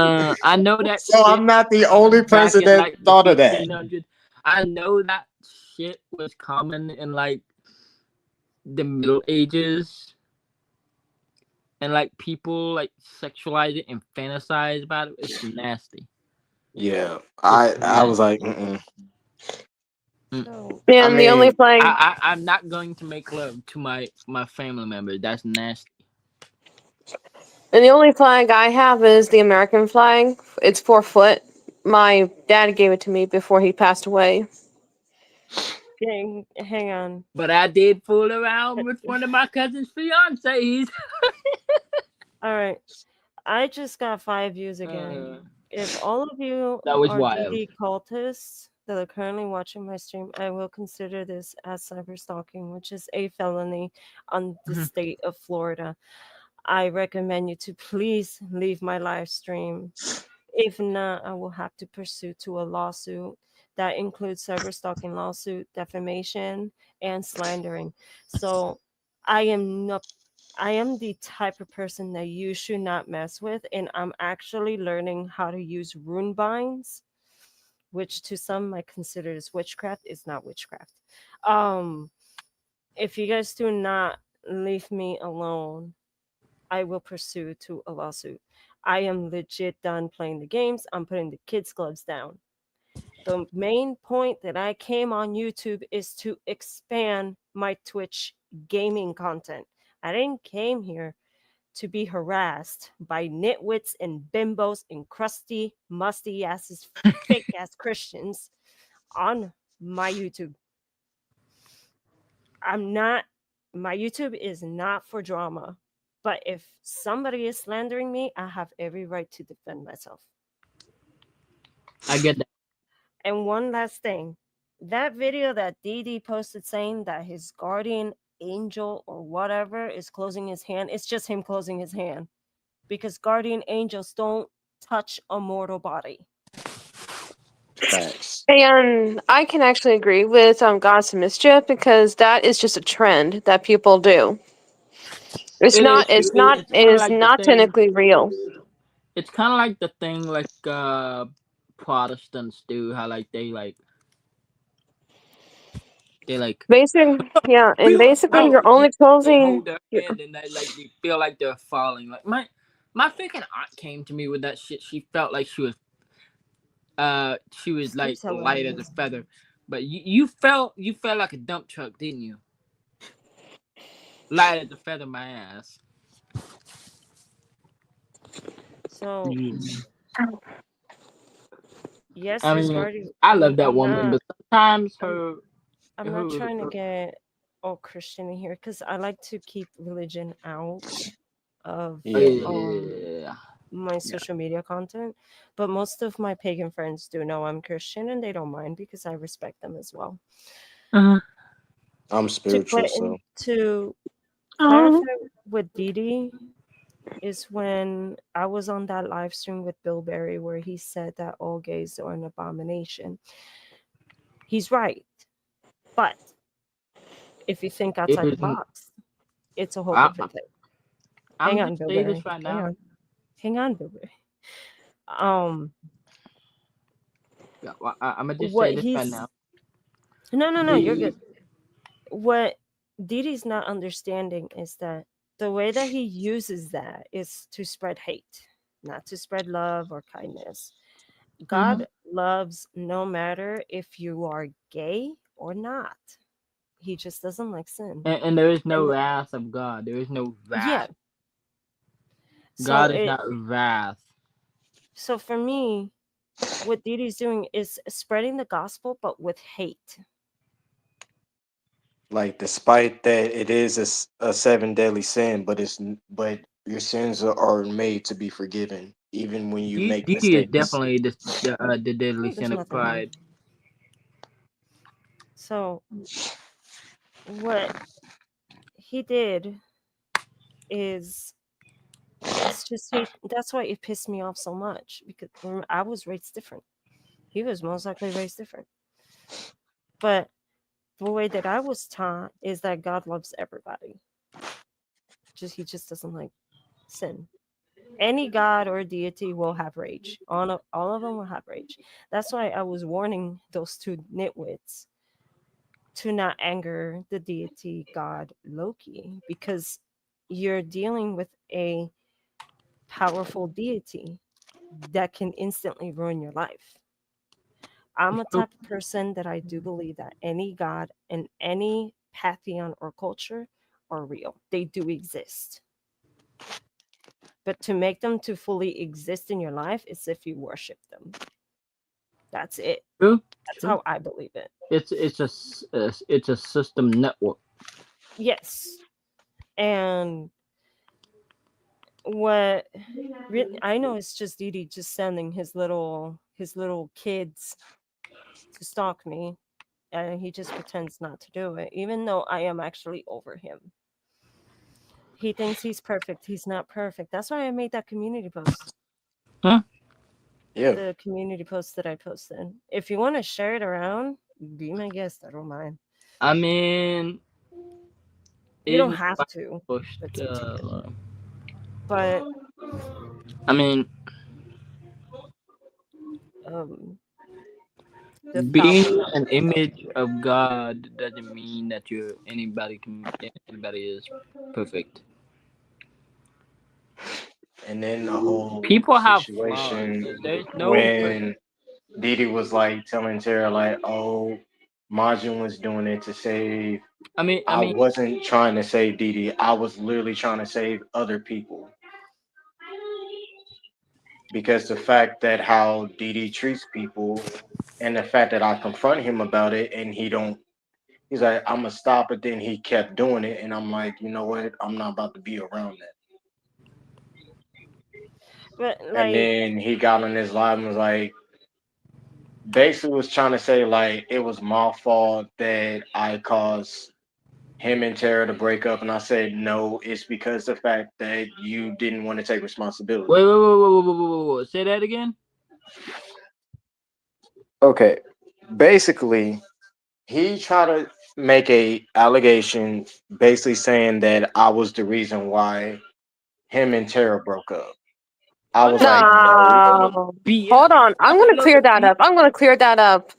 I know that So shit I'm not the was only back person in that like the thought of that. 1500s. I know that shit was common in like the Middle Ages and like people like sexualize it and fantasize about it. It's nasty. Yeah, It's I was nasty. like, mm-mm. so I and the only mean, flag I'm not going to make love to my family member. That's nasty. and the only flag I have is the American flag. It's 4 foot. My dad gave it to me before he passed away. hang on. But I did fool around with one of my cousin's fiancées. All right. I just got 5 views again. If all of you That was are wild. DD cultists that are currently watching my stream, I will consider this as cyber stalking, which is a felony on the Mhm. state of Florida. I recommend you to please leave my live stream. If not, I will have to pursue to a lawsuit that includes cyber stalking lawsuit, defamation, and slandering. So I am not I am the type of person that you should not mess with, and I'm actually learning how to use rune binds, which to some I consider as witchcraft. Is not witchcraft. Um, if you guys do not leave me alone, I will pursue to a lawsuit. I am legit done playing the games. I'm putting the kids' gloves down. The main point that I came on YouTube is to expand my Twitch gaming content. I didn't came here to be harassed by nitwits and bimbos and crusty, musty asses, fake ass Christians on my YouTube. I'm not, my YouTube is not for drama. But if somebody is slandering me, I have every right to defend myself. I get that. And one last thing, that video that DD posted saying that his guardian angel or whatever is closing his hand, it's just him closing his hand because guardian angels don't touch a mortal body. facts. And I can actually agree with Gods and Mischief because that is just a trend that people do. It's It is. not. It's not. It's It kind of is like the not thing. technically real. It's kind of like the thing like Protestants do. How like they like Yeah, and feel us basically out. you're only They closing. hold their hand and they feel like they're falling. Like my freaking aunt came to me with that shit. She felt like she was Stop like telling light me as a this. feather. But you felt like a dump truck, didn't you? Light as a feather, my ass. So Yeah. yes, I his mean, guardian. I love that I'm woman, not. but sometimes I'm. her I'm not her, trying to her get all Christian in here because I like to keep religion out of Yeah, yeah. my Yeah. social media content. But most of my pagan friends do know I'm Christian and they don't mind because I respect them as well. Uh-huh. I'm To spiritual, so clarify with Didi is when I was on that live stream with Bill Berry where he said that all gays are an abomination. He's right. But if you think It outside the is. box, it's a whole I, different thing. Hang I'm on, just Bill say this Berry. right Hang now. on. Hang on, Bill Berry. Yeah, I'm gonna just What say this right he's now. no, you're The good. What Didi's not understanding is that the way that he uses that is to spread hate, not to spread love or kindness. Mhm. God loves no matter if you are gay or not. He just doesn't like sin. and there is no And wrath of God. There is no yeah, wrath. so God is it not wrath. so for me, what Didi's doing is spreading the gospel but with hate. Like, despite that, it is a seven deadly sin, but but your sins are made to be forgiven, even when you make Duty is mistakes. definitely the deadly Oh, there's sin of nothing wrong. pride. So what he did is it's just that's why it pissed me off so much because I was raised different. He was most likely raised different. But the way that I was taught is that God loves everybody. He just doesn't like sin. Any god or deity will have rage. All of them will have rage. That's why I was warning those two nitwits to not anger the deity god Loki because you're dealing with a powerful deity that can instantly ruin your life. I'm a type of person that I do believe that any god and any pantheon or culture are real. They do exist. But to make them to fully exist in your life is if you worship them. That's it. True, That's true. how I believe it. It's a system network. Yes. And what I know is just Didi just sending his little kids to stalk me, and he just pretends not to do it, even though I am actually over him. He thinks he's perfect. He's not perfect. That's why I made that community post. Huh? Yeah, The community post that I posted. If you want to share it around, be my guest. I don't mind. I mean, You don't even if have I to. pushed, It's up to you. But I mean, um, the being Falcon. an image of God doesn't mean that anybody is perfect. and then the whole People have flaws. situation There's no when perfect. Didi was like telling Tara like, "Oh, Majin was doing it to save." I I mean, wasn't trying to save Didi. I was literally trying to save other people because the fact that how Didi treats people, and the fact that I confront him about it, and he don't. He's like, "I'm gonna stop," but then he kept doing it, and I'm like, you know what? I'm not about to be around that. But And like, then he got on his live and was like, basically was trying to say like it was my fault that I caused him and Tara to break up, and I said no, it's because the fact that you didn't want to take responsibility. wait. Say that again. Okay, basically, he tried to make a allegation, basically saying that I was the reason why him and Tara broke up. I Oh, was that's like, no. No. Hold BS. on. I'm That's going a to load clear of that BS. up. I'm going to clear that up.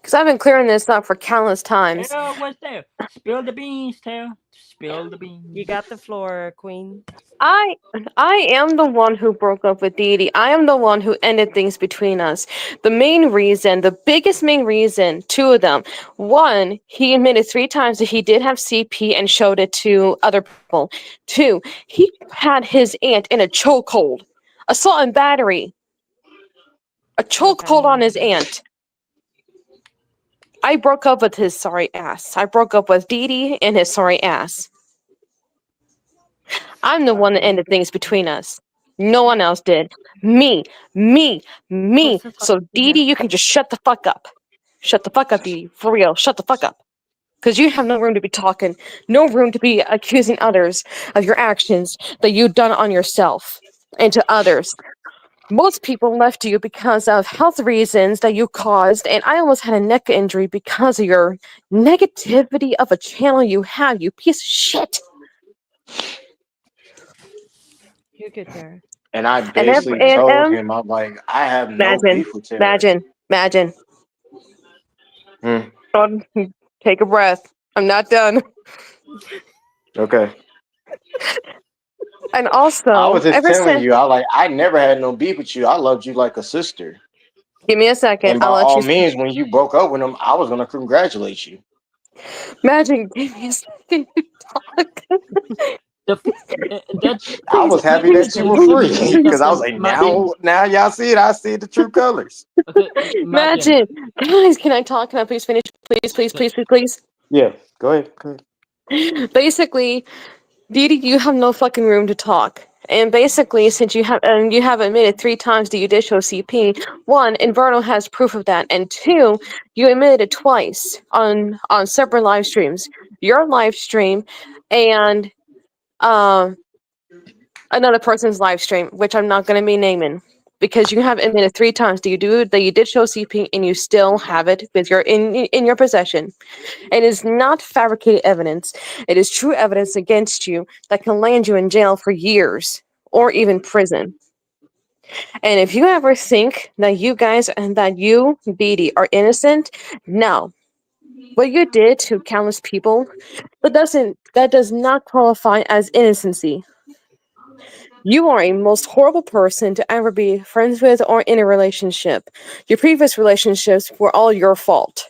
Because I've been clearing this up for countless times. What's there? Spill the beans, Tara. Spill the you beans. got the floor, Queen. I I am the one who broke up with Dee Dee. I am the one who ended things between us. The main reason, the biggest main reason, two of them. One, he admitted 3 times that he did have CP and showed it to other people. Two, he had his aunt in a chokehold. Assault and battery. A chokehold on Okay. his aunt. I broke up with his sorry ass. I broke up with Dee Dee and his sorry ass. I'm the one that Okay. ended things between us. No one else did. Me, me, me. Who's the So talking Dee here? Dee, you can just shut the fuck up. Shut the fuck up, Dee Dee. For real, shut the fuck up. Because you have no room to be talking, no room to be accusing others of your actions that you've done on yourself and to others. Most people left you because of health reasons that you caused, and I almost had a neck injury because of your negativity of a channel you have, you piece of shit. You're good there. And I And if, basically and told him, I'm like, I have no imagine, beef with Tara. imagine. Hmm. God, take a breath. I'm not done. Okay. And I also, was just ever telling since, you, I never had no beef with you. I loved you like a sister. give me a second. And by I'll let all you means, when you broke up with him, I was gonna congratulate you. imagine. Give me a second to talk. The that's I Please, was happy let me that you tell were you. Let free me tell you because I was something, like, Majin. now y'all see it. I see the true colors. Okay, Majin. imagine. Guys, can I talk? Can I please finish? Please, please, Okay, please, please, please. Yeah, go ahead. Go ahead. Basically, Didi, you have no fucking room to talk. And basically, since you have admitted 3 times that you did show CP, one, Inverno has proof of that, and two, you admitted it twice on separate live streams. Your live stream and um another person's live stream, which I'm not gonna be naming. Because you have admitted 3 times that you did show CP and you still have it with your in your possession. It is not fabricated evidence. It is true evidence against you that can land you in jail for years or even prison. And if you ever think that you guys and that you, Beatty, are innocent, no. What you did to countless people, that does not qualify as innocency. You are a most horrible person to ever be friends with or in a relationship. Your previous relationships were all your fault.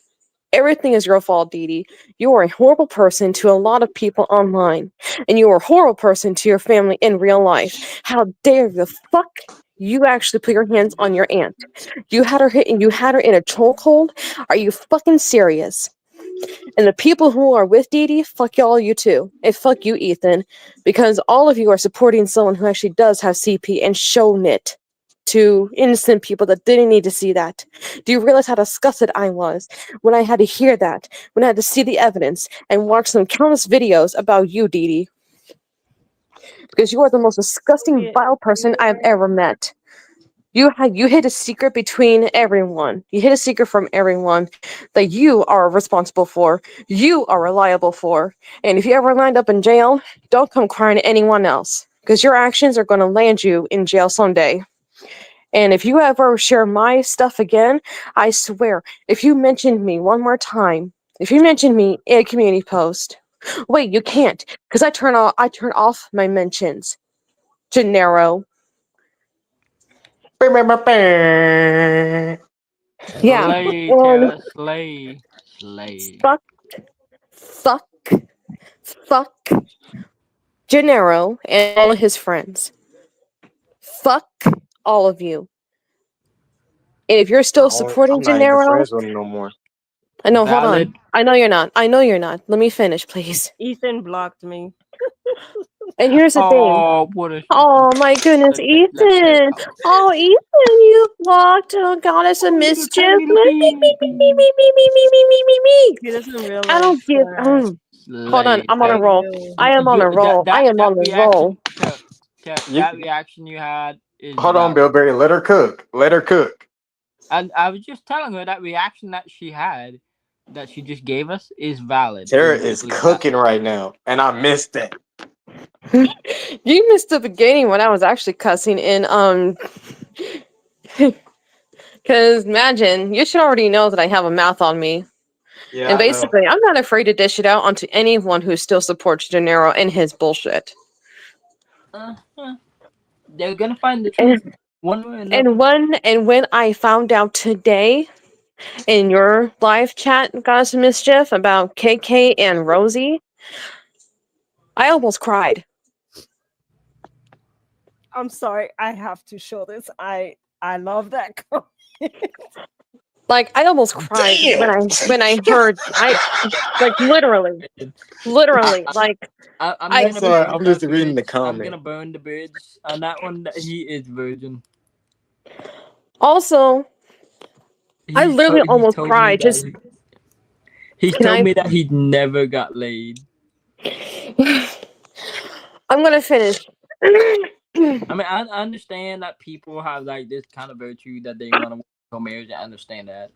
Everything is your fault, Dee Dee. You are a horrible person to a lot of people online, and you are a horrible person to your family in real life. How dare the fuck you actually put your hands on your aunt? You had her hit and you had her in a chokehold? Are you fucking serious? And the people who are with Dee Dee, fuck y'all, you too. And fuck you, Ethan, because all of you are supporting someone who actually does have CP and shown it to innocent people that didn't need to see that. Do you realize how disgusted I was when I had to hear that, when I had to see the evidence and watch some countless videos about you, Dee Dee? Because you are the most disgusting, vile person I have ever met. You hid a secret between everyone. You hid a secret from everyone that you are responsible for. You are reliable for. And if you ever land up in jail, don't come crying to anyone else. Because your actions are going to land you in jail someday. And if you ever share my stuff again, I swear, if you mention me one more time, if you mention me in a community post, wait, you can't, because I turn off my mentions. Gennaro. Yeah. Slay, And Tara, slay. Slay. fuck, fuck, fuck Gennaro and all of his friends. Fuck all of you. And if you're still supporting I'm not even Gennaro, friends with him no more. no, hold on. Valid. I know you're not. I know you're not. Let me finish, please. Ethan blocked me. And here's the thing. Oh, what a. Oh my goodness, Let Ethan! talk. Oh, Ethan, you blocked goddess of Oh, little mischief. tiny little Me, me, me, me, me, baby. me, me, me, me, me, me, me, me. He doesn't I realize don't give. that Hold on, Slay, I'm on a I Tara. roll. knew. I am on a roll. I am on That a roll. reaction, You, that reaction you had is hold on, valid. Bill Berry. Let her cook. Let her cook. And I was just telling her that reaction that she had, that she just gave us, is valid. Tara Is is literally valid. cooking right now, and I missed that. You missed the beginning when I was actually cussing in because imagine you should already know that I have a mouth on me. Yeah, And I know. basically, I'm not afraid to dish it out onto anyone who still supports Gennaro and his bullshit. Uh-huh. They're gonna find the And truth one way or another. when I found out today in your live chat, Goddess of Mischief, about KK and Rosie, I almost cried. I'm sorry. I have to show this. I love that. Like I almost cried Damn. when I heard I like literally I, like I'm I I'm gonna sorry. burn I'm that just reading the bridge. I'm comment. gonna burn the bridge on that one. That he is virgin. also I literally He almost told me cried. that Just he can told I? me that he never got laid. I'm gonna finish. I mean, I understand that people have like this kind of virtue that they want to for marriage. I understand that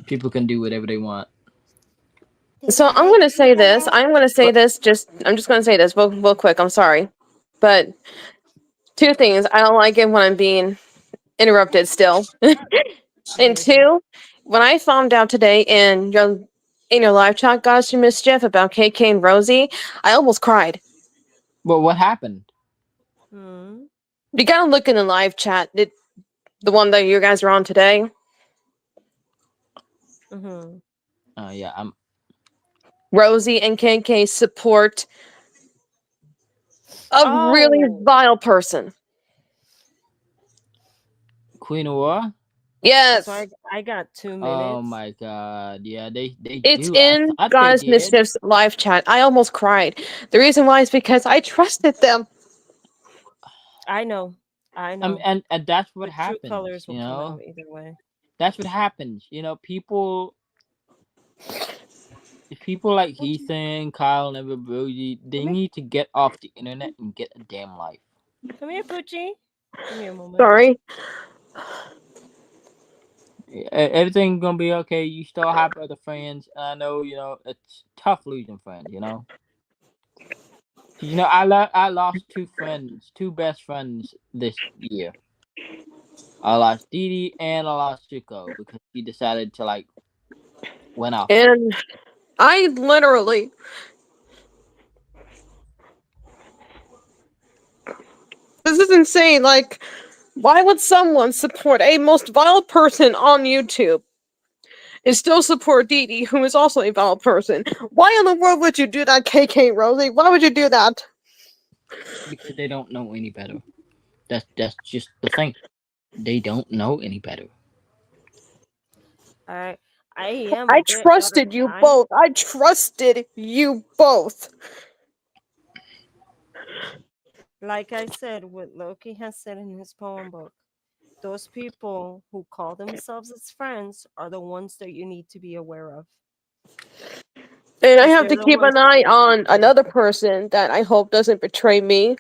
people can do whatever they want. So I'm gonna say this. I'm gonna say this. I'm just gonna say this real quick. I'm sorry, but two things. I don't like it when I'm being interrupted still, and two, when I found out today in your live chat, Goddess of Mischief, about KK and Rosie, I almost cried. But what happened? Hmm. You gotta look in the live chat. The one that you guys are on today. Hmm. Yeah, I'm Rosie and KK support a really Oh, vile person. Queen of War. Yes. So I got 2 minutes. Oh my god. Yeah, they It's do. I in thought they God's did. Mischief's live chat. I almost cried. The reason why is because I trusted them. I know. And that's what The true happens, colors will you come know? out either way. That's what happens. You know, people like Poochie, Ethan, Kyle, and everybody, they come here. need to get off the internet and get a damn life. Come here, Poochie. Give me a moment. Sorry. Everything's gonna be okay. You still have other friends. And I know, you know, it's tough losing friends, you know? 'Cause, you know, I lost two friends, two best friends this year. I lost Dee Dee and I lost Chico because she decided to, like, went off on me. And I literally. This is insane. Like, why would someone support a most vile person on YouTube and still support Dee Dee, who is also a vile person? Why in the world would you do that, KK Rosie? Why would you do that? Because they don't know any better. That's just the thing. They don't know any better. I I am a I bit out of trusted you time. both. I trusted you both. Like I said, what Loki has said in his poem book, those people who call themselves as friends are the ones that you need to be aware of. And I 'Cause have they're to the keep ones an that eye can on betray another you. person that I hope doesn't betray me.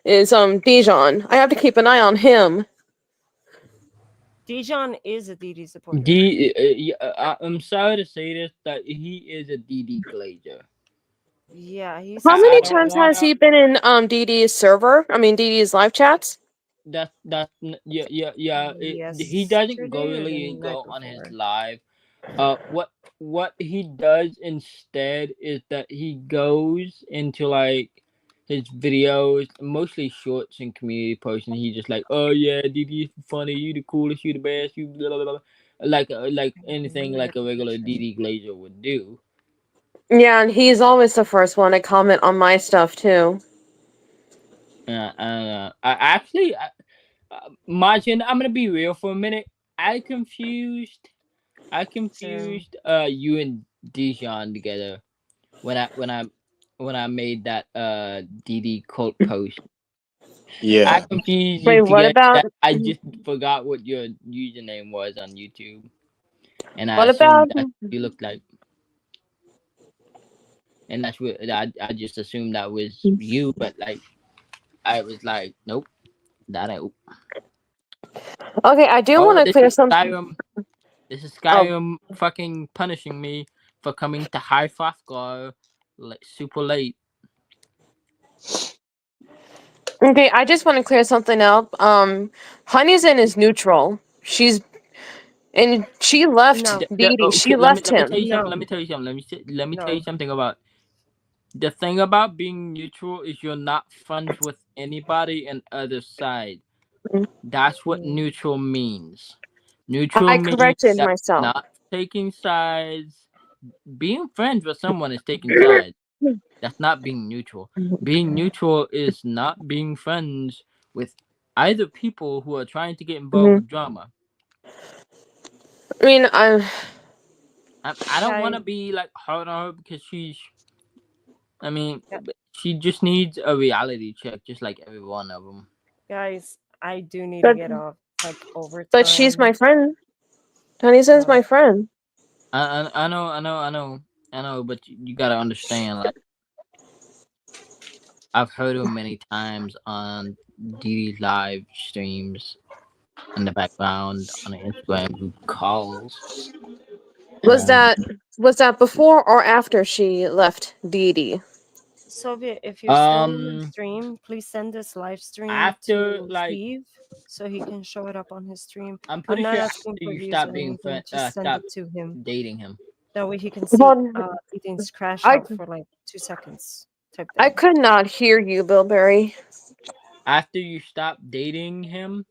Is Dijon. I have to keep an eye on him. Dijon is a DD supporter. I'm sorry to say this, that he is a DD Glazer. Yeah, he's How a I many don't supporter. times has wanna. he been in DD's server? I mean DD's live chats? Yeah. He doesn't go Yesterday or the really night go on his before? live. What he does instead is that he goes into, like, his videos, mostly shorts and community posts, and he just like, oh yeah, DD is funny, you the coolest, you the best, you blah, blah, blah. Like anything like a regular DD Glazer would do. Yeah, and he's always the first one to comment on my stuff too. I actually, Majin, I'm gonna be real for a minute. I confused I So confused you and Dijon together when I made that DD cult post. I Yeah. confused you Wait, what together. about I just forgot what your username was on YouTube, and I what about assumed that's what you looked like, and that's what I just assumed that was you. But, like, I was like, nope, that ain't. Okay, I do want Oh, to this clear is something. Skyrim. This is Oh, Skyrim fucking punishing me for coming to High Frothgar like super late. okay, I just want to clear something up. Honeyzen is neutral. She left no, Dee. She Okay, let me left tell him. you something. no, Let me tell you something. Let me tell you no. something about the thing about being neutral is you're not friends with anybody on other side. That's what Mm. neutral means. Neutral I means corrected that myself. not taking sides. Being friends with someone is taking sides. That's not being neutral. Being neutral is not being friends with either people who are trying to get involved Mhm. with drama. I mean, I I don't want Guys, to be like hard on her because I mean, gu- she just needs a reality check, just like every one of them. guys, I do need to but get off. Like but she's overtime. my friend. Honeyzen's So my friend. I know, but you gotta understand. Like, I've heard her many times on DD live streams in the background on the Instagram group calls. Was And that before or after she left Dee? Soviet, if you're still in the um, stream, please send this live stream after, to like, Steve so he can show it up on his stream. I'm I'm pretty not sure asking after for you views stop or being anything. friend, Just send stop it to him. dating him. That way he can see Well, Ethan's crash I out for like 2 seconds type I thing. could not hear you, Bilberry. After you stop dating him,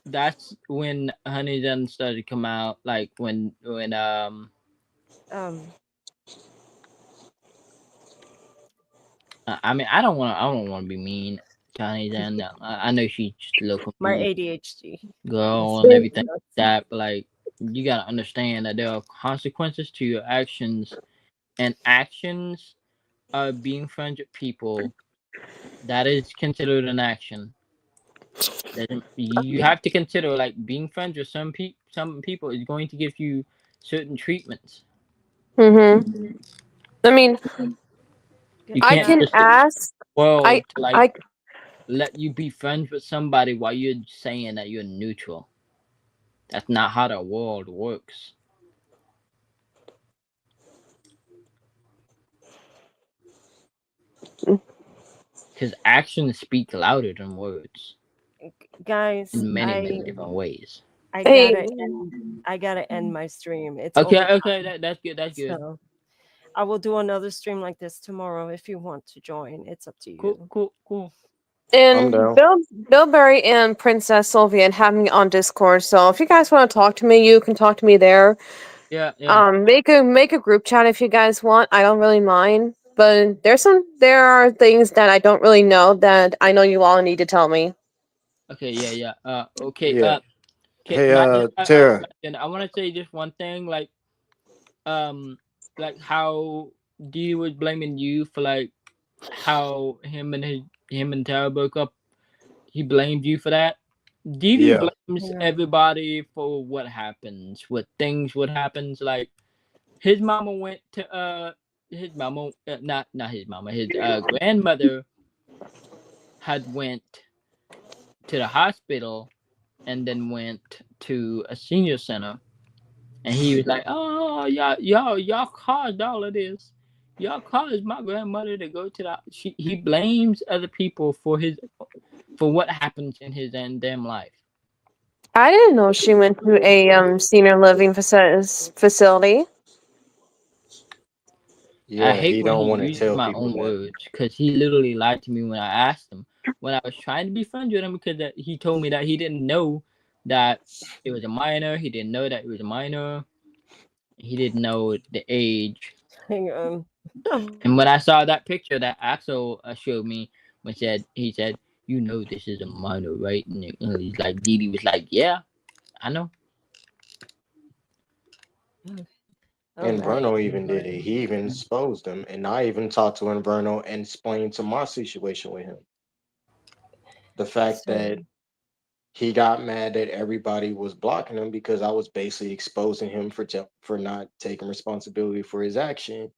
that's when Honey Dun started to come out. Like, when Um, I mean, I don't want to be mean. Johnny's and I know she's a little My confused, ADHD. girl, and See, everything like that. But like, you gotta understand that there are consequences to your actions, and actions being friends with people that is considered an action. You have to consider like being friends with some people is going to give you certain treatments. I mean, You I can't can Guys, just ask. I world to like I let you be friends with somebody while you're saying that you're neutral. That's not how the world works. Because actions speak louder than words guys, in many, many different ways. I hey, gotta end. I gotta end my stream. It's Okay, overtime, okay, that's good. That's good. so I will do another stream like this tomorrow if you want to join. It's up to Cool, you. cool, cool. I'm and down. Bill Berry and Princess Sylvia have me on Discord. So if you guys want to talk to me, you can talk to me there. Yeah, yeah. Make a group chat if you guys want. I don't really mind. But there are things that I don't really know that I know you all need to tell me. Okay, yeah, yeah. Okay. Yeah. Okay. Hey, Imagine, Tara. imagine. I want to say just one thing, um, like how D was blaming you for like how him and Tara broke up. He blamed you for that. Didi Yeah. blames Yeah. everybody for what happens, what happens. Like his mama went to his mama, not his mama, his grandmother had went to the hospital and then went to a senior center, and he was like, "Oh, y'all caused all of this. Y'all caused my grandmother to go to the." He blames other people for what happens in his and damn life. I didn't know she went to a senior living facility. I Yeah, hate he when he don't want to uses tell my people own that. words because he literally lied to me when I asked him when I was trying to be friends with him because he told me that he didn't know that it was a minor. He didn't know that it was a minor. He didn't know the age. Hang on. And when I saw that picture that Axel showed me, he said, "You know this is a minor, right?" And he's like, Didi was like, "Yeah, I know." All And right. Bruno even did it. He even exposed him. And I even talked to Inverno and explained to my situation with him. The fact So, that he got mad that everybody was blocking him because I was basically exposing him for not taking responsibility for his action.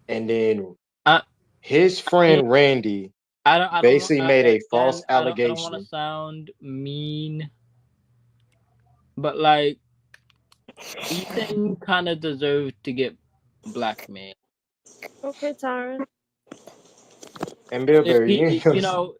And then I, his I mean, friend Randy I don't, basically made a false again, I don't want to allegation. sound mean, but like Ethan kind of deserved to get blackmailed. okay, Tara. And Bill Berry, You know,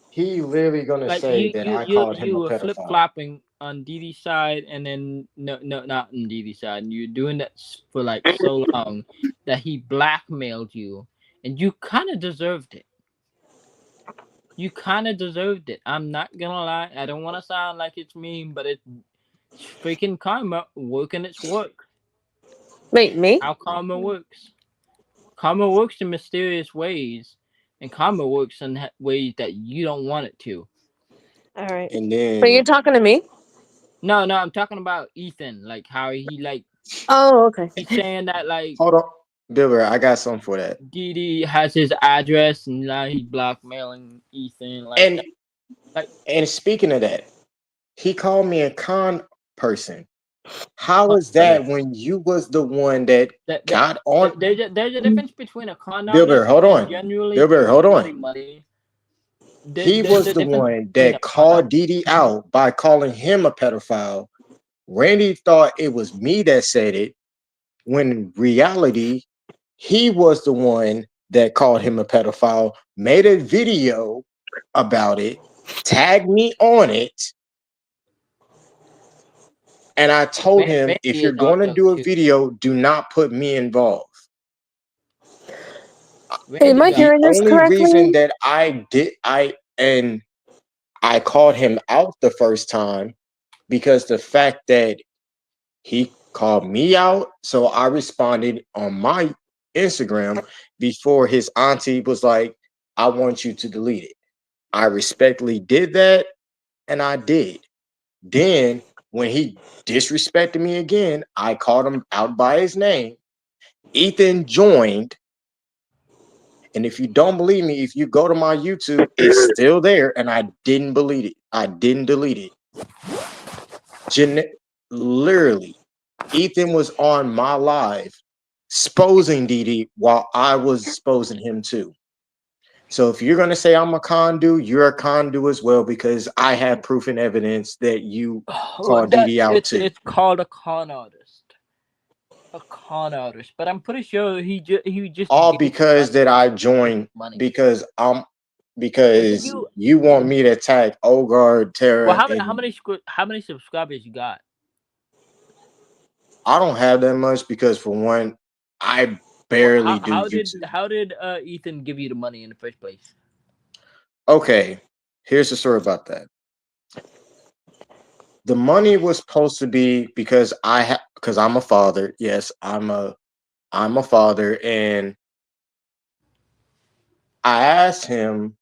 he literally gonna like say that I called him you a were flip pedophile. flopping on Dee Dee's side, and then no, not on Dee Dee's side. And you're doing that for like so long that he blackmailed you, and you kind of deserved it. You kind of deserved it. I'm not gonna lie. I don't want to sound like it's mean, but it's freaking karma working its work. Wait, me? How karma works. Karma works in mysterious ways, and karma works in ways that you don't want it to. All right. And Are you then talking to me? No, no, I'm talking about Ethan. Like how he like Oh, okay. he's saying that like hold on, Bill Berry, I got something for that. Dee Dee has his address and now he's blackmailing Ethan. Like And that. Like and speaking of that, he called me a con person. How con is that artist. when you was the one that got on There's a difference between a con Bill Berry? artist Hold and on, genuinely Bill Berry, giving hold somebody on. money. He There's was a the difference one between a that con called artist. Didi out by calling him a pedophile. Randy thought it was me that said it, when in reality, he was the one that called him a pedophile, made a video about it, tagged me on it, and I told him, if Randy you're is on going to drugs do a too. video, do not put me involved. Am Randy I got The hearing this only reason correctly? that I called him out the first time because the fact that he called me out, so I responded on my Instagram before his auntie was like, I want you to delete it. I respectfully did that, and I did. Then, when he disrespected me again, I called him out by his name. Ethan joined. And if you don't believe me, if you go to my YouTube, it's still there, and I didn't delete it. I didn't delete it. Literally, Ethan was on my live exposing Didi while I was exposing him too. So if you're gonna say I'm a condu, you're a condu as well, because I have proof and evidence that you called Didi out too. It's called a con artist. A con artist, but I'm pretty sure he just All gave because that I joined money. because You you want me to attack Ogard, well, Terra, and how many subscribers you got? I don't have that much because for one, I Well, barely do YouTube. how did Ethan give you the money in the first place? Okay, here's the story about that. The money was supposed to be because because I'm a father. Yes, I'm a father, and I asked him.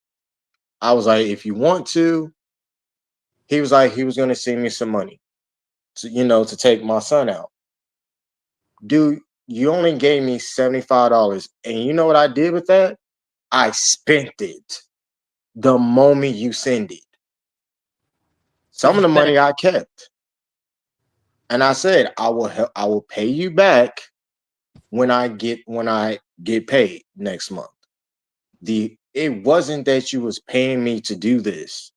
I was like, if you want to, he was like, he was going to send me some money, to take my son out. Dude, you only gave me $75, and you know what I did with that? I spent it the moment you send it. Some of the money I kept. And I said, I will pay you back when I get paid next month. It wasn't that you was paying me to do this.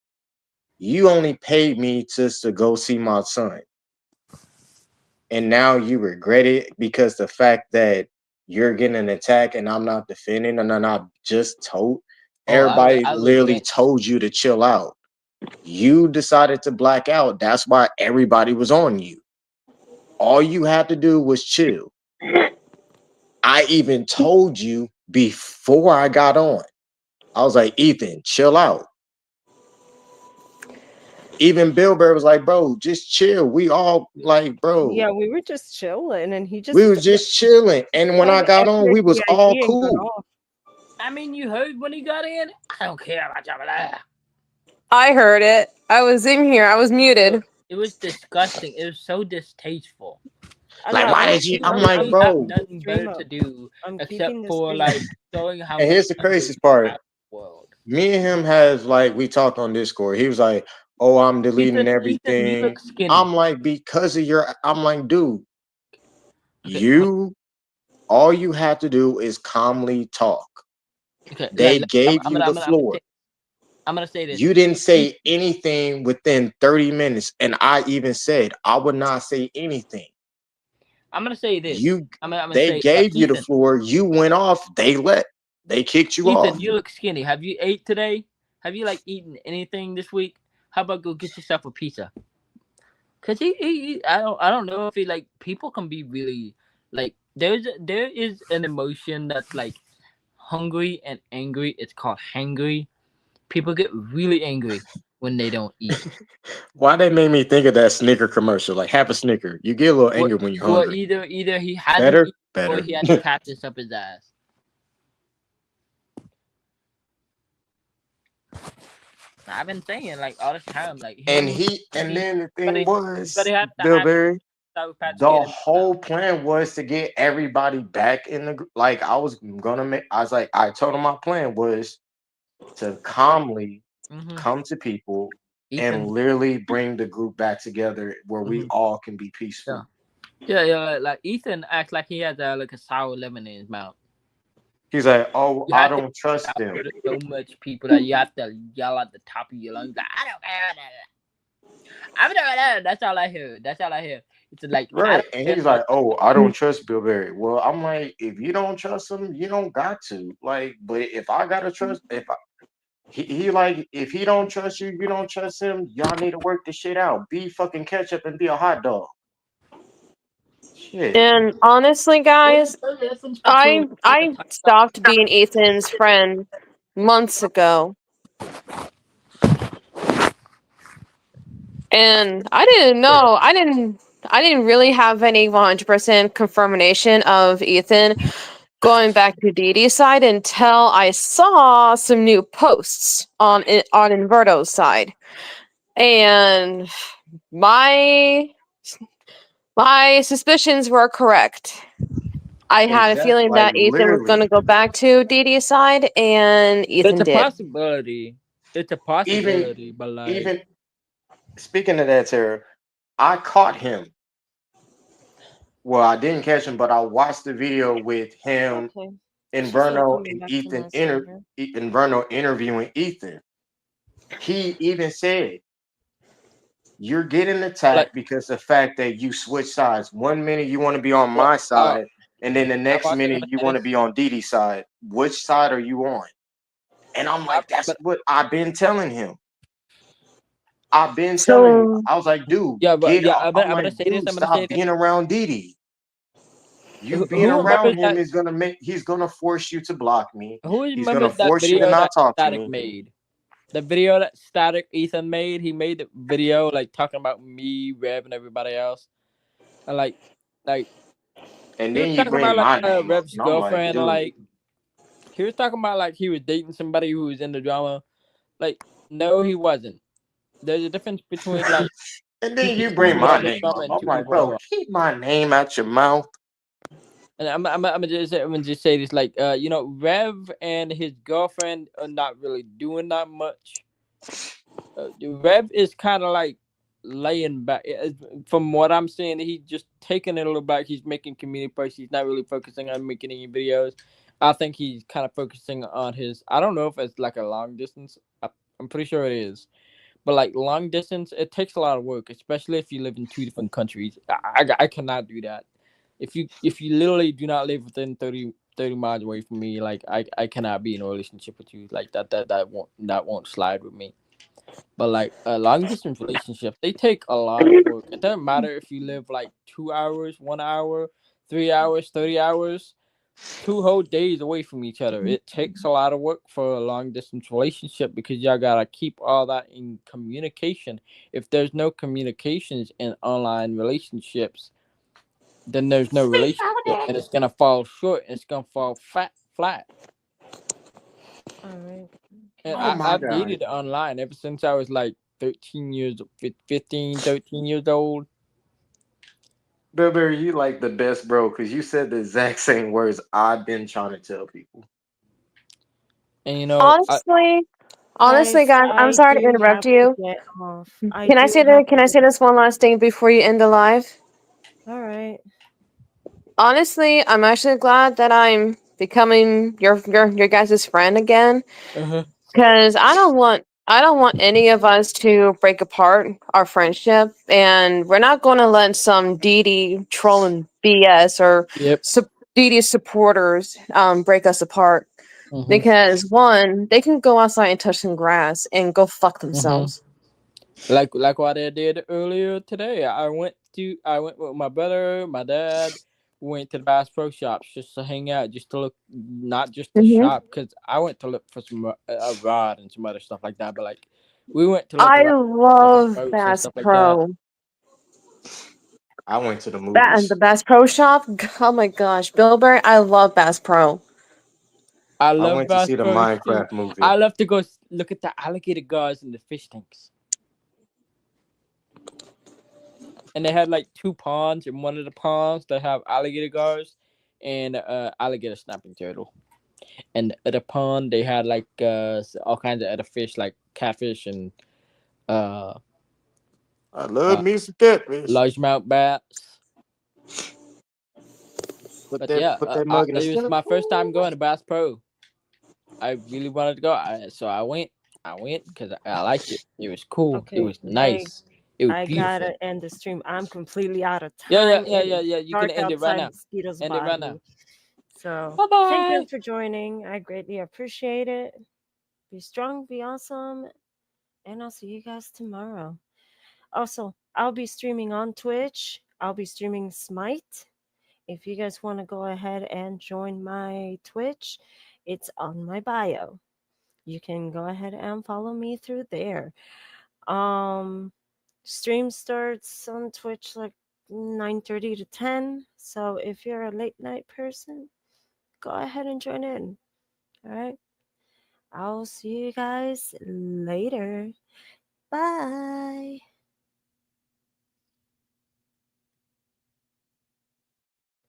You only paid me just to go see my son. And now you regret it because the fact that you're getting an attack and I'm not defending, and then I just told everybody literally told you to chill out. You decided to black out. That's why everybody was on you. All you had to do was chill. I even told you before I got on. I was like, Ethan, chill out. Even Bill Burr was like, bro, just chill. We all like, bro. Yeah, we were just chilling, and he just We was just chilling. And when I got on, we was all cool. I mean, you heard when he got in? I don't care about Jamala. I heard it. I was in here. I was muted. It was disgusting. It was so distasteful. Like, why did you? I'm like, bro, have nothing better to do except for like showing how. And here's the craziest part. Me and him has like we talked on Discord. He was like, "Oh, I'm deleting everything." You look skinny. I'm like, because of your. I'm like, dude, all you have to do is calmly talk. Okay, they gave you the floor. I'm gonna say this. You didn't say anything within 30 minutes, and I even said I would not say anything. I'm gonna say this. They gave you the floor. You went off. They kicked you off. Ethan, you look skinny. Have you ate today? Have you like eaten anything this week? How about go get yourself a pizza? Cause I don't know if like people can be really like there is an emotion that's like hungry and angry. It's called hangry. People get really angry when they don't eat. Why they made me think of that Snicker commercial? Like, have a Snicker. You get a little angry when you're hungry. Well, either he hasn't eaten or he has to catch this up his ass. I've been saying like all this time, like then the thing was, Bill Berry, the whole plan was to get everybody back in the like. I was like, I told him my plan was to calmly come to people and literally bring the group back together where we all can be peaceful. Yeah. Like Ethan acts like he has like a sour lemon in his mouth. He's like, oh, I don't trust them. So much people that you have to yell at the top of your lungs. Like, I don't care. That's all I hear. It's like right, and he's like, "Oh, I don't trust Bill Berry." Well, I'm like, if you don't trust him, you don't got to. Like, but if I gotta trust, he like, if he don't trust you, you don't trust him. Y'all need to work this shit out. Be fucking ketchup and be a hot dog. Shit. And honestly, guys, I stopped being Ethan's friend months ago. And I didn't know. I didn't really have any 100% confirmation of Ethan going back to Dee Dee's side until I saw some new posts on Inverto's side, and my suspicions were correct. I had a Exactly. feeling Like that Ethan was going to literally, go back to Dee Dee's side, and It's Ethan a did. possibility. It's a even possibility, but like, even speaking of that, Tara, I caught him. Well, I didn't catch him, but I watched the video with him, Okay. She said Inverno, coming and back to Ethan my server. Inverno interviewing Ethan. He even said, "You're getting like attacked because the fact that you switch sides. 1 minute you want to be on well, my side, and then the I'm next also minute gonna you say want to this. be on Dee Dee's side. Which side are you on?" And I'm like, "That's But what I've been telling him. I've been telling him." So, I was like, "Dude, yeah, but get yeah, off." I'm I'm gonna like, say this. "Dude, I'm gonna say stop this. being around Dee Dee. You being Who around remembers him that? is gonna make he's gonna force you to block me. Who He's gonna remembers that force you to video not that talk to Static me." made? The video that Static Ethan made. He made the video like talking about me, Rev, and everybody else, and like And he was then you talking bring about like my name up, Rev's and I'm like, girlfriend, and "Dude." like he was talking about like he was dating somebody who was in the drama. Like, no, he wasn't. There's a difference between like And two then you people bring who are my in the name drama up. and I'm two like, people who "Bro, are. keep my name out your mouth." And I'm gonna just say this, like, Rev and his girlfriend are not really doing that much. Rev is kind of like laying back. From what I'm seeing, he's just taking it a little back. He's making community posts. He's not really focusing on making any videos. I think he's kind of focusing on his. I don't know if it's like a long distance. I'm pretty sure it is. But like long distance, it takes a lot of work, especially if you live in two different countries. I cannot do that. If you literally do not live within 30 miles away from me, like I cannot be in a relationship with you. Like that won't slide with me. But like long distance relationships, they take a lot of work. It doesn't matter if you live like 2 hours, 1 hour, 3 hours, 30 hours, 2 whole days away from each other. It takes a lot of work for a long distance relationship because y'all gotta keep all that in communication. If there's no communications in online relationships, then there's no relationship, and it's gonna fall short. And it's gonna fall flat. All right. And Oh my I've god. dated online ever since I was like 15, 13 years old. Bilber, you like the best, bro, because you said the exact same words I've been trying to tell people. And honestly, honestly, Guys, guys, I'm I sorry to do interrupt have to you. get off. I Can I do say have that? Can to I get say this one last thing before you end the live? All right. Honestly, I'm actually glad that I'm becoming your guys' friend again. uh-huh. Because I don't want any of us to break apart our friendship, and we're not going to let some Dee Dee trolling BS or Yep. Dee Dee supporters break us apart. Uh-huh. Because one, they can go outside and touch some grass and go fuck Uh-huh. themselves. Like what I did earlier today. I went with my brother, my dad. We went to the Bass Pro Shops just to hang out, just to look, not just to Hmm. shop, because I went to look for some a rod and some other stuff like that. But like, we went to look I around different love boats and Bass stuff like that. Pro. I went to the That and the movies. Bass Pro Shop. Oh my gosh, Billberry, I love Bass Pro. I I love went to Bass see the Pro too. Minecraft movie. I love to go look at the alligator guards and the fish tanks. And they had like two ponds. In one of the ponds, they have alligator guards and alligator snapping turtle. And at the pond, they had like all kinds of other fish, like catfish and uh, I love uh me some catfish. largemouth bats. Put But that yeah, put that mug in the it was center. my first time going to Bass Pro. I really wanted to go, so I went. I went because I liked it. It was cool. It Okay. was nice. It was I beautiful. gotta end the stream. I'm completely out of Yeah, yeah, time. yeah, It yeah, is yeah. You can dark end it right outside. now. Mosquitoes End it bite right me. now. So Bye thank you bye. for joining. I greatly appreciate it. Be strong, be awesome, and I'll see you guys tomorrow. Also, I'll be streaming on Twitch. I'll be streaming Smite. If you guys want to go ahead and join my Twitch, it's on my bio. You can go ahead and follow me through there. Um Stream starts on Twitch like 9:30 to 10. So if you're a late night person, go ahead and join in. All right. I'll see you guys later. Bye.